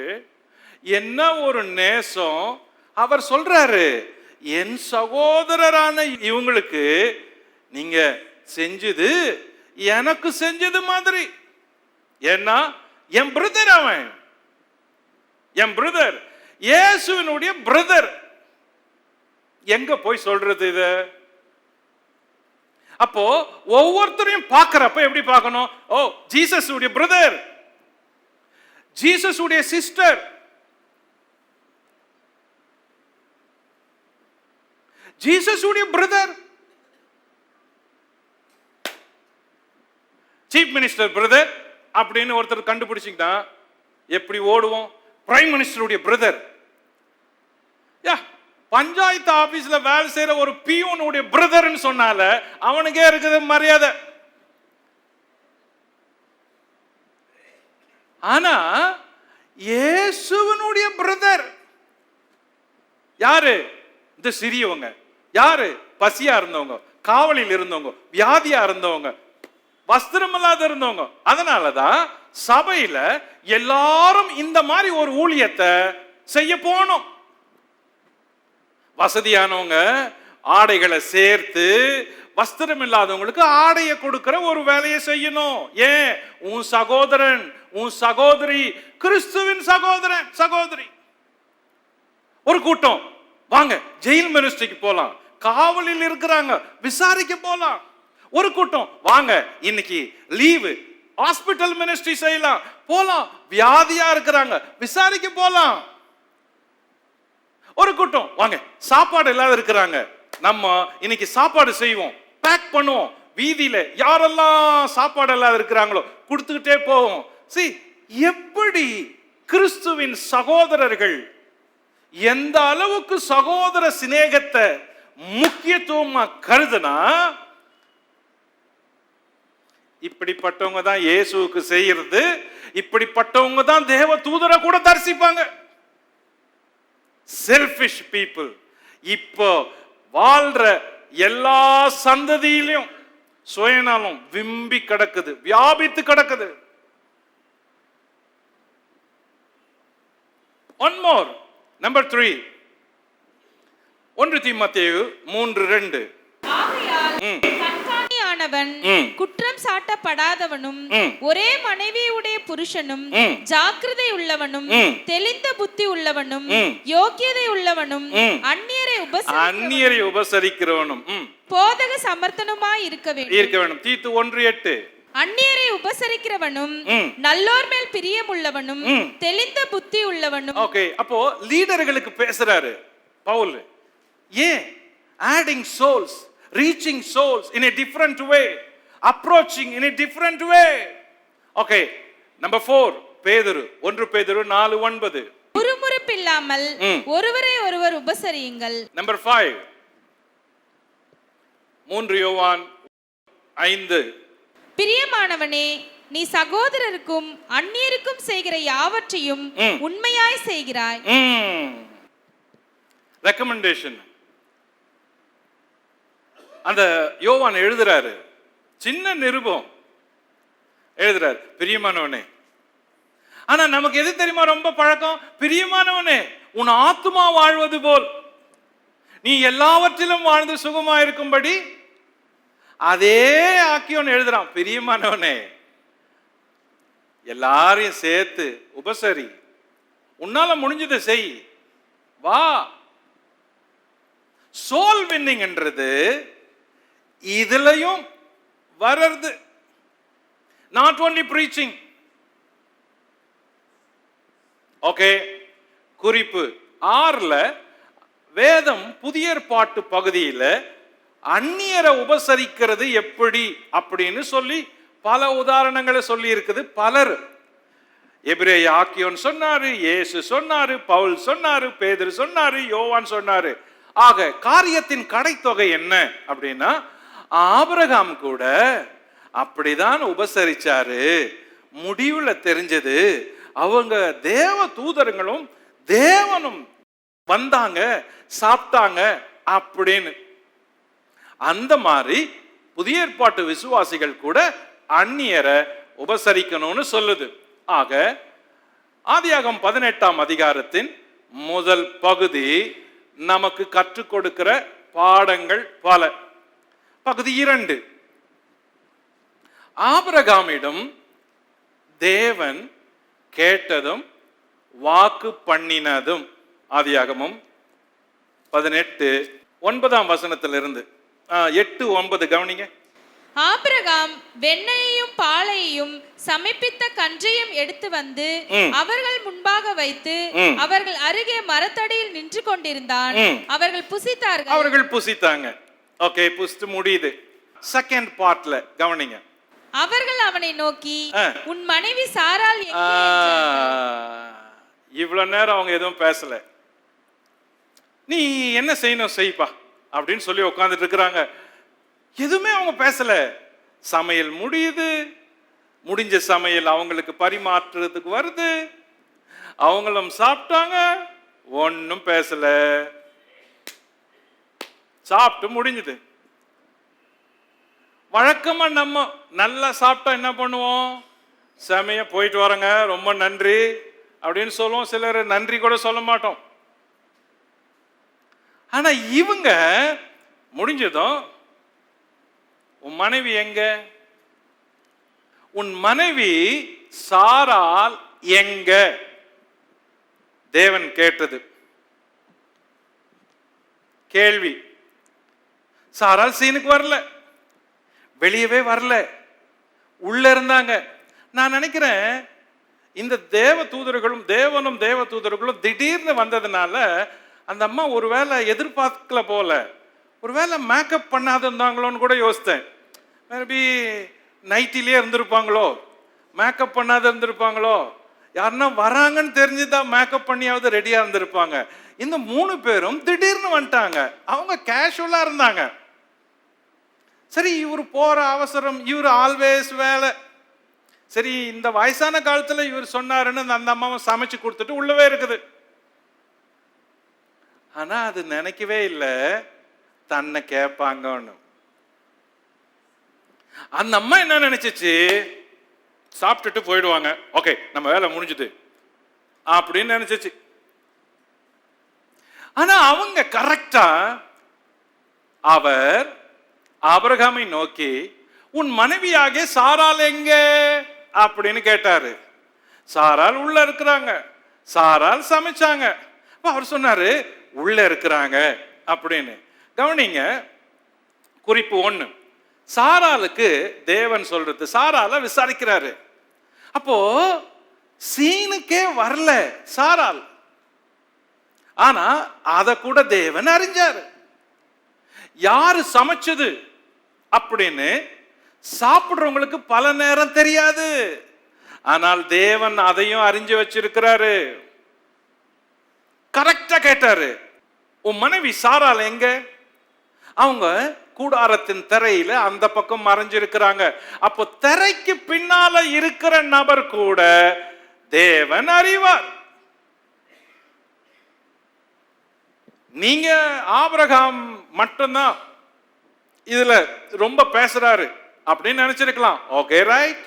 என்ன ஒரு நேசம். அவர் சொல்றாரு, என் சகோதரரான இவங்களுக்கு நீங்க செஞ்சது எனக்கு செஞ்சது மாதிரி. ஏன்னா என் பிரதர், அவன் என் பிரதர், இயேசுவினுடைய பிரதர். எங்க போய் சொல்றது இத? அப்போ ஒவ்வொருத்தரையும் பார்க்கறப்ப எப்படி பார்க்கணும்? ஓ, ஜீசஸ் உடைய பிரதர், ஜீசஸ் உடைய சிஸ்டர், ஜீசஸ் உடைய பிரதர், சீஃப் மினிஸ்டர் பிரதர் அப்படின்னு ஒருத்தர் கண்டுபிடிச்சிங்கன்னா எப்படி ஓடுவோம்? பிரைம் மினிஸ்டருடைய பிரதர், பஞ்சாயத்து ஆபீஸ்ல வேலை செய்யற ஒரு பியூனுடைய பிரதர்னு சொன்னால அவனுக்கே இருக்குது மரியாதை. ஆனா இயேசுவினுடைய பிரதர் யாரு? இந்த சிறியவங்க. யாரு? பசியா இருந்தவங்க, காவலில் இருந்தவங்க, வியாதியா இருந்தவங்க, வஸ்திரம் இல்லாத இருந்தவங்க. அதனாலதான் சபையில எல்லாரும் இந்த மாதிரி ஒரு ஊழியத்தை செய்ய போனோம். வசதியானவங்க ஆடைகளை சேர்த்து வஸ்திரம் இல்லாதவங்களுக்கு ஆடையை கொடுக்கிற ஒரு வேலையை செய்யணும். ஏன்? உன் சகோதரன், உன் சகோதரி, கிறிஸ்துவின் சகோதரன் சகோதரி. ஒரு கூட்டம், வாங்க ஜெயில் மினிஸ்ட்ரிக்கு போலாம், காவலில் இருக்கிறாங்க விசாரிக்க போலாம். ஒரு கூட்டம், வாங்க இன்னைக்கு லீவு, ஹாஸ்பிட்டல் மினிஸ்ட்ரி செய்யலாம் போலாம், வியாதியா இருக்கிறாங்க விசாரிக்க போலாம். ஒரு கூட்டம், வாங்க சாப்பாடு இல்லாத இருக்கிறாங்க, நம்ம இன்னைக்கு சாப்பாடு செய்வோம், பேக் பண்ணுவோம், வீதியில யாரெல்லாம் சாப்பாடு இல்லாத இருக்கிறாங்களோ கொடுத்துக்கிட்டே போவோம். See, எப்படி கிறிஸ்துவின் சகோதரர்கள் எந்த அளவுக்கு சகோதர சிநேகத்தை முக்கியத்துவமா கருதுனா, இப்படிப்பட்டவங்க தான் இயேசுவுக்கு செய்யறது, இப்படிப்பட்டவங்க தான் தேவ தூதரை கூட தரிசிப்பாங்க. செல்ஃபிஷ் பீப்புள் இப்போ வாழ்ற எல்லா சந்ததியிலும் சுயநலம் விம்பி கிடக்குது, வியாபித்து கிடக்குது. One more, number 3, 1 தீமோத்தேயு 3:2. கண்காணியானவன் குற்றம் சாட்டப்படாதவனும் ஒரே மனைவியுடைய புருஷனும் ஜாக்கிரதை உள்ளவனும் தெளிந்த புத்தி உள்ளவனும் யோக்கியதை உள்ளவனும் அந்நியரை உபசரிக்கிறவனும் போதக சமர்த்தனுமாய் இருக்க வேண்டும். தீத்து 1:8. அந்நியரை உபசரிக்கிறவனும் நல்லோர் மேல் பிரியமுள்ளவனும் தெளிந்த புத்தி உள்ளவனும். ஓகே, அப்போ லீடர்களுக்கு பேசுறாரு பவுல். ஏன்? adding souls, reaching souls in a different way, approaching in a different way. Okay, number 4, பேதுரு 1 பேதுரு 4:9. முறுமுறுப்பில்லாமல் ஒருவரை ஒருவர் உபசரியுங்கள். Number 5, 3 யோவான் 5. பிரியமானவனே, நீ சகோதரருக்கும் அந்நியருக்கும் செய்கிற யாவற்றையும் உண்மையாய் செய்கிறாய். ரெக்கமெண்டேஷன் அந்த யோவான் எழுதுறாரு, சின்ன நிருபம் எழுதுறாரு, பிரியமானவனே. ஆனா நமக்கு எது தெரியுமா ரொம்ப பழக்கம்? பிரியமானவனே, உன் ஆத்துமா வாழ்வது போல் நீ எல்லாவற்றிலும் வாழ்ந்து சுகமா இருக்கும்படி அதே ஆக்கியோன்னு எழுதுறான். பிரியமானவனே, எல்லாரையும் சேர்த்து உபசரி, உன்னால முடிஞ்சதை செய், வா. சோல் வின்னிங் என்றது இதுலயும் வர்றது, நாட் ஓன்லி பிரீச்சிங். ஓகே, குறிப்பு 6ல வேதம் புதிய ஏற்பாட்டு பகுதியில அந்நியரை உபசரிக்கிறது எப்படி அப்படின்னு சொல்லி பல உதாரணங்களை சொல்லி இருக்குது. பலர், எபிரேய ஆக்கியோன் சொன்னாரு, இயேசு சொன்னாரு, பவுல் சொன்னாரு, பேதுரு சொன்னாரு, யோவான் சொன்னாரு. ஆக காரியத்தின் கடைத்தொகை என்ன அப்படின்னா, ஆபிரகாம் கூட அப்படிதான் உபசரிச்சாரு. முடிவுல தெரிஞ்சது, அவங்க தேவ தூதர்களும் தேவனும் வந்தாங்க, சாப்பிட்டாங்க அப்படின்னு. அந்த மாதிரி புதிய ஏற்பாட்டு விசுவாசிகள் கூட அந்நியரை உபசரிக்கணும்னு சொல்லுது. ஆக ஆதியாகமம் 18ஆம் அதிகாரத்தின் முதல் பகுதி நமக்கு கற்றுக் கொடுக்கிற பாடங்கள் பல. பகுதி 2, ஆபிரகாமிடம் தேவன் கேட்டதும் வாக்கு பண்ணினதும். ஆதியாகமம் 18:9 8-9 கவனிங்க. ஆபிரகாம் வெண்ணையையும் பாலையையும் சமைப்பித்த கன்றையும் எடுத்து வந்து அவர்கள் முன்பாக வைத்து அவர்கள் அருகே மரத்தடியில் நின்று கொண்டிருந்தான். அவர்கள் புசித்தாங்க. ஓகே, புசித்து முடியுது. செகண்ட் பார்ட்ல கவனிங்க. அவர்கள் அவனை நோக்கி, உன் மனைவி சாராள் எங்கே? இவ்வளவு நேரம் அவங்க எதுவும் பேசல. நீ என்ன செய்யணும் செய்ப்பா அப்படின்னு சொல்லி உட்கார்ந்துட்டு இருக்கிறாங்க. எதுவுமே அவங்க பேசல. சமையல் முடியுது, முடிஞ்ச சமையல் அவங்களுக்கு பரிமாற்றுறதுக்கு வருது, அவங்களும் சாப்பிட்டாங்க, ஒன்னும் பேசல, சாப்பிட்டு முடிஞ்சது. வழக்கமா நம்ம நல்லா சாப்பிட்டா என்ன பண்ணுவோம்? செமையா போயிட்டு வரங்க, ரொம்ப நன்றி அப்படின்னு சொல்லுவோம். சிலர் நன்றி கூட சொல்ல மாட்டோம். ஆனா இவங்க முடிஞ்சதும், உன் மனைவி எங்க? உன் மனைவி சாராள் எங்க? தேவன் கேட்டது கேள்வி. சாராள் சீனுக்கு வரல, வெளியவே வரல, உள்ள இருந்தாங்க. நான் நினைக்கிறேன் இந்த தேவ தூதர்களும் தேவனும் தேவ தூதர்களும் திடீர்னு வந்ததுனால அந்த அம்மா ஒருவேளை எதிர்பார்க்கல போல, ஒருவேளை மேக்கப் பண்ணாத இருந்தாங்களோன்னு கூட யோசித்தேன். மேபி நைட்டிலே இருந்திருப்பாங்களோ, மேக்கப் பண்ணாத இருந்திருப்பாங்களோ, யாருன்னா வராங்கன்னு தெரிஞ்சுதான் மேக்கப் பண்ணியாவது ரெடியா இருந்திருப்பாங்க. இந்த 3 பேரும் திடீர்னு வந்துட்டாங்க. அவங்க கேஷுவலா இருந்தாங்க. சரி, இவர் போற அவசரம், இவர் ஆல்வேஸ் வேலை. சரி, இந்த வயசான காலத்துல இவர் சொன்னாருன்னு அந்த அம்மாவை சமைச்சு கொடுத்துட்டு உள்ளவே இருக்குது. ஆனா அது நினைக்கவே இல்லை தன்னை கேட்பாங்கன்னு. அந்த அம்மா என்ன நினைச்சிச்சு? சாப்பிட்டுட்டு போயிடுவாங்க, ஓகே நம்ம வேலை முடிஞ்சுது அப்படின்னு நினைச்சிச்சு. ஆனா அவங்க கரெக்டா அவர் ஆபிரகாமை நோக்கி, உன் மனைவியாகிய சாராள் எங்க அப்படின்னு கேட்டாரு. சாராள் உள்ள இருக்கிறாங்க, சாராள் சமைச்சாங்க. அவர் சொன்னாரு உள்ள இருக்கிறாங்க அப்படின்னு. கவனிங்க, குறிப்பு 1, சாராளுக்கு தேவன் சொல்றது, சாராளை விசாரிக்கிறாரு. அப்போ சீனுக்கே வரல சாராள், ஆனா அத கூட தேவன் அறிஞ்சாரு. யாரு சமைச்சது அப்படின்னு சாப்பிடுறவங்களுக்கு பல நேரம் தெரியாது, ஆனால் தேவன் அதையும் அறிஞ்சு வச்சிருக்கிறாரு. கரெக்டா கேட்டாரு, உன் மனைவி சாராள் எங்க? அவங்க கூடாரத்தின் திரையில அந்த பக்கம் மறைஞ்சிருக்கிறாங்க. அப்போ திரைக்கு பின்னால இருக்கிற நபர் கூட தேவன் அறிவார். நீங்க ஆபிரகாம் மட்டும்தான் இதுல ரொம்ப பேசுறாரு அப்படின்னு நினைச்சிருக்கலாம். Okay right.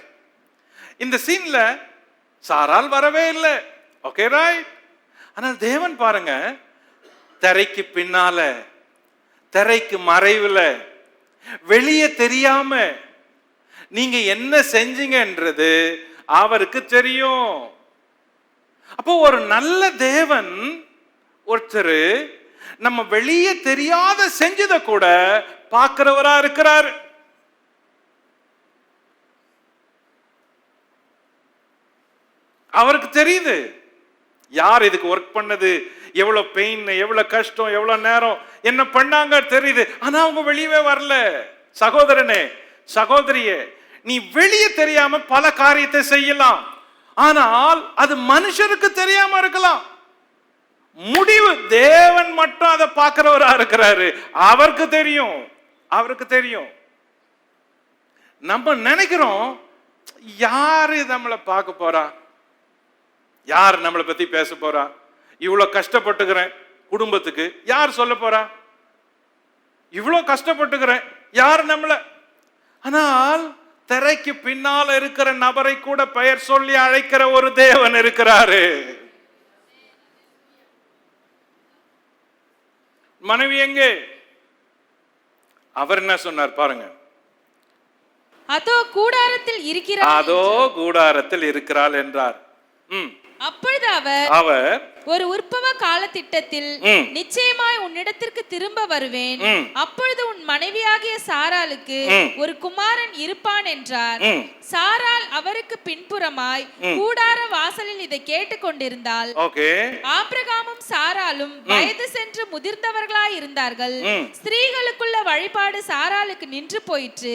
இந்த சீன்ல சாராள் வரவே இல்லை. Okay right. ஆனால் தேவன் பாருங்க, திரைக்கு பின்னால, திரைக்கு மறைவுல, வெளியே தெரியாம நீங்க என்ன செஞ்சீங்கன்றது அவருக்கு தெரியும். அப்போ ஒரு நல்ல தேவன் ஒருத்தர் நம்ம வெளியே தெரியாத செஞ்சதை கூட பார்க்கிறவரா இருக்கிறார். அவருக்கு தெரியுது யார் இதுக்கு ஒர்க் பண்ணது, எவ்வளவு பெயின், எவ்வளவு கஷ்டம், எவ்வளவு நேரம் என்ன பண்ணாங்க தெரியுது. ஆனா அவங்க வெளியவே வரல. சகோதரனே, சகோதரியே, நீ வெளியே தெரியாம பல காரியத்தை செய்யலாம், ஆனால் அது மனுஷருக்கு தெரியாம இருக்கலாம். முடிவு தேவன் மட்டும் அதை பார்க்கிறவரா இருக்கிறாரு. அவருக்கு தெரியும், அவருக்கு தெரியும். நம்ம நினைக்கிறோம் யாரு நம்மளை பார்க்க போறா, யார் நம்மளை பத்தி பேச போறா, இவ்வளவு கஷ்டப்பட்டுக்கிறேன் குடும்பத்துக்கு யார் சொல்ல போறா, இவ்வளவு கஷ்டப்பட்டுக்கிறேன் யார் நம்மள. ஆனால் திரைக்கு பின்னால இருக்கிற நபரை கூட பெயர் சொல்லி அழைக்கிற ஒரு தேவன் இருக்கிறாரு. மனைவி எங்கே? அவர் என்ன சொன்னார் பாருங்க, அதோ கூடாரத்தில் இருக்கிறார், அதோ கூடாரத்தில் இருக்கிறாள் என்றார். அப்பொழுது அவர் ஒரு உற்பவ கால திட்டத்தில் நிச்சயமாய் உன்னிடத்திற்கு திரும்ப வருவேன், அப்பொழுது உன் மனைவியாகிய சாராளுக்கு ஒரு குமாரன் இருப்பான் என்றார். சாராள் அவருக்கு பின்புறமாய் கூடார வாசலில் இதை கேட்டுக் கொண்டிருந்தாள். ஆபிரகாமும் சாராளும் வயது சென்று முதிர்ந்தவர்களாய் இருந்தார்கள். ஸ்திரீகளுக்குள்ள வழிபாடு சாராளுக்கு நின்று போயிற்று.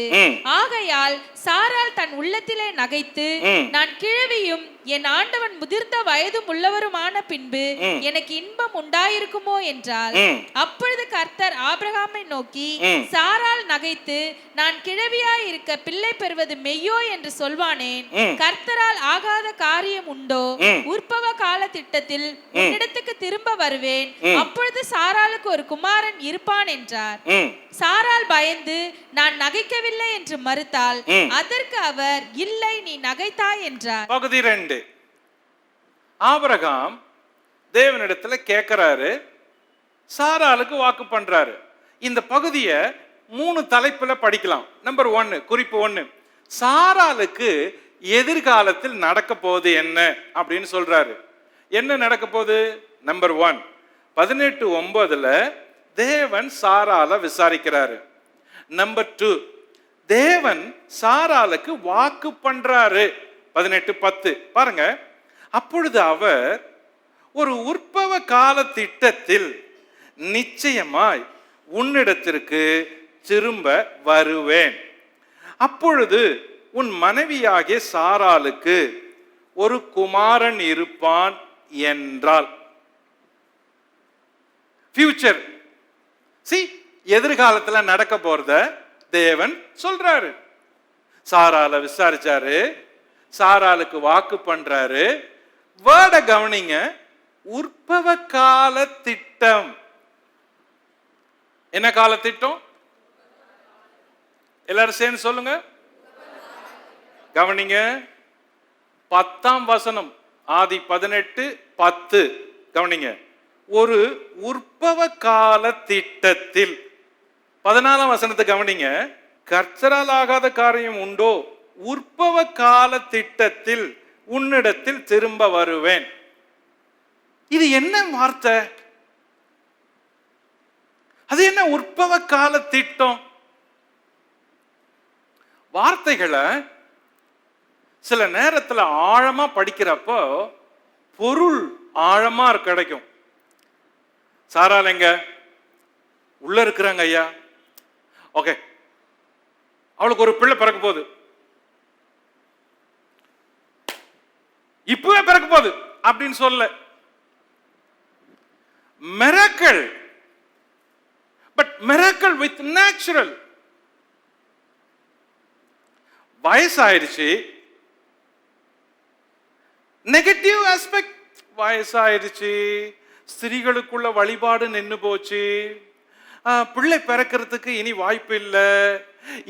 ஆகையால் சாராள் தன் உள்ளத்திலே நகைத்து, நான் கிழவியும் என் ஆண்டவன் முதிர்ந்த வயதும் உள்ளவருமான பின்பு எனக்கு இன்பம் உண்டாயிருக்குமோ என்றால். அப்பொழுது கர்த்தர் ஆபிரகாமை நோக்கி, சாராள் நகைத்து நான் கிழவியாய் இருக்க பிள்ளை பெறுவது மெய்யோ என்று சொல்வானேன். கர்த்தரால் ஆகாத காரியம் உண்டோ? உற்பவ கால திட்டத்தில் உன்னிடத்துக்கு திரும்ப வருவேன், அப்பொழுது சாராளுக்கு ஒரு குமாரன் இருப்பான் என்றார். சாராள் பயந்து நான் நகைக்கவில்லை என்று மறுத்தாள். அதற்கு அவர், இல்லை, நீ நகைத்தாய் என்றார். பகுதி 2. ஆபிரகாம் தேவனிடத்துல கேட்கிறாரு, சாராளுக்கு வாக்கு பண்றாரு. இந்த பகுதியை 3 தலைப்புல படிக்கலாம். நம்பர் 1, குறிப்பு 1, சாராளுக்கு எதிர்காலத்தில் நடக்க போகுது என்ன அப்படின்னு சொல்றாரு. என்ன நடக்க போகுது? நம்பர் 1, 18:9 தேவன் சாராள விசாரிக்கிறாரு. நம்பர் 2, தேவன் சாராளுக்கு வாக்கு பண்றாரு. 18:10 பாருங்க. அப்பொழுது அவர், ஒரு உற்பவ கால திட்டத்தில் நிச்சயமாய் உன்னிடத்திற்கு திரும்ப வருவேன், அப்பொழுது உன் மனைவியாகிய சாராளுக்கு ஒரு குமாரன் இருப்பான் என்றால். ஃபியூச்சர், எதிர்காலத்துல நடக்க போறத தேவன் சொல்றாரு. சாராள விசாரிச்சாரு, சாராளுக்கு வாக்கு பண்றாரு. வேர்ட கவனிங்க, உற்பவ கால திட்டம். என்ன கால திட்டம்? எல்லாரும் சேர்ந்து சொல்லுங்க, கவனிங்க. 10ஆம் வசனம், ஆதி 18:10 கவனிங்க. ஒரு உற்பவ கால திட்டத்தில். 14ஆம் வசனத்தை கவனிங்க. கர்த்தரால் ஆகாத காரியம் உண்டோ? உற்பவ கால திட்டத்தில் உன்னிடத்தில் திரும்ப வருவேன். இது என்ன வார்த்தை? அது என்ன உற்பவ கால திட்டம்? வார்த்தைகளை சில நேரத்துல ஆழமா படிக்கிறப்போ பொருள் ஆழமா கிடைக்கும். சாராள் எங்க? உள்ள இருக்கிறாங்க ஐயா. ஓகே, அவளுக்கு ஒரு பிள்ளை பிறக்க போகுது, இப்பவே பிறக்க போகுது அப்படின்னு சொல்ல. Miracle, but miracle with natural. வயசாயிருச்சு, நெகட்டிவ் ஆஸ்பெக்ட். வயசாயிருச்சு, ஸ்திரீகளுக்குள்ள வழிபாடு நின்று போச்சு, பிள்ளை பிறக்கிறதுக்கு இனி வாய்ப்பு இல்லை,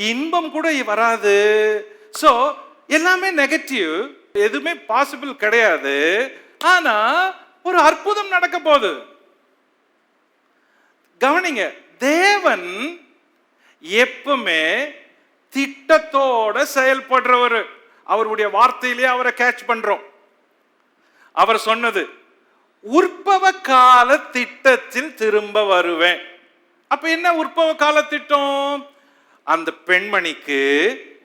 இன்பம் கூட வராது. சோ எல்லாமே நெகட்டிவ், எதுவுமே பாசிபிள் கிடையாது. ஆனா ஒரு அற்புதம் நடக்க போகுது. கவனிங்க, தேவன் எப்பவுமே திட்டத்தோட செயல்படுறவர். அவருடைய வார்த்தையிலே அவரை கேட்ச் பண்றோம். அவர் சொன்னது, உற்பவ கால திட்டத்தில் திரும்ப வருவேன். அப்ப என்ன உற்பவ கால திட்டம்? அந்த பெண்மணிக்கு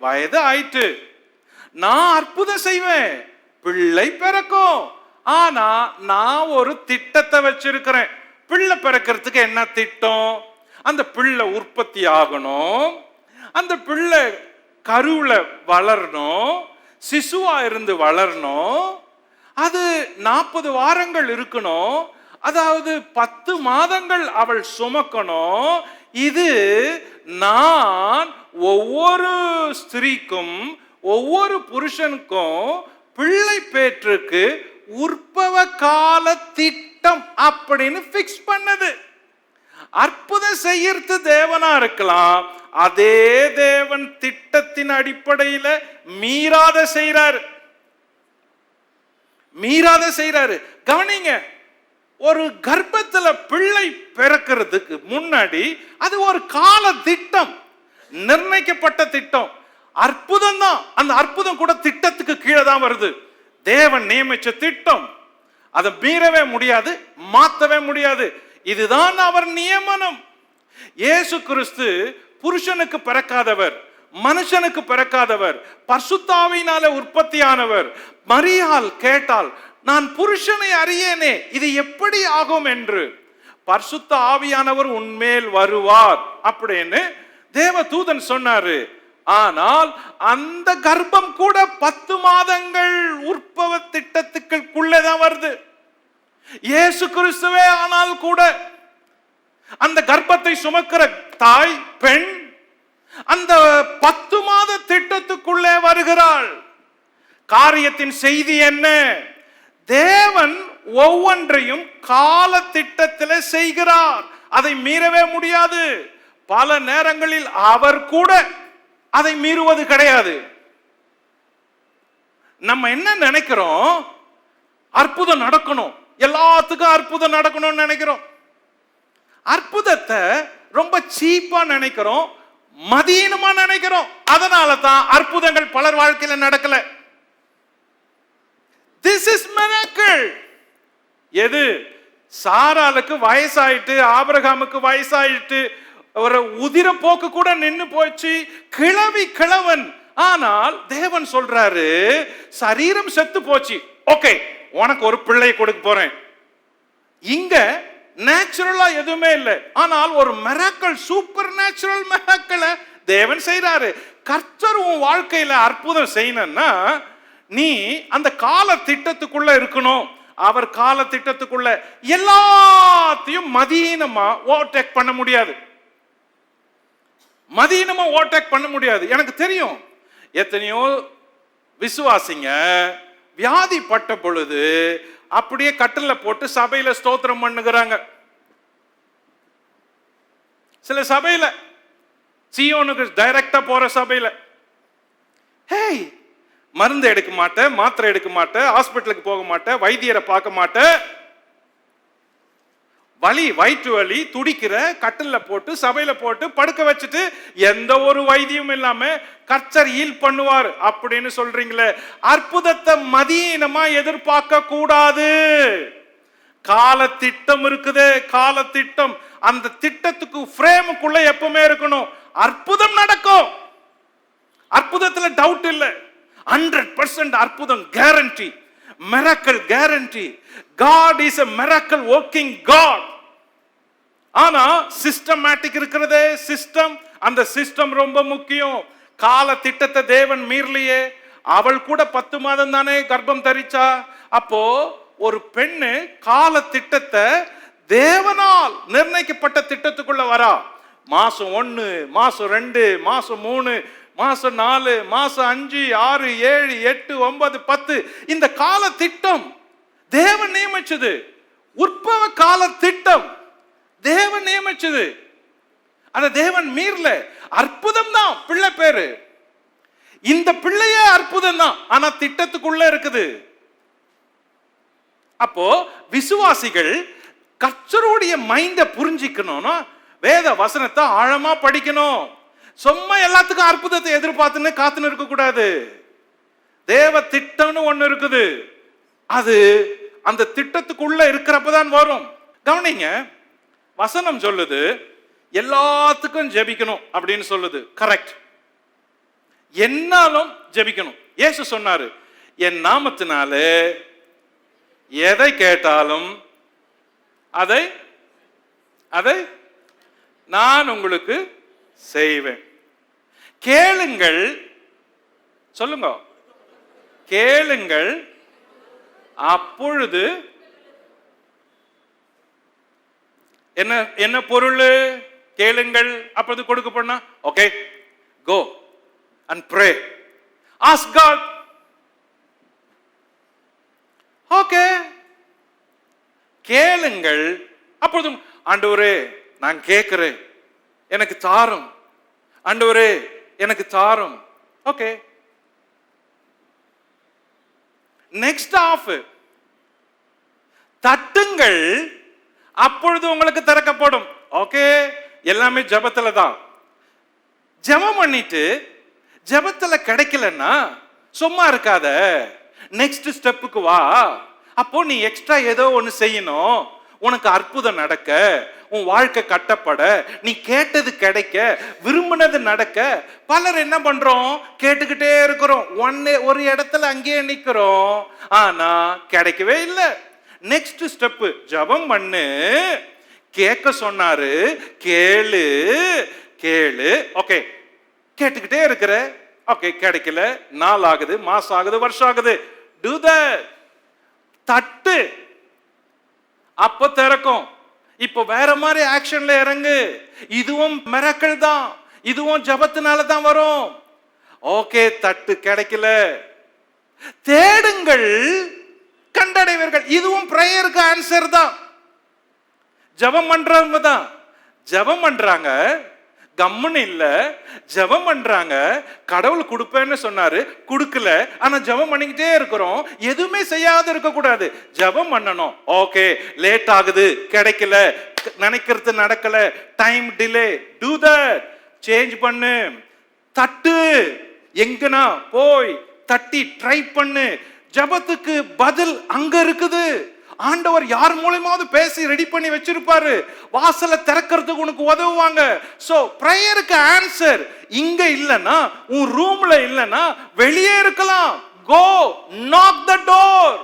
வயது ஆயிட்டு, நான் அற்புதம் செய்வேன், பிள்ளை பிறக்கும். ஆனா நான் ஒரு திட்டத்தை வச்சிருக்கிறேன். பிள்ளை பிறக்கிறதுக்கு என்ன திட்டம்? அந்த பிள்ளை உற்பத்தி ஆகணும், அந்த பிள்ளை கருவுல வளரணும், சிசுவா இருந்து வளரணும், அது 40 வாரங்கள் இருக்கணும், அதாவது 10 மாதங்கள் அவள் சுமக்கணும். இது நான் ஒவ்வொரு ஸ்திரீக்கும் ஒவ்வொரு புருஷனுக்கும் பிள்ளை பேற்றுக்கு உற்பவ கால திட்டம் அப்படின்னு பிக்ஸ் பண்ணது. அற்புதம் செய்யறது தேவனா இருக்கலாம், அதே தேவன் திட்டத்தின் அடிப்படையில மீறாத செய்யறாரு. கவனிங்க, ஒரு கர்ப்பத்துல பிள்ளை பிறக்கிறதுக்கு முன்னாடி அது ஒரு கால திட்டம், நிர்ணயிக்கப்பட்ட திட்டம். அற்புதம் தான், அந்த அற்புதம் கூட திட்டத்துக்கு கீழே தான் வருது. தேவன் நியமிச்ச திட்டம், அதை மீறவே முடியாது, மாத்தவே முடியாது. இதுதான் அவர் நியமனம். இயேசு கிறிஸ்து புருஷனுக்கு பிறக்காதவர், மனுஷனுக்கு பிறக்காதவர், பரிசுத்த ஆவியினால உற்பத்தியானவர். மரியாள் கேட்டால், நான் புருஷனை அறியேனே, இது எப்படி ஆகும் என்று. பரிசுத்த ஆவியானவர் உன்மேல் வருவார் அப்படின்னு தேவ தூதன் சொன்னாரு. ஆனால் அந்த கர்ப்பம் கூட 10 மாதங்கள் உற்பவ திட்டத்துக்குள்ளேதான் வருது. இயேசு கிறிஸ்துவே ஆனால் கூட அந்த கர்ப்பத்தை சுமக்கிற தாய் பெண் அந்த 10 மாத திட்டத்துக்குள்ளே வருகிறாள். காரியத்தின் செய்தி என்ன? தேவன் ஒவ்வொன்றையும் கால திட்டத்தில் செய்கிறார். அதை மீறவே முடியாது. பல நேரங்களில் அவர் கூட அதை மீறுவது கிடையாது. நம்ம என்ன நினைக்கிறோம்? அற்புதம் நடக்கணும், எல்லாத்துக்கும் அற்புதம் நடக்கணும்னு நினைக்கிறோம். அற்புதத்தை ரொம்ப சீப்பா நினைக்கிறோம், மதீனமா நினைக்கிறோம். அதனால தான் அற்புதங்கள் பலர் வாழ்க்கையில நடக்கல. This is miracle. எது? சாராளுக்கு வயசாயிட்டு, ஆபிரகாமுக்கு வயசாயிட்டு, ஒரு உதிர போக்கு கூட நின்னு போச்சு, கிழவன். ஆனால் தேவன் சொல்றாரு, சரீரம் செத்து போச்சு, ஓகே, உனக்கு ஒரு பிள்ளை கொடுக்க போறேன். இங்க நேச்சுரலா எதுவுமே இல்லை, ஆனால் ஒரு மிராக்கிள், சூப்பர் நேச்சுரல் மிராக்கிளை தேவன் செய்யறாரு. கர்த்தர் உன் வாழ்க்கையில அற்புதம் செய்யணும்னா நீ அந்த கால திட்டத்துக்குள்ள இருக்கணும். அவர் கால திட்டத்துக்குள்ள எல்லாத்தையும் மதீனமா ஓவர்டேக் பண்ண முடியாது. மதீனமா ஓவர்டேக் பண்ண முடியாது. எனக்கு தெரியும், எத்தனையோ விசுவாசிங்க வியாதிப்பட்ட பொழுது அப்படியே கட்டில போட்டு சபையில ஸ்தோத்திரம் பண்ணுகிறாங்க. சில சபையில, சியோனுக்கு டைரக்டா போற சபையில, ஹேய், மருந்து எடுக்க மாட்டேன், மாத்திரை எடுக்க மாட்டேன், ஹாஸ்பிட்டலுக்கு போக மாட்டேன், வைத்தியரை பார்க்க மாட்டேன், வலி, வயிற்று வலி துடிக்கிற கட்டில போட்டு சபையில போட்டு படுக்க வச்சுட்டு எந்த ஒரு வைத்தியம் இல்லாம கர்த்தர் ஹீல் பண்ணுவார் அப்படின்னு சொல்றீங்களே, அற்புதத்தை மதீனமா எதிர்பார்க்க கூடாது. கால திட்டம் இருக்குது, கால திட்டம். அந்த திட்டத்துக்கு ஃப்ரேமுக்குள்ள எப்பவுமே இருக்கணும். அற்புதம் நடக்கும், அற்புதத்துல டவுட் இல்லை. 100% அற்புதம் guarantee, miracle guarantee. God is a miracle working God. ஆனா சிஸ்டமேட்டிக் இருக்கிறதே, சிஸ்டம், அந்த சிஸ்டம் ரொம்ப முக்கியம். கால திட்டத்தை தேவன் மீறலையே. அவள் கூட 10 மாதம் தானே கர்ப்பம் தரிச்சா. அப்போ ஒரு பெண்ணு கால திட்டத்தை, தேவனால் நிர்ணயிக்கப்பட்ட திட்டத்துக்குள்ள வரா. மாசம் 1, மாசம் 2, மாசம் 3, மாசம் 4, மாசம் 5, 6, 7, 8, 9, 10. இந்த கால திட்டம் தேவன் நியமிச்சது. உற்பவ கால திட்டம் தேவன் நியமிச்சது. அந்த தேவன் மீறல. அற்புதம் தான் பிள்ளை பேரு. இந்த பிள்ளையே அற்புதம் தான், ஆனா திட்டத்துக்குள்ள இருக்குது. அப்போ விசுவாசிகள் கர்த்தருடைய மைண்ட புரிஞ்சிக்கணும்னா வேத வசனத்தை ஆழமா படிக்கணும். சும்மா எல்லாத்துக்கும் அற்புதத்தை எதிர்பார்த்துன்னு காத்துன்னு இருக்க கூடாது. தேவ திட்டம்னு ஒண்ணு இருக்குது, அது அந்த திட்டத்துக்குள்ள இருக்கிறப்பதான் வரும். கவனிங்க, வசனம் சொல்லுது எல்லாத்துக்கும் ஜெபிக்கணும் அப்படின்னு சொல்லுது. கரெக்ட். என்னாலும் ஜெபிக்கணும். இயேசு சொன்னாரு, என் நாமத்தினாலே எதை கேட்டாலும் அதை அதை நான் உங்களுக்கு செய்வேன். கேளுங்கள், சொல்லுங்க, கேளுங்கள், அப்பொழுது என்ன என்ன பொருள்? கேளுங்கள் அப்பொழுது கொடுக்கப்படும். Okay, go and pray, ask God. Okay, கேளுங்கள், அப்பொழுதும் ஆண்டவரே நான் கேட்கிறேன், எனக்கு தாரும், ஆண்டவரே எனக்கு தாரும். ஓகே, நெக்ஸ்ட் ஆஃப், தட்டுங்கள் அப்பொழுது உங்களுக்கு திறக்கப்படும். ஓகே, எல்லாமே ஜெபத்துல தான். ஜெபம் பண்ணிட்டு ஜெபத்துல கிடைக்கலன்னா சும்மா இருக்காத, நெக்ஸ்ட் ஸ்டெப்புக்கு வா. அப்போ நீ எக்ஸ்ட்ரா ஏதோ ஒன்று செய்யணும். உனக்கு அற்புதம் நடக்க, உன் வாழ்க்கை கட்டப்பட, நீ கேட்டது கிடைக்க, விரும்பினது நடக்க. பலர் என்ன பண்றோம்? கேட்டுக்கிட்டே இருக்கிறோம், ஒரு இடத்துல அங்கேயே நிக்கிறோம், ஆனா கிடைக்கவே இல்லை. நெக்ஸ்ட் ஸ்டெப் ஜெபம் பண்ணு. கேட்க சொன்னாரு, கேளு கேளு. ஓகே, கேட்டுக்கிட்டே இருக்கிற, ஓகே கிடைக்கல, நாள் ஆகுது, மாசம் ஆகுது, வருஷம் ஆகுது. Do that. தட்டு, அப்ப திறக்கும். இப்போ வேற மாதிரி ஆக்ஷன்ல இறங்கு. இதுவும் மிராக்கிள் தான், இதுவும் ஜெபத்தினால தான் வரும். ஓகே, தட்டு கிடைக்கல, தேடுங்கள் கண்டடைவீர்கள். இதுவும் பிரேயருக்கு ஆன்சர் தான். ஜெபம் பண்றவங்க தான் ஜெபம் பண்றாங்க, கம்முன்னு இல்ல, ஜெபம் பண்றாங்க. கடவுள் கொடுப்பேன்னு சொன்னாரு, கொடுக்கல. ஆனா ஜெபம் பண்ணிக்கிட்டே இருக்கிறோம். எதுவுமே செய்யாத இருக்க கூடாது, ஜெபம் பண்ணணும். ஓகே, லேட் ஆகுது, கிடைக்கல, நினைக்கிறது நடக்கல, time delay, do that, change பண்ணு, தட்டு, எங்கனா போய் தட்டி ட்ரை பண்ணு. ஜெபத்துக்கு பதில் அங்க இருக்குது. ஆண்டவர் யார் மூலமாவது பேசி ரெடி பண்ணி வச்சிருப்பாரு. வாசலை திறக்கிறதுக்கு உனக்கு உதவுவாங்க. சோ பிரேயருக்கு ஆன்சர் இங்க இல்லனா, உன் ரூம்ல இல்லனா, வெளியே இருக்கலாம். கோ நாக் த டோர்.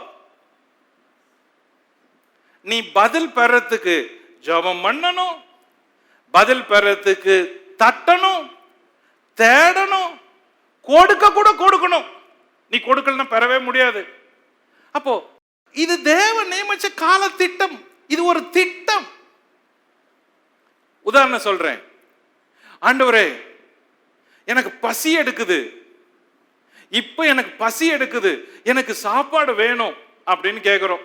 நீ பதில் பெறத்துக்கு ஜெபம் பண்ணணும், பதில் பெறத்துக்கு தட்டணும், தேடணும், கொடுக்க கூட கொடுக்கணும். நீ கொடுக்கலன்னா பெறவே முடியாது. அப்போ இது தேவன் நியமிச்ச கால திட்டம். இது ஒரு திட்டம். உதாரணம் சொல்றேன். ஆண்டவரே, எனக்கு பசி எடுக்குது, இப்ப எனக்கு பசி எடுக்குது, எனக்கு சாப்பாடு வேணும் அப்படின்னு கேட்கிறோம்.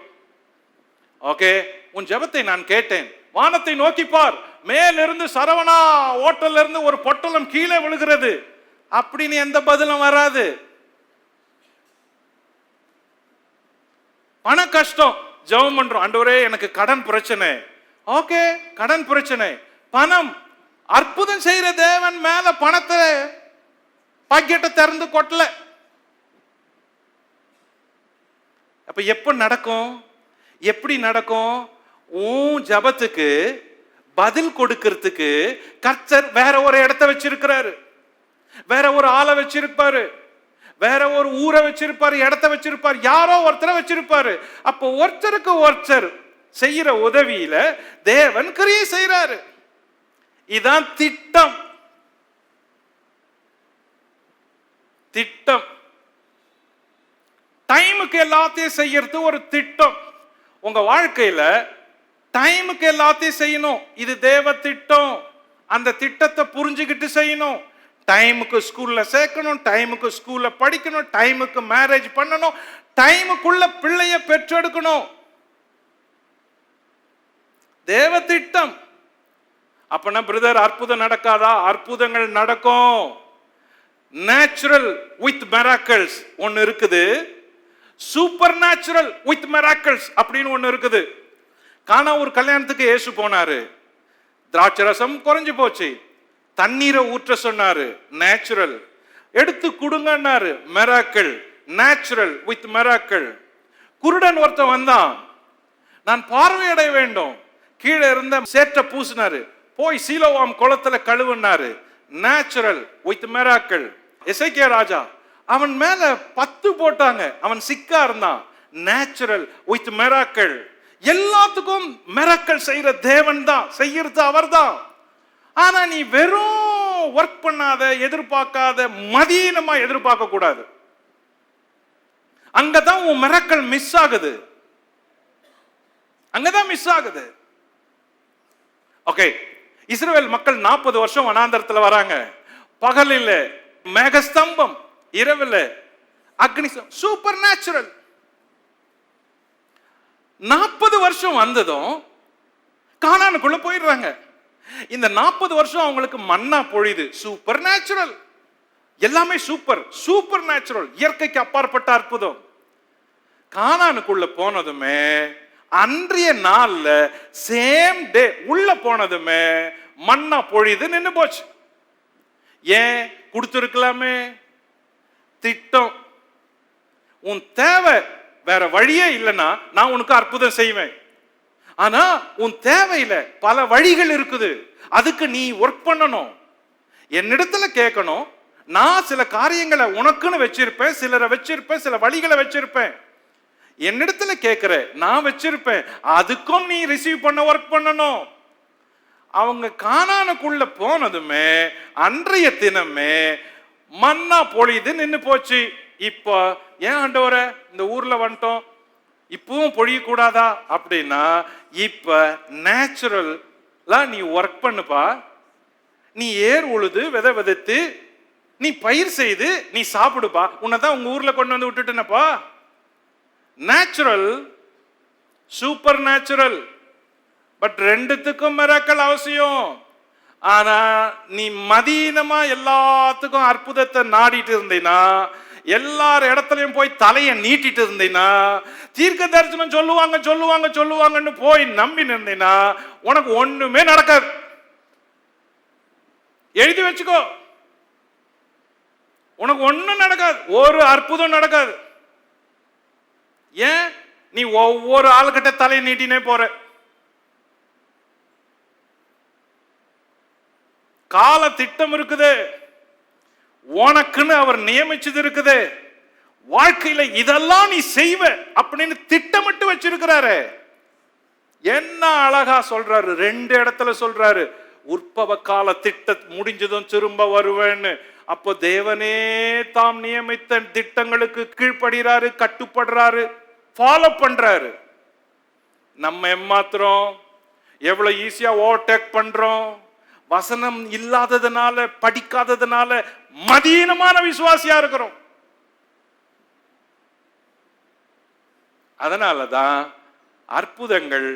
ஓகே, உன் ஜெபத்தை நான் கேட்டேன். வானத்தை நோக்கி பார், மேலிருந்து சரவணா ஓட்டல்ல இருந்து ஒரு பொட்டலம் கீழே விழுகிறது அப்படின்னு எந்த பதிலும் வராது. பண கஷ்டம், ஜெபம் பண்றோம். ஆண்டவரே, எனக்கு கடன் பிரச்சனை. ஓகே, கடன் பிரச்சனை, பணம். அற்புதம் செய்யற தேவன் மேல பணத்தை பாக்கெட்டை திறந்து கொட்டல. அப்ப எப்ப நடக்கும்? எப்படி நடக்கும்? உன் ஜெபத்துக்கு பதில் கொடுக்கிறதுக்கு கர்த்தர் வேற ஒரு இடத்தை வச்சிருக்கிறாரு, வேற ஒரு ஆளை வச்சிருப்பாரு, வேற ஒரு ஊரை வச்சிருப்பாரு, இடத்தை வச்சிருப்பாரு, யாரோ ஒருத்தரை வச்சிருப்பாரு. அப்போ ஒருத்தருக்கு ஒருத்தர் செய்யற உதவியில தேவன் கிரியை செய்யறாரு. இதான் திட்டம். திட்டம் டைமுக்கு எல்லாத்தையும் செய்யறது ஒரு திட்டம். உங்க வாழ்க்கையில டைமுக்கு எல்லாத்தையும் செய்யணும். இது தேவ திட்டம். அந்த திட்டத்தை புரிஞ்சுக்கிட்டு செய்யணும். டைமுக்கு ஸ்கூல்ல சேர்க்கணும், டைமுக்கு ஸ்கூல்ல படிக்கணும், டைமுக்கு மேரேஜ் பண்ணணும், டைமுக்குள்ள பிள்ளைய பெற்றெடுக்கணும். தேவ திட்டம். அப்பனா பிரதர், அற்புதம் நடக்காதா? அற்புதங்கள் நடக்கும். நேச்சுரல் வித் மிராக்கிள்ஸ் ஒன்னு இருக்குது, சூப்பர் நேச்சுரல் வித் மிராக்கிள்ஸ் அப்படின்னு ஒன்னு இருக்குது. கானா ஒரு கல்யாணத்துக்கு இயேசு போனாரு. திராட்சை ரசம் குறைஞ்சு போச்சு, தண்ணீரை ஊற்ற சொன்னாரு, நேச்சுரல். எடுத்து கொடுங்கன்னாரு, மிராக்கிள். Natural with miracle. குருடன் ஒருத்தன் வந்தான், நான் பார்வையடைய வேண்டும், கீழே இருந்த சேற்றை பூசினாரு, போய் சீலோவாம் குளத்துல கழுவுனாரு, நேச்சுரல் வித் மிராக்கிள். எசேக்கியா ராஜா, அவன் மேல 10 போட்டாங்க, அவன் சிக்கா இருந்தான், நேச்சுரல் வித் மிராக்கிள். எல்லாத்துக்கும் மிராக்கிள் செய்யற தேவன் தான், செய்யறது அவர்தான். ஆனா நீ வெறும் ஒர்க் பண்ணாத, எதிர்பார்க்காத, மதீனமா எதிர்பார்க்க கூடாது. அங்கதான் உன் மிராக்கிள் மிஸ் ஆகுது, அங்கதான் மிஸ் ஆகுது. ஓகே, இஸ்ரவேல் மக்கள் 40 வருஷம் வனாந்தரத்துல வராங்க. பகலில் மேகஸ்தம்பம், இரவுல அக்னி. Super natural. 40 வருஷம் வந்ததும் கானானுக்குள்ள போயிடுறாங்க. இந்த 40 வருஷம் அவங்களுக்கு மன்னா பொழிது, சூப்பர் நேச்சுரல். எல்லாமே சூப்பர், சூப்பர் நேச்சுரல், இயற்கைக்கு அப்பாற்பட்ட அற்புதம். கானானுக்குள்ள போனதுமே அன்றைய நாள்ல சேம் டே உள்ள போனதுமே மன்னா பொழிது நின்னு போச்சு. ஏன்? கொடுத்திருக்கலாமே. திட்டம். உன் தேவை வேற வழியே இல்லைன்னா நான் உனக்கு அற்புதம் செய்வேன். ஆனா உன் தேவையில பல வழிகள் இருக்குது, அதுக்கு நீ ஒர்க் பண்ணணும், என்னிடத்துல கேட்கணும். நான் சில காரியங்களை உனக்குன்னு வச்சிருப்பேன், சிலரை வச்சிருப்பேன், சில வழிகளை வச்சிருப்பேன். என்னிடத்துல கேட்கிற, நான் வச்சிருப்பேன், அதுக்கும் நீ ரிசீவ் பண்ண ஒர்க் பண்ணணும். அவங்க கானானுக்குள்ள போனதுமே அன்றைய தினமே மன்னா பொழிது நின்னு போச்சு. இப்ப ஏன் ஆண்டவரே இந்த ஊர்ல வந்துட்டோம், இப்பவும் பொழியக்கூடாதா அப்படின்னா, இப்ப நேச்சுரலா நீ ஒர்க் பண்ணுப்பா. நீ ஏர் உழுது, விதை விதைத்து, நீ பயிர் செய்து, நீ சாப்பிடுப்பா. உன்னதான் உங்க ஊர்ல கொண்டு வந்து விட்டுட்டேனப்பா. Natural, supernatural. பட் ரெண்டுத்துக்கும் மிராக்கிள் அவசியம். ஆனா நீ மதீனமா எல்லாத்துக்கும் அற்புதத்தை நாடிட்டு இருந்தீனா, எல்லார் இடத்துலயும் போய் தலையை நீட்டிட்டு இருந்தீனா, தீர்க்க தரிசனம் சொல்லுவாங்க சொல்லுவாங்க சொல்லுவாங்கன்னு போய் நம்பி நின்றீனா, உனக்கு ஒண்ணுமே நடக்காது. எழுதி வச்சுக்கோ, உனக்கு ஒண்ணும் நடக்காது, ஒரு அற்புதம் நடக்காது. ஏன்? நீ ஒவ்வொரு ஆளுகிட்ட தலையை நீட்டினே போற. கால திட்டம் இருக்குது, உனக்குன்னு அவர் நியமிச்சது இருக்குது. வாழ்க்கையில இதெல்லாம் நீ செய்வ அப்படின்னு திட்டமிட்டு வச்சிருக்கிறாரு. என்ன அழகா சொல்றாரு, 2 இடத்துல சொல்றாரு. உற்பவ கால திட்டம் முடிஞ்சதும் திரும்ப வருவேன்னு. அப்போ தேவனே தாம் நியமித்த திட்டங்களுக்கு கீழ்ப்படுகிறாரு, கட்டுப்படுறாரு, ஃபாலோ பண்றாரு. நம்ம ஏமாத்திரம் எவ்வளவு ஈஸியா ஓவர்டேக் பண்றோம். வசனம் இல்லாததுனால, படிக்காததுனால மதீனமான விசுவாசியா இருக்கிறோம். அதனாலதான் அற்புதங்கள்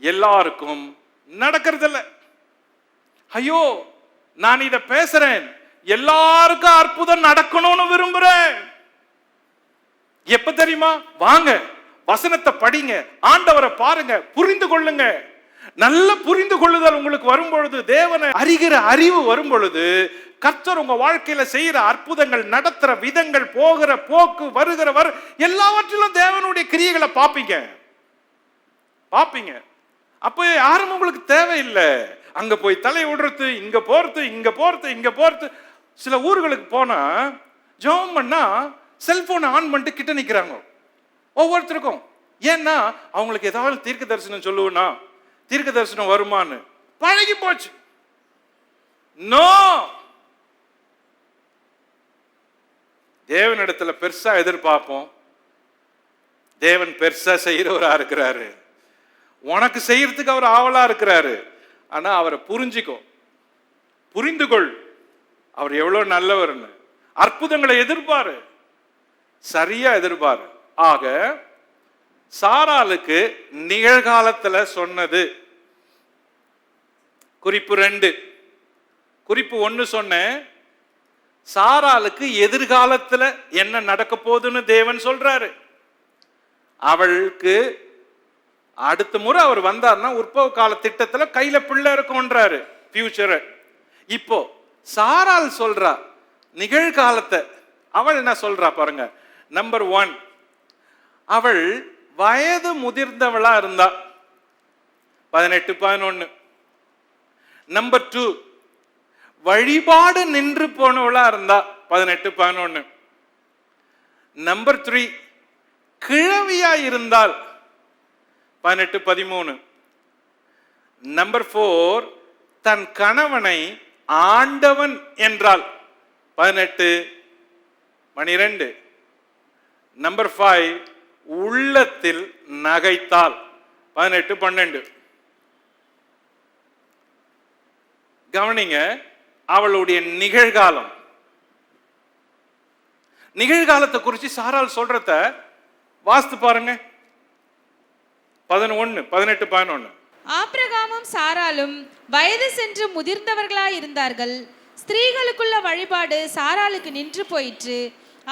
எல்லாருக்கும் நடக்கிறதில்ல. ஐயோ, நான் இத பேசுறேன், எல்லாருக்கும் அற்புதம் நடக்கணும்னு விரும்புறேன். எப்ப தெரியுமா? வாங்க, வசனத்தை படிங்க, ஆண்டவரை பாருங்க, புரிந்து கொள்ளுங்க. நல்ல புரிந்து கொள்ளுதல் உங்களுக்கு வரும் பொழுது, தேவனை அறிகிற அறிவு வரும் பொழுது, கர்த்தர் உங்க வாழ்க்கையில செய்யற அற்புதங்கள், நடத்துற விதங்கள், போகிற போக்கு, வருகிறவர், எல்லாவற்றிலும் தேவனுடைய கிரியைகளை பாப்பீங்க. அப்ப யாரும் உங்களுக்கு தேவையில்லை. அங்க போய் தலை விடுறது, இங்க போறது, இங்க போறது, இங்க போறது. சில ஊர்களுக்கு போனா ஜெபம் பண்ணா செல்போனை ஆன் பண்ணிட்டு கிட்ட நிக்கிறாங்க ஒவ்வொருத்தருக்கும். ஏன்னா அவங்களுக்கு ஏதாவது தீர்க்க தரிசனம் சொல்லுவனா, தீர்க்க தரிசனம் வருமானு பழகி போச்சு. நோ, தேவனிடத்துல பெருசா எதிர்பார்ப்போம். தேவன் பெருசா செய்யறவரா இருக்கிறாரு, உனக்கு செய்யறதுக்கு அவர் ஆவலா இருக்கிறாரு. ஆனா அவரை புரிஞ்சுக்கோ, புரிந்து கொள், அவர் எவ்வளவு நல்லவர்னு. அற்புதங்களை எதிர்பாரு, சரியா எதிர்பாரு. ஆக சாராளுக்கு நிகழ்காலத்துல சொன்னது குறிப்பு 2. குறிப்பு 1 சொன்னேன், சாராளுக்கு எதிர்காலத்துல என்ன நடக்க போகுதுன்னு தேவன் சொல்றாரு. அவளுக்கு அடுத்த முறை அவர் வந்தார்னா உற்பவ கால திட்டத்துல கையில பிள்ளை இருக்கும்ன்றாரு, ஃபியூச்சர். இப்போ சாராள் சொல்றா நிகழ்காலத்தை. அவள் என்ன சொல்றா பாருங்க. நம்பர் 1, அவள் வயது முதிர்ந்தவளா இருந்தா, 18-11. நம்பர் 2, வழிபாடு நின்று போனவளா இருந்தா, 18-11. நம்பர் 3, கிழவியா இருந்தால், 18-13. நம்பர் 4, தன் கணவனை ஆண்டவன் என்றால், 18-12. நம்பர் 5, உள்ளத்தில் நகைத்தால், 18-12. கவனிங்க, அவளுடைய நிகழ்காலம். நிகழ்காலத்தை குறித்து சாராள் சொல்றத வாஸ்து பாருங்க. 18-11. ஆபிரகாமும் சாராளும் வயது சென்று முதிர்ந்தவர்களாய் இருந்தார்கள். ஸ்திரீகளுக்குள்ள வழிபாடு சாராளுக்கு நின்று போயிற்று.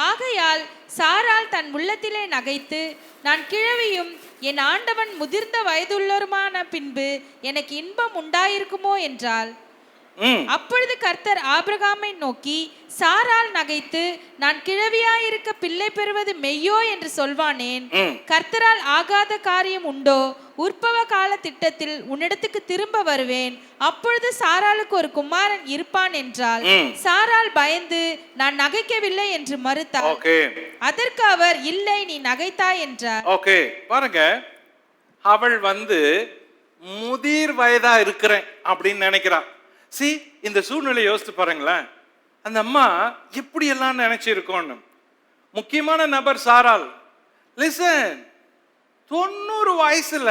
ஆகையால் சாராள் தன் உள்ளத்திலே நகைத்து, நான் கிழவியும் என் ஆண்டவன் முதிர்ந்த வயதுள்ளருமான பின்பு எனக்கு இன்பம் உண்டாயிருக்குமோ என்றாள். அப்பொழுது கர்த்தர் ஆபிரகாமை நோக்கி, சாராள் நகைத்து நான் கிழவியாயிருக்க பிள்ளை பெறுவது மெய்யோ என்று சொல்வானேன்? கர்த்தரால் ஆகாத காரியம் உண்டோ? உற்பவ கால திட்டத்தில் உன்னிடத்துக்கு திரும்ப வருவேன், அப்பொழுது சாராளுக்கு ஒரு குமாரன் இருப்பான் என்றால். சாராள் பயந்து நான் நகைக்கவில்லை என்று மறுத்தாள். அதற்கு அவர், இல்லை, நீ நகைத்தாய் என்றார். ஓகே, பாருங்க, அவள் முதிர் வயதா இருக்கிறேன் அப்படின்னு நினைக்கிறான். இந்த சூழ்நிலை யோசித்து பாருங்களேன். அந்த அம்மா எப்படி எல்லாம் நினைச்சிருக்கோன்னு. முக்கியமான நபர் சாராள். லிசன், 90 வயசுல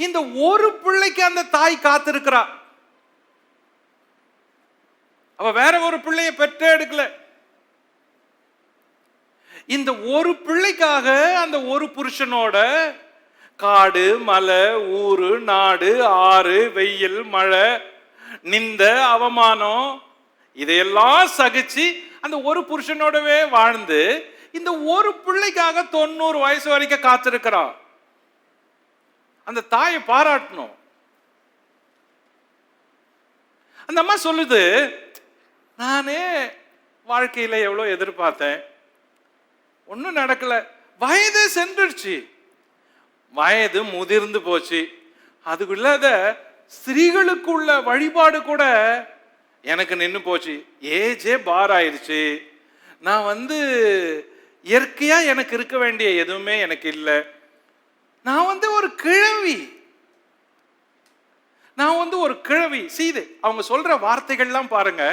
இந்த ஒரு பிள்ளைக்கு அந்த தாய் காத்திருக்கிறா. அவ வேற ஒரு பிள்ளைய பெற்றே எடுக்கல. இந்த ஒரு பிள்ளைக்காக அந்த ஒரு புருஷனோட காடு மலை ஊரு நாடு ஆறு வெயில் மழை நிந்த அவமானம் இதையெல்லாம் சகிச்சு அந்த ஒரு புருஷனோடவே வாழ்ந்து இந்த ஒரு பிள்ளைக்காக 90 வயசு வரைக்கும் காத்திருக்கிறான். அந்த தாயை பாராட்டணும். அந்த அம்மா சொல்லுது, நானே வாழ்க்கையில எவ்வளவு எதிர்பார்த்தேன், ஒன்னும் நடக்கல, வயது சென்றுடுச்சு, வயது முதிர்ந்து போச்சு, அதுக்குள்ளாத ஸ்திரீகளுக்குள்ள வழிபாடு கூட எனக்கு நின்று போச்சு, ஏஜே பார் ஆயிடுச்சு, நான் இயற்கையா எனக்கு இருக்க வேண்டிய எதுவுமே எனக்கு இல்லை, நான் ஒரு கிழவி, நான் ஒரு கிழவி. சீது அவங்க சொல்ற வார்த்தைகள்லாம் பாருங்க,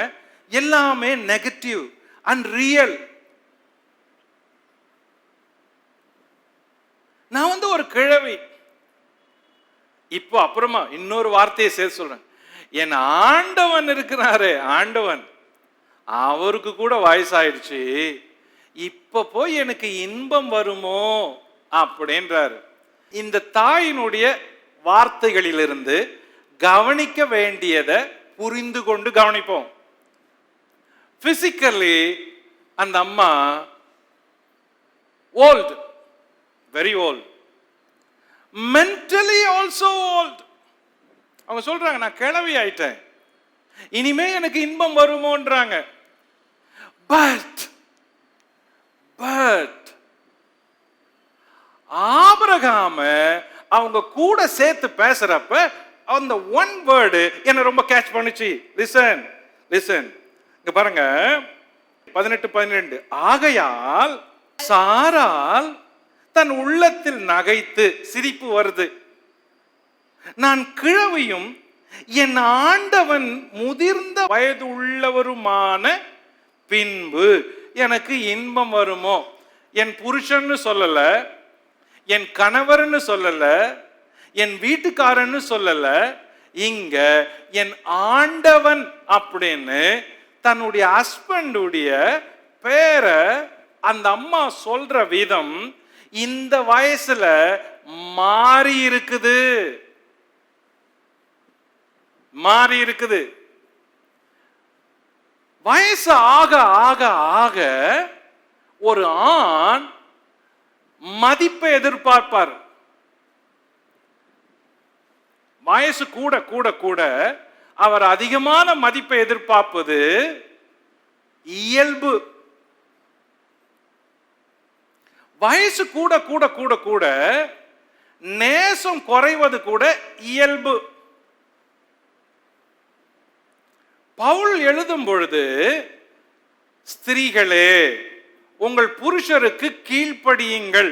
எல்லாமே நெகட்டிவ் அண்ட் ரியல். நான் ஒரு கிழவி. இப்போ அப்புறமா இன்னொரு வார்த்தையை சேர்த்து சொல்றேன், என் ஆண்டவன் இருக்கிறாரு, ஆண்டவன் அவருக்கு கூட வயசாயிடுச்சு, இப்ப போய் எனக்கு இன்பம் வருமோ அப்படின்றாரு. இந்த தாயினுடைய வார்த்தைகளிலிருந்து கவனிக்க வேண்டியதை புரிந்து கொண்டு கவனிப்போம். பிசிக்கலி அந்த அம்மா old, very old, mentally also old. அவங்க சொல்றாங்க, நான் கிழவி ஆயிட்டேன், இனிமே எனக்கு இன்பம் வருமோன்றாங்க. பட் ஆபிரகாம அவங்க கூட சேர்த்து பேசுறப்ப அந்த ஒன் வேர்டு என்ன ரொம்ப கேட்ச் பண்ணுச்சு. லிசன் லிசன், இங்க பாருங்க 18-12. ஆகையால் சாரால் தன் உள்ளத்தில் நகைத்து, சிரிப்பு வருது, நான் கிழவியும் என் ஆண்டவன் முதிர்ந்த வயது உள்ளவருமான பின்பு எனக்கு இன்பம் வருமோ. என் புருஷன்னு சொல்லல, என் கணவர்னு சொல்லல, என் வீட்டுக்காரன்னு சொல்லல, இங்க என் ஆண்டவன் அப்படின்னு தன்னுடைய ஹஸ்பண்டுடைய பேரை அந்த அம்மா சொல்ற விதம் இந்த வயசுல மாறி இருக்குது, மாறி இருக்குது. வயசு ஆக ஆக ஆக ஒரு ஆண் மதிப்பை எதிர்பார்ப்பார். வயசு கூட கூட கூட அவர் அதிகமான மதிப்பை எதிர்பார்ப்பது இயல்பு. வயசு கூட கூட கூட கூட நேசம் குறைவது கூட இயல்பு. பவுல் எழுதும் பொழுது, ஸ்திரீகளே உங்கள் புருஷருக்கு கீழ்ப்படியுங்கள்,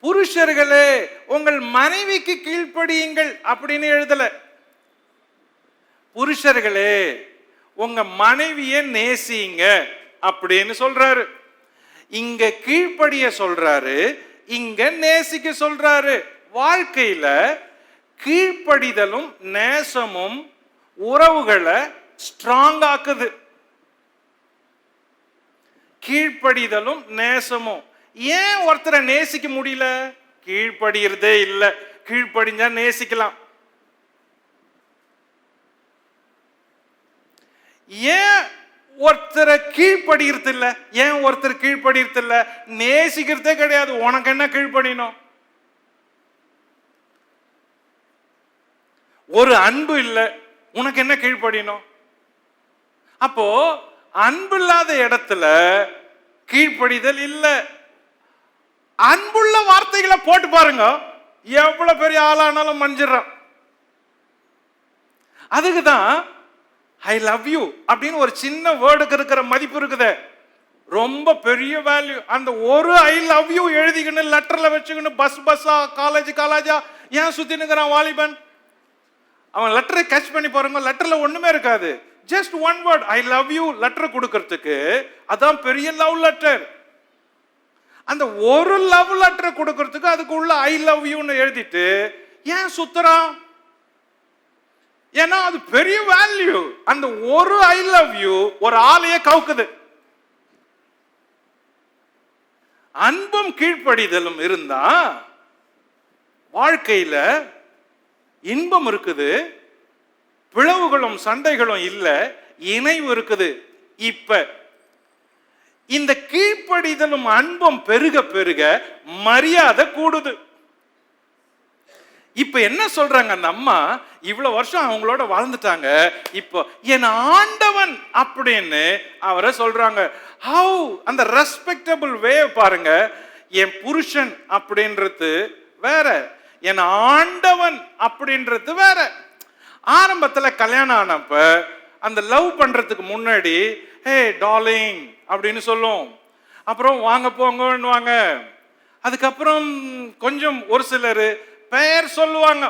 புருஷர்களே உங்கள் மனைவிக்கு கீழ்ப்படியுங்கள் அப்படின்னு எழுதல. புருஷர்களே உங்க மனைவியை நேசிங்க அப்படின்னு சொல்றாரு. இங்க கீழ்ப்படிய சொல்றாரு, இங்க நேசிக்க சொல்றாரு. வாழ்க்கையில கீழ்ப்படிதலும் நேசமும் உறவுகளை ஸ்ட்ராங் ஆக்குது. கீழ்ப்படிதலும் நேசமும். ஏன் ஒருத்தரை நேசிக்க முடியல? கீழ்ப்படிகிறதே இல்லை. கீழ்ப்படிஞ்சா நேசிக்கலாம். ஏன் ஒருத்தரை கீழ்ப்படுகிறது இல்ல? ஏன் ஒருத்தர் கீழ்ப்படுகிறது இல்ல? நேசிக்கிறதே கிடையாது. உனக்கு என்ன கீழ்ப்படியணும்? ஒரு அன்பு இல்லை, உனக்கு என்ன கீழ்ப்படியணும்? அப்போ அன்பு இல்லாத இடத்துல கீழ்ப்படிதல் இல்லை. அன்புள்ள வார்த்தைகளை போட்டு பாருங்க, எவ்வளவு பெரிய ஆளானாலும் மஞ்சிடறான். அதுக்குதான் ஐ லவ் யூ அப்படின்னு ஒரு சின்ன வேர்டுக்கு இருக்கிற மதிப்பு இருக்குது, ரொம்ப பெரிய வேல்யூ. அந்த ஒரு ஐ லவ் யூ எழுதிக்கணும், லெட்டர்ல வச்சுக்கணும், பஸ்ஸா காலேஜா ஏன் சுத்தி நிற்கிறான் வாலிபன்? அவன் லெட்டரை கேட்ச் பண்ணி பாருங்க, லெட்டர்ல ஒண்ணுமே இருக்காது, just one word I love you letter கொடுக்கறதுக்கு. அதான் பெரிய லவ் லெட்டர். அந்த ஒரு லவ் லெட்டர் கொடுக்கறதுக்கு அதுக்குள்ள ஐ லவ் யூன்னு எழுதிட்டு ஏன் சுத்துறான்? ஏன்னா அது பெரிய வேல்யூ. அந்த ஒரு ஐ லவ் யூ ஒரு ஆளையே கவுக்குது. அன்பும் கீழ்ப்படிதலும் இருந்தா வாழ்க்கையில இன்பம் இருக்குது, பிளவுகளும் சண்டைகளும் இல்ல, இணைவு இருக்குது. இப்ப இந்த கீழ்ப்படிதலும் அன்பும் பெருக பெருக மரியாதை கூடுது. இப்ப என்ன சொல்றாங்க, அந்த அம்மா இவ்வளவு வருஷம் அவங்களோட வாழ்ந்துட்டாங்க, இப்போ என் ஆண்டவன் அப்படின்னு அவரை சொல்றாங்க. ஹவு அந்த ரெஸ்பெக்டபிள் வே பாருங்க. என் புருஷன் அப்படின்றது வேற, என் ஆண்டவன் அப்படின்றது வேற. ஆரம்பத்துல கல்யாணம் ஆனப்ப அந்த லவ் பண்றதுக்கு முன்னாடி ஹே டார்லிங் அப்படின்னு சொல்லும், அப்புறம் வாங்க போங்கன்னு வாங்க, அதுக்கப்புறம் கொஞ்சம் ஒரு சிலர் பெயர் சொல்லுவாங்க.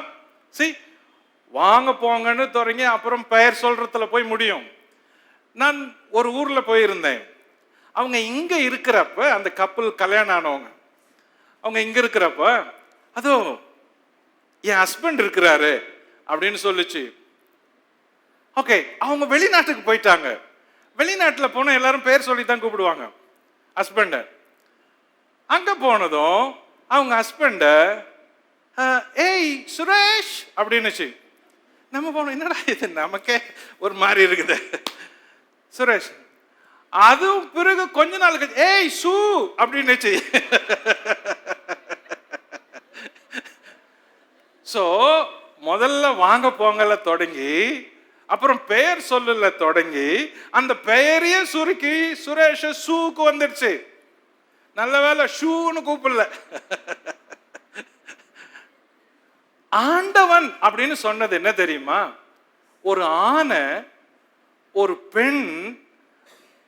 வாங்க போங்கன்னு தொடங்கி அப்புறம் பெயர் சொல்றதுல போய் முடியும். நான் ஒரு ஊர்ல போயிருந்தேன். அவங்க இங்க இருக்கிறப்ப, அந்த கப்பல் கல்யாணம் ஆனவங்க அவங்க இங்க இருக்கிறப்ப, அதோ என் ஹஸ்பண்ட் இருக்கிறாரு அப்படின்னு சொல்லிச்சு. ஓகே, அவங்க வெளிநாட்டுக்கு போயிட்டாங்க. வெளிநாட்டில் போன எல்லாரும் பேர் சொல்லி தான் கூப்பிடுவாங்க ஹஸ்பண்ட. அங்க போனதும் அவங்க ஹஸ்பண்ட ஏய் சுரேஷ் அப்படின்னுச்சு. நம்ம போனோம், என்னடா இது நமக்கே ஒரு மாதிரி இருக்குது, சுரேஷ். அதுவும் பிறகு கொஞ்ச நாள் கழிச்சு ஏய் சு அப்படின்னுச்சு. சோ முதல்ல வாங்க போங்கல தொடங்கி, அப்புறம் பெயர் சொல்லல தொடங்கி, அந்த பெயரையே சுருக்கி சுரேஷ சூக்கு வந்துடுச்சு. நல்ல வேலை ஷூன்னு கூப்பிடல. ஆண்டவன் அப்படின்னு சொன்னது என்ன தெரியுமா? ஒரு ஆணை ஒரு பெண்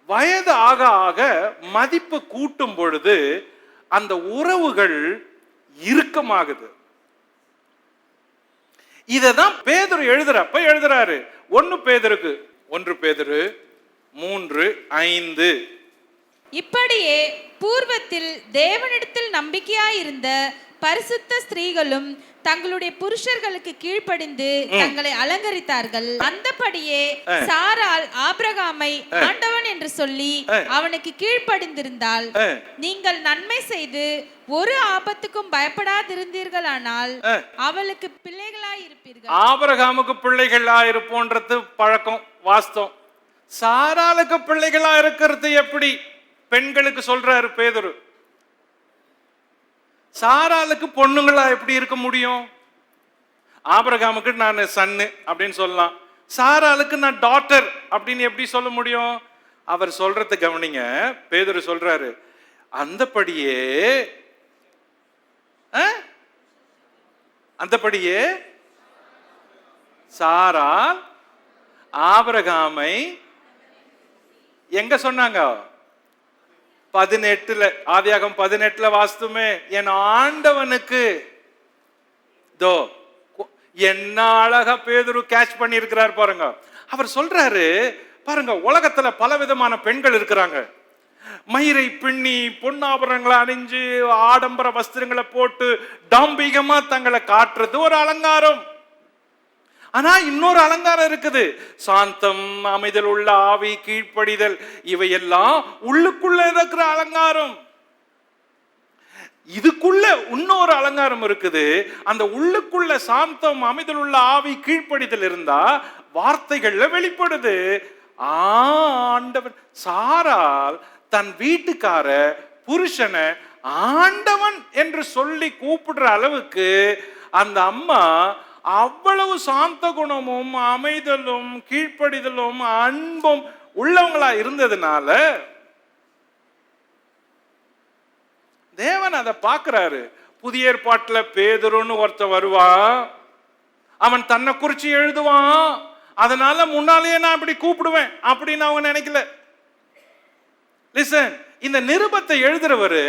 வயது ஆக ஆக மதிப்பு கூட்டும் பொழுது அந்த உறவுகள் இறுக்கமாகுது. இததான் பேதுரு எழுதுறப்ப எழுதுறாரு. 1 பேதுருக்கு 1 பேதுரு 3:5. இப்படியே பூர்வத்தில் தேவனிடத்தில் நம்பிக்கையாயிருந்த பரிசுத்த ஸ்திரீகளும் தங்களுடைய புருஷர்களுக்கு கீழ்ப்படிந்து தங்களை அலங்கரித்தார்கள். அந்தபடியே சாராள் ஆபிரகாமை ஆண்டவன் என்று சொல்லி அவனுக்கு கீழ்ப்படிந்திருந்தால், நீங்கள் நன்மை செய்து ஒரு ஆபத்துக்கும் பயப்படாதிருந்தீர்களானால் அவளுக்கு பிள்ளைகளாய் இருப்பீர்கள். ஆபிரகாமுக்கு பிள்ளைகளா இருப்போன்றது பழக்கம், வாஸ்தவம். சாராளுக்கு பிள்ளைகளா இருக்கிறது எப்படி பெண்களுக்கு சொல்றாரு பேதுரு. சாராளுக்கு பொண்ணுங்களா எப்படி இருக்க முடியும்? ஆபிரகாமுக்கு நான் சன்னு அப்படின்னு சொல்லலாம், சாராளுக்கு நான் டாட்டர் அப்படின்னு எப்படி சொல்ல முடியும்? அவர் சொல்றத கவனிங்க. பேதுரு சொல்றாரு, அந்தபடியே சாராள் ஆபிரகாமை எங்க சொன்னாங்க? 18 ஆதியாகமம் 18 வாஸ்துமே, என் ஆண்டவனுக்கு. தோ என்ன அழகா பேதுரு கேட்ச் பண்ணி இருக்கிறார் பாருங்க. அவர் சொல்றாரு பாருங்க, உலகத்துல பல விதமான பெண்கள் இருக்கிறாங்க. மயிரை பின்னி பொன்னாபரணங்களை அணிஞ்சு ஆடம்பர வஸ்திரங்களை போட்டு டாம்பிகமா தங்களை காட்டுறது ஒரு அலங்காரம். ஆனா இன்னொரு அலங்காரம் இருக்குது, சாந்தம், அமைதல் உள்ள ஆவி, கீழ்ப்படிதல். இவையெல்லாம் உள்ளுக்குள்ள இருக்கிற அலங்காரம். இதுக்குள்ள இன்னொரு அலங்காரம் இருக்குது. அந்த உள்ளுக்குள்ள சாந்தம், அமைதல் உள்ள ஆவி, கீழ்ப்படிதல் இருந்தா வார்த்தைகள்ல வெளிப்படுது. ஆண்டவன். சாரால் தன் வீட்டுக்கார புருஷனை ஆண்டவன் என்று சொல்லி கூப்பிடுற அளவுக்கு அந்த அம்மா அவ்வளவு சாந்த குணமும் அமைதலும் கீழ்ப்படிதலும் அன்பும் உள்ளவங்களா இருந்ததுனால தேவன் அதை பார்க்கிறாரு. புதிய ஏற்பாட்டுல பேதுருன்னு ஒருத்தன் வருவான், அவன் தன்னை குறிச்சு எழுதுவான், அதனால முன்னாலேயே நான் அப்படி கூப்பிடுவேன் அப்படின்னு அவங்க நினைக்கல. லிசன், இந்த நிருபத்தை எழுதுறவரு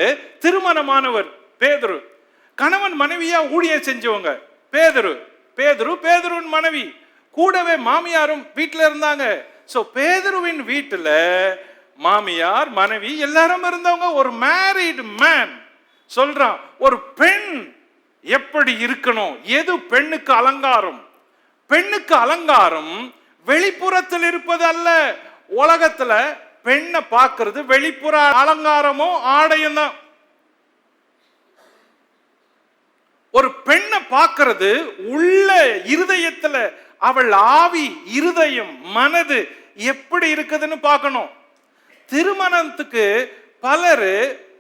திருமணமானவர் பேதுரு, கணவன் மனைவியா ஊழியம் செஞ்சவங்க பேதுரு. பேதுருவின் மனைவி கூடவே மாமியாரும் வீட்டுல இருந்தாங்க. சோ பேதுருவின் வீட்டுல மாமியார் மனைவி எல்லாரும் இருந்தவங்க. ஒரு மேரிட் மேன் சொல்றான், ஒரு பெண் எப்படி இருக்கணும், எது பெண்ணுக்கு அலங்காரம்? பெண்ணுக்கு அலங்காரம் வெளிப்புறத்தில் இருப்பது அல்ல. உலகத்துல பெண்ணை பார்க்கிறது வெளிப்புற அலங்காரமோ ஆடையும் தான். ஒரு பெண்ணை பார்க்கிறது உள்ள இருதயத்துல அவள் ஆவி, இருதயம், மனது எப்படி இருக்குதுன்னு பார்க்கணும். திருமணத்துக்கு பலர்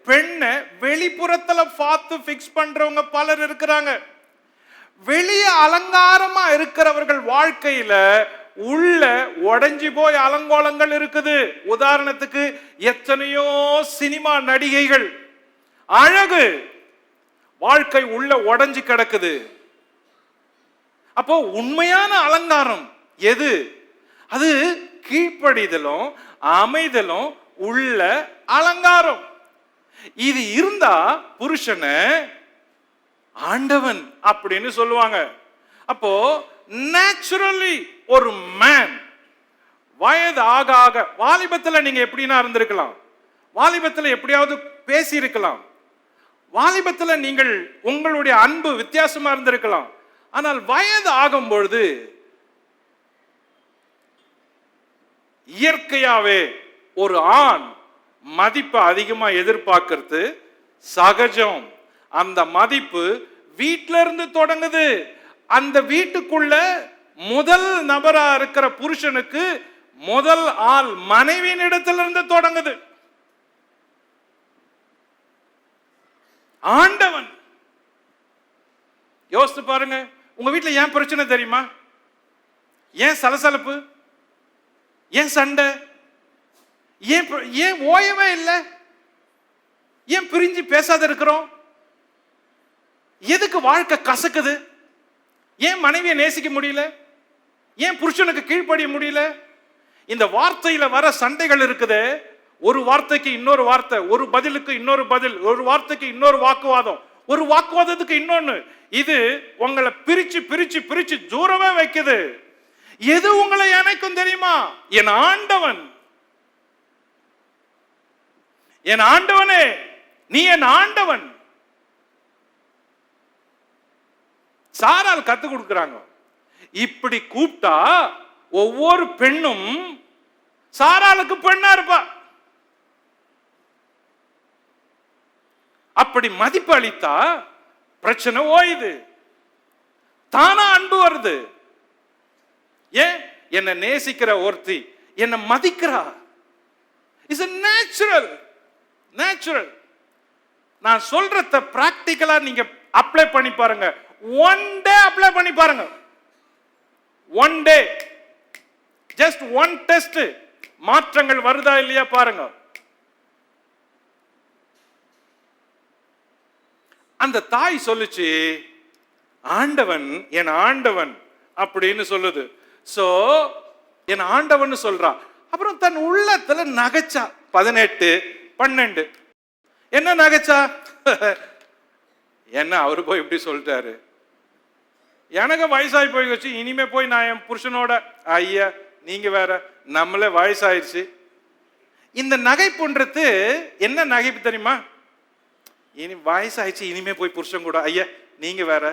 பெண்ணை வெளிப்புறத்துல பார்த்து பிக்ஸ் பண்றவங்க பலர் இருக்கிறாங்க. வெளியே அலங்காரமா இருக்கிறவர்கள் வாழ்க்கையில உள்ள உடைஞ்சு போய் அலங்கோலங்கள் இருக்குது. உதாரணத்துக்கு எத்தனையோ சினிமா நடிகைகள் அழகு, வாழ்க்கை உள்ள உடைஞ்சு கிடக்குது. அப்போ உண்மையான அலங்காரம் எது? அது கீழ்ப்படிதலும் அமைதலும் உள்ள அலங்காரம். இது இருந்தா புருஷனை ஆண்டவன் அப்படின்னு சொல்லுவாங்க. அப்போ நேச்சுரலி ஒரு மேன் வயது ஆக ஆக, வாலிபத்துல நீங்க எப்படின்னா இருந்திருக்கலாம், வாலிபத்துல எப்படியாவது பேசி இருக்கலாம், வாலிபத்துல நீங்கள் உங்களுடைய அன்பு வித்தியாசமா இருந்திருக்கலாம். ஆனால் வயது ஆகும் பொழுது இயற்கையாவே ஒரு ஆண் மதிப்பை அதிகமா எதிர்பார்க்கிறது சகஜம். அந்த மதிப்பு வீட்டில இருந்து தொடங்குது. அந்த வீட்டுக்குள்ள முதல் நபரா இருக்கிற புருஷனுக்கு முதல் ஆள் மனைவியின் இடத்திலிருந்து தொடங்குது. ஆண்டவன் யோசித்து பாருங்க, உங்க வீட்டில் ஏன் பிரச்சனை தெரியுமா? ஏன் சலசலப்பு? ஏன் சண்டை? ஏன் ஓயவே இல்லை? ஏன் பிரிஞ்சு பேசாத இருக்கிறோம்? எதுக்கு வாழ்க்கை கசக்குது? ஏன் மனைவியை நேசிக்க முடியல? ஏன் புருஷனுக்கு கீழ்ப்படிய முடியல? இந்த வார்த்தையில வர சண்டைகள் இருக்குது. ஒரு வார்த்தைக்கு இன்னொரு வார்த்தை, ஒரு பதிலுக்கு இன்னொரு பதில், ஒரு வார்த்தைக்கு இன்னொரு வாக்குவாதம், ஒரு வாக்குவாதத்துக்கு இன்னொன்னு. இது உங்களை பிரிச்சு பிரிச்சு பிரிச்சு தூரமே வைக்குது. எது உங்களை இணைக்கும் தெரியுமா? என் ஆண்டவன். என் ஆண்டவனே, நீ என் ஆண்டவன். சாரால் கத்து கொடுக்கிறாங்க. இப்படி கூப்பிட்டா ஒவ்வொரு பெண்ணும் சாராளுக்கு பெண்ணா இருப்பா. அப்படி மதிப்பு அளித்தா பிரச்சனை ஓயுது, தானா அன்பு வருது. ஏன்? என்னை நேசிக்கிற ஒருத்தி என்னை மதிக்கிறா. It's natural. நேச்சுரல். நான் சொல்றத பிராக்டிக்கலா நீங்க அப்ளை பண்ணி பாருங்க. ஒன் டே அப்ளை பண்ணி பாருங்க. One day, just one test. மாற்றங்கள் வருதா இல்லையா பாருங்க. அந்த தாய் சொல்லுச்சு, ஆண்டவன் என் ஆண்டவன் அப்படின்னு சொல்லுது. சோ என் ஆண்டவன் சொல்றா. அப்புறம் தன் உள்ளத்துல நகைச்சா. 18 12 என்ன நகைச்சா? என்ன அவரு போய் இப்படி சொல்லிட்டாரு, எனக்கு வயசாகி போய் வச்சு, இனிமே போய் நான் என் புருஷனோட, ஐயா நீங்க வேற, நம்மளே வயசாயிருச்சு. இந்த நகைப்புன்றது என்ன நகைப்பு தெரியுமா? இனி வயசாயிடுச்சு, இனிமே போய் புருஷன் கூட, ஐயா நீங்க வேற.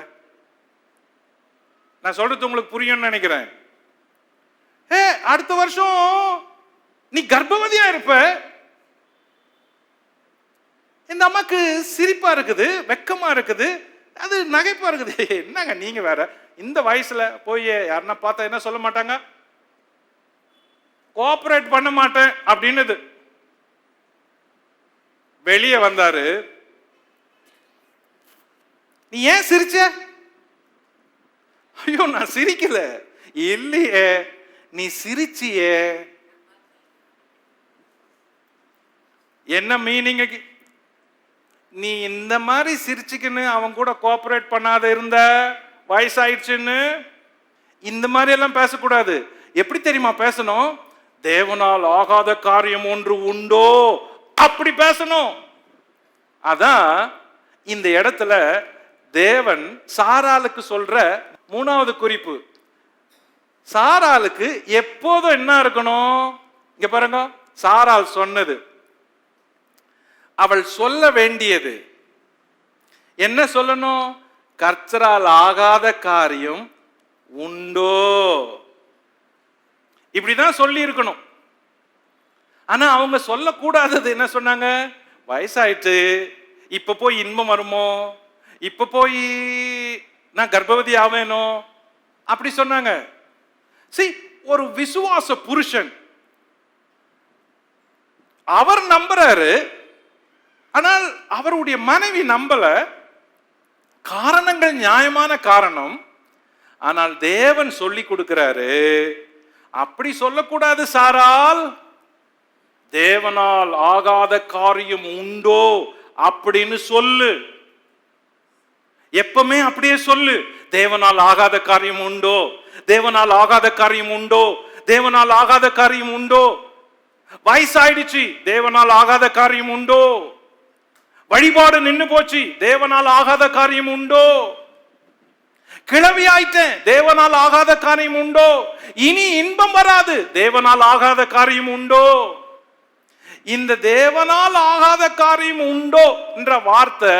நான் சொல்றது உங்களுக்கு புரியும்னு நினைக்கிறேன். அடுத்த வருஷம் நீ கர்ப்பவதியா இருப்ப. இந்த அம்மாக்கு சிரிப்பா இருக்குது, வெக்கமா இருக்குது, அது நகைப்பா இருக்குது. என்னங்க நீங்க வேற, இந்த வயசுல போய் யாருன்னா பார்த்தா என்ன சொல்ல மாட்டாங்க? கோஆபரேட் பண்ண மாட்டேன் அப்படின்னு வெளியே வந்தாரு. நீ ஏன் சிரிச்ச? ஐயோ நான் சிரிக்கல. இல்லையே, நீ சிரிச்சியே. என்ன மீனிங்? நீ இந்த மாதிரி சிரிச்சுக்கின்னு அவன் கூட கோஆபரேட் பண்ணாத இருந்த, வயசாயிடுச்சுன்னு. இந்த மாதிரி எல்லாம் பேசக்கூடாது. எப்படி தெரியுமா பேசணும்? தேவனால் ஆகாத காரியம் ஒன்று உண்டோ, அப்படி பேசணும். அதான் இந்த இடத்துல தேவன் சாராளுக்கு சொல்ற 3வது குறிப்பு. சாராளுக்கு எப்போதும் என்ன இருக்கணும்? இங்க பாருங்க, சாராள் சொன்னது, அவள் சொல்ல வேண்டியது என்ன சொல்லணும்? கர்த்தரால் ஆகாத காரியம் உண்டோ, இப்படிதான் சொல்லி இருக்கணும். ஆனா அவங்க சொல்லக்கூடாதது என்ன சொன்னாங்க? வயசாயிட்டு இப்ப போய் இன்பம் வருமோ, இப்ப போய் நான் கர்ப்பவதி ஆவேனோ அப்படி சொன்னாங்க. ஒரு விசுவாச புருஷன் அவர் நம்புறாரு, ஆனால் அவருடைய மனைவி நம்பல. காரணங்கள் நியாயமான காரணம். ஆனால் தேவன் சொல்லி கொடுக்கிறாரு, அப்படி சொல்லக்கூடாது சாரால், தேவனால் ஆகாத காரியம் உண்டோ அப்படின்னு சொல்லு. எப்பவுமே அப்படியே சொல்லு, தேவனால் ஆகாத காரியம் உண்டோ, தேவனால் ஆகாத காரியம் உண்டோ, தேவனால் ஆகாத காரியம் உண்டோ. வயசாயிடுச்சு, தேவனால் ஆகாத காரியம் உண்டோ. வழிபாடு நின்னு போச்சு, தேவனால் ஆகாத காரியம் உண்டோ. கிழவி ஆயிட்டேன், தேவனால் ஆகாத காரியம் உண்டோ. இனி இன்பம் வராது, தேவனால் ஆகாத காரியம் உண்டோ. இந்த தேவனால் ஆகாத காரியம் உண்டோ என்ற வார்த்தை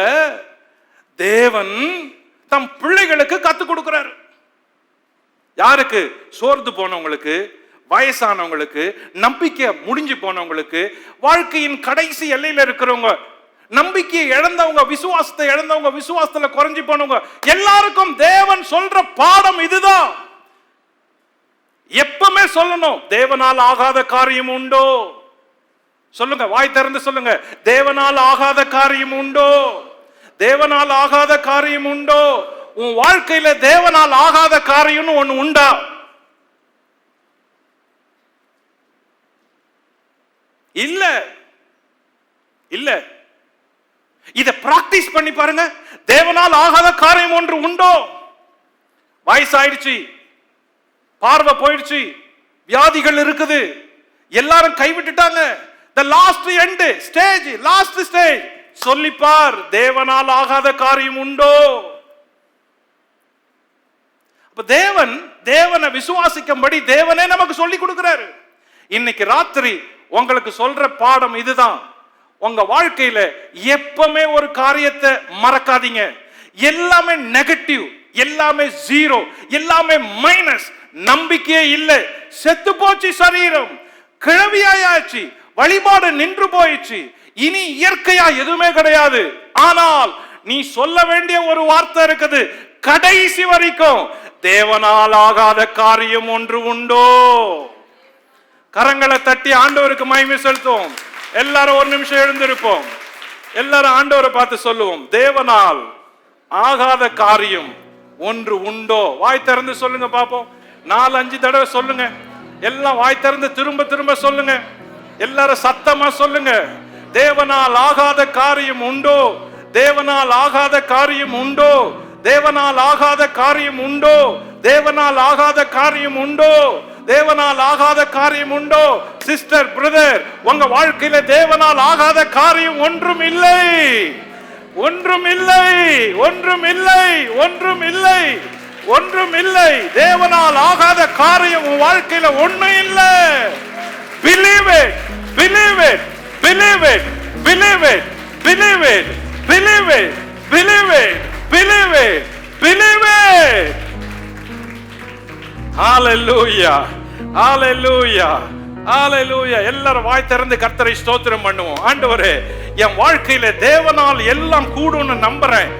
தேவன் தம் பிள்ளைகளுக்கு கத்துக் கொடுக்கிறார். யாருக்கு? சோர்ந்து போனவங்களுக்கு, வயசானவங்களுக்கு, நம்பிக்கை முடிஞ்சு போனவங்களுக்கு, வாழ்க்கையின் கடைசி எல்லையில இருக்கிறவங்க, நம்பிக்கையை இழந்தவங்க, விசுவாசத்தை இழந்தவங்க, விசுவாசத்துல குறைஞ்சு போனவங்க, எல்லாருக்கும் தேவன் சொல்ற பாடம் இதுதான். எப்பவுமே சொல்லணும், தேவனால் ஆகாத காரியம் உண்டோ. சொல்லுங்க, வாய் திறந்து சொல்லுங்க, தேவனால் ஆகாத காரியம் உண்டோ. தேவனால் ஆகாத காரியம் உண்டோ. உன் வாழ்க்கையில தேவனால் ஆகாத காரியம்னு ஒண்ணு உண்டா? இல்ல இல்ல. இத பிராக்டிஸ் பண்ணி பாருங்க. தேவனால் ஆகாத காரியம் ஒன்று உண்டோ? வயசாயிடுச்சு, பார்வை போயிடுச்சு, வியாதிகள் இருக்குது, எல்லாரும் கைவிட்டுட்டாங்க, the last end stage, last stage, சொல்லிப்பார், தேவனால் ஆகாத காரியம் உண்டோ. அப்ப தேவனை விசுவாசிக்கும்படி தேவனே நமக்கு சொல்லி கொடுக்கிறாரு. இன்னைக்கு ராத்திரி உங்களுக்கு சொல்ற பாடம் இதுதான். உங்க வாழ்க்கையில எப்பவுமே ஒரு காரியத்தை மறக்காதீங்க. எல்லாமே நெகட்டிவ், எல்லாமே ஜீரோ, எல்லாமே மைனஸ், நம்பிக்கையே இல்லை, செத்து போச்சு சரீரம், கிழவியாயாச்சு, வழிபாடு நின்று போயிடுச்சு, இனி இயற்கையா எதுவுமே கிடையாது. ஆனால் நீ சொல்ல வேண்டிய ஒரு வார்த்தை இருக்குது, கடைசி வரைக்கும் தேவனால் ஆகாத காரியம் ஒன்று உண்டோ. கரங்களை தட்டி ஆண்டவருக்கு மகிமை செலுத்துவோம். எல்லாரும் ஒரு நிமிஷம் எழுந்திருப்போம். எல்லாரும் ஆண்டவரை பார்த்து சொல்லுவோம், தேவனால் ஆகாத காரியம் ஒன்று உண்டோ. வாய் திறந்து சொல்லுங்க பாப்போம். 4-5 தடவை சொல்லுங்க. எல்லாம் வாய் திறந்து திரும்ப திரும்ப சொல்லுங்க. எல்லாரும் சத்தமா சொல்லுங்க, தேவனால் ஆகாத காரியம் உண்டோ, தேவனால் ஆகாத காரியம் உண்டோ, தேவனால் ஆகாத காரியம் உண்டோ, தேவனால் ஆகாத காரியம் உண்டோ, தேவனால் ஆகாத காரியம் உண்டோ. சிஸ்டர், பிரதர், உங்க வாழ்க்கையில தேவனால் ஆகாத காரியம் ஒன்றும் இல்லை, ஒன்றும் இல்லை, ஒன்றும் இல்லை, ஒன்றும் இல்லை, ஒன்றும் இல்லை. தேவனால் ஆகாத காரியம் உன் வாழ்க்கையில ஒண்ணும் இல்லை. Believe it, believe it, believe it, believe it, believe it, believe it, believe it, believe it, believe it. Hallelujah, hallelujah, hallelujah. எல்லாரும் வாய் திறந்து கர்த்தரை ஸ்தோத்திரம் பண்ணுவோம். ஆண்டவரே, என் வாழ்க்கையில தேவனால் எல்லாம் கூடும்னு நம்புறேன்.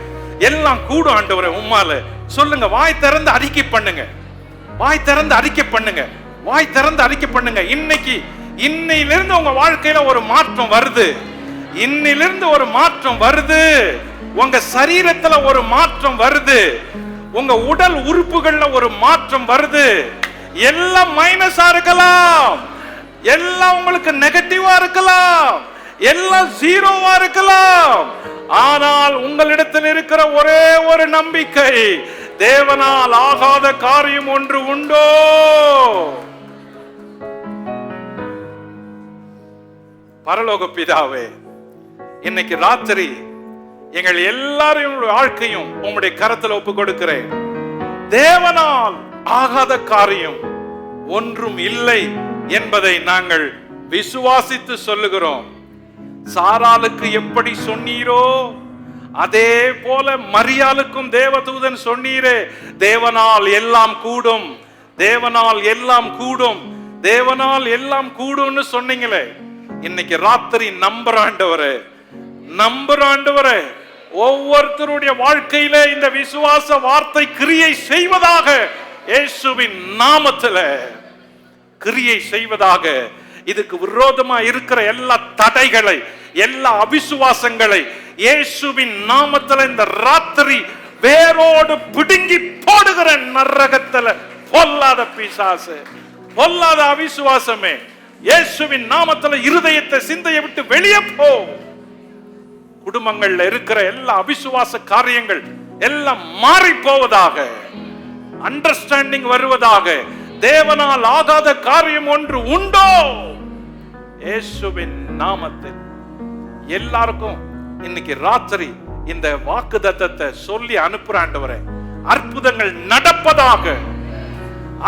எல்லாம் கூடும் ஆண்டவரே உம்மால. சொல்லுங்க, வாய் திறந்து அறிக்கை பண்ணுங்க, வாய் திறந்து அறிக்கை பண்ணுங்க, வாய் திறந்து அறிக்கை பண்ணுங்க. இன்னையிலிருந்து உங்க வாழ்க்கையில ஒரு மாற்றம் வருது. இன்னிலிருந்து ஒரு மாற்றம் வருது. உங்க சரீரத்துல ஒரு மாற்றம் வருது. உங்க உடல் உறுப்புகள்ல ஒரு மாற்றம் வருது. எல்லாம் மைனஸா இருக்கலாம், எல்லாம் உங்களுக்கு நெகட்டிவா இருக்கலாம், எல்லாம் ஜீரோவா இருக்கலாம். ஆனால் உங்களிடத்தில் இருக்கிற ஒரே ஒரு நம்பிக்கை, தேவனால் ஆகாத காரியம் ஒன்று உண்டோ. பரலோக பிதாவே, இன்னைக்கு ராத்திரி எங்கள் எல்லாரையும் வாழ்க்கையும் உம்முடைய கரத்தில் ஒப்பு கொடுக்கிறேன். தேவனால் ஆகாத காரியம் ஒன்றும் இல்லை என்பதை நாங்கள் விசுவாசித்து சொல்லுகிறோம். சாராளுக்கு எப்படி சொன்னீரோ அதே போல மரியாளுக்கும் தேவதூதன் சொன்னீரே, தேவனால் எல்லாம் கூடும், தேவனால் எல்லாம் கூடும், தேவனால் எல்லாம் கூடும்னு சொன்னீங்களே. இன்னைக்கு ராத்திரி நம்புற ஆண்டவரே, நம்புற ஆண்டவரே, ஒவ்வொருத்தருடைய வாழ்க்கையில இந்த விசுவாச வார்த்தை கிரியை செய்வதாக, இயேசுவின் நாமத்துல கிரியை செய்வதாக. இதுக்கு விரோதமா இருக்கிற எல்லா தடைகளை, எல்லா அவிசுவாசங்களை இயேசுவின் நாமத்துல இந்த ராத்திரி வேரோடு பிடுங்கி போடுகிற. நரகத்துல பொல்லாத பிசாசு, பொல்லாத அவிசுவாசமே, இயேசுவின் நாமத்துல இருதயத்தை சிந்தையை விட்டு வெளியே போ. குடும்பங்கள்ல இருக்கிற எல்லா அவிசுவாச காரியங்கள் எல்லாம் மாறி போவதாக, அண்டர்ஸ்டாண்டிங் வருவதாக. தேவனால் ஆகாத காரியம் ஒன்று உண்டோ? இயேசுவின் நாமத்தில் எல்லாருக்கும் இன்னைக்கு ராத்திரி இந்த வாக்குத்தத்தத்தை சொல்லி அனுப்புறாண்டவரே, அற்புதங்கள் நடப்பதாக.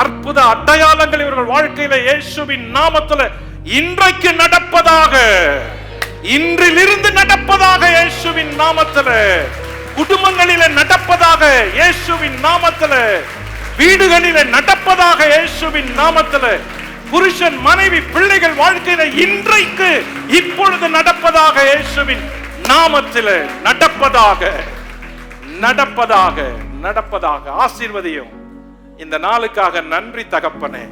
அற்புத அடையாளங்கள் இவர்கள் வாழ்க்கையில இயேசுவின் நாமத்தில் இன்றைக்கு நடப்பதாக, இன்றிலிருந்து நடப்பதாக இயேசுவின் நாமத்தில். குடும்பங்களில நடப்பதாக இயேசுவின் நாமத்தில். வீடுகளில நடப்பதாக இயேசுவின் நாமத்தில். புருஷன் மனைவி பிள்ளைகள் வாழ்க்கையில இன்றைக்கு இப்பொழுது நடப்பதாக இயேசுவின் நாமத்தில் நடப்பதாக, நடப்பதாக, நடப்பதாக. ஆசீர்வதியும். இந்த நாளுக்காக நன்றி தகப்பனே,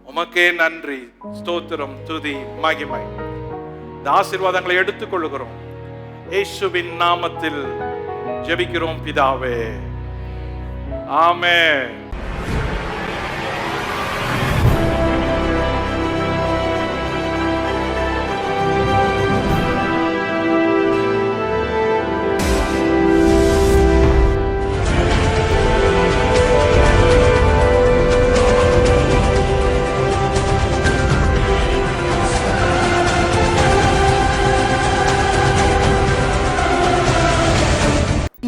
உமக்கே நன்றி, ஸ்தோத்திரம், துதி, மகிமை. இந்த ஆசீர்வாதங்களை எடுத்துக் கொள்கிறோம். இயேசுவின் நாமத்தில் ஜெபிக்கிறோம் பிதாவே, ஆமென்.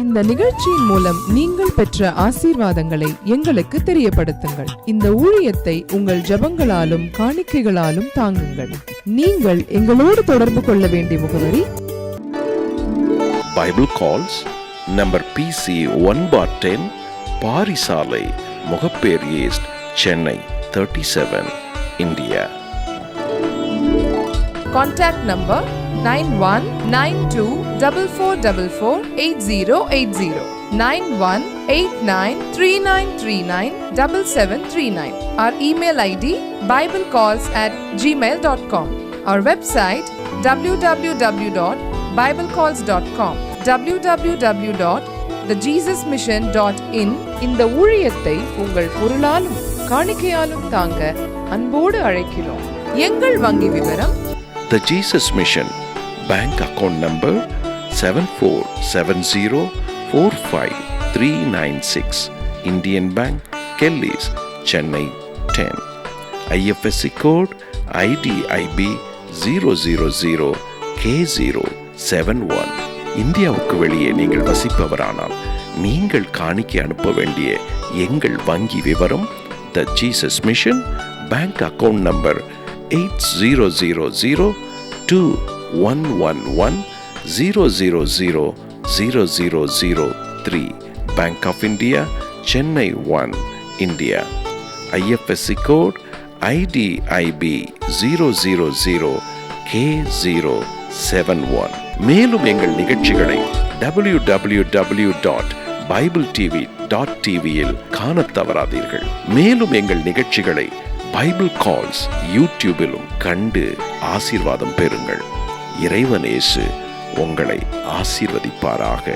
இந்த நிகழ்ச்சியின் மூலம் நீங்கள் பெற்ற ஆசீர்வாதங்களை எங்களுக்கு தெரியப்படுத்துங்கள். இந்த ஊழியத்தை உங்கள் ஜெபங்களாலும் காணிக்கைகளாலும் தாங்குங்கள். நீங்கள் எங்களோடு தொடர்பு கொள்ள வேண்டிய முகவரி: Bible Calls, நம்பர் PC 1/10, பாரிசாலை, Mogappair east, Chennai 37, India. Contact number 919244448080, 918939397739. Our email ID biblecalls@gmail.com. Our website www.biblecalls.com, www.thejesusmission.in. இந்த ஊழியத்தை உங்கள் பொருளாலும் காணிக்கையாலும் தாங்க அன்போடு அழைக்கிறோம். எங்கள் வங்கி விவரம்: The Jesus Mission, Bank Account Number 7470453996, Indian Bank, Kelly's, Chennai 10. IFSC Code IDIB 000K071. இந்தியாவுக்கு வெளியே நீங்கள் வசிப்பவரானால் நீங்கள் காணிக்கை அனுப்ப வேண்டிய எங்கள் வங்கி விவரம்: The Jesus Mission, Bank Account Number 80002111000003, Bank of India, Chennai 1, India. IFSC Code IDIB 000K071. மேலும் எங்கள் நிகழ்ச்சிகளை www.bibletv.tv-இல் காணத் தவறாதீர்கள். மேலும் எங்கள் நிகழ்ச்சிகளை பைபிள் கால்ஸ் யூடியூபிலும் கண்டு ஆசீர்வாதம் பெறுங்கள். இறைவன் இயேசு உங்களை ஆசீர்வதிப்பாராக.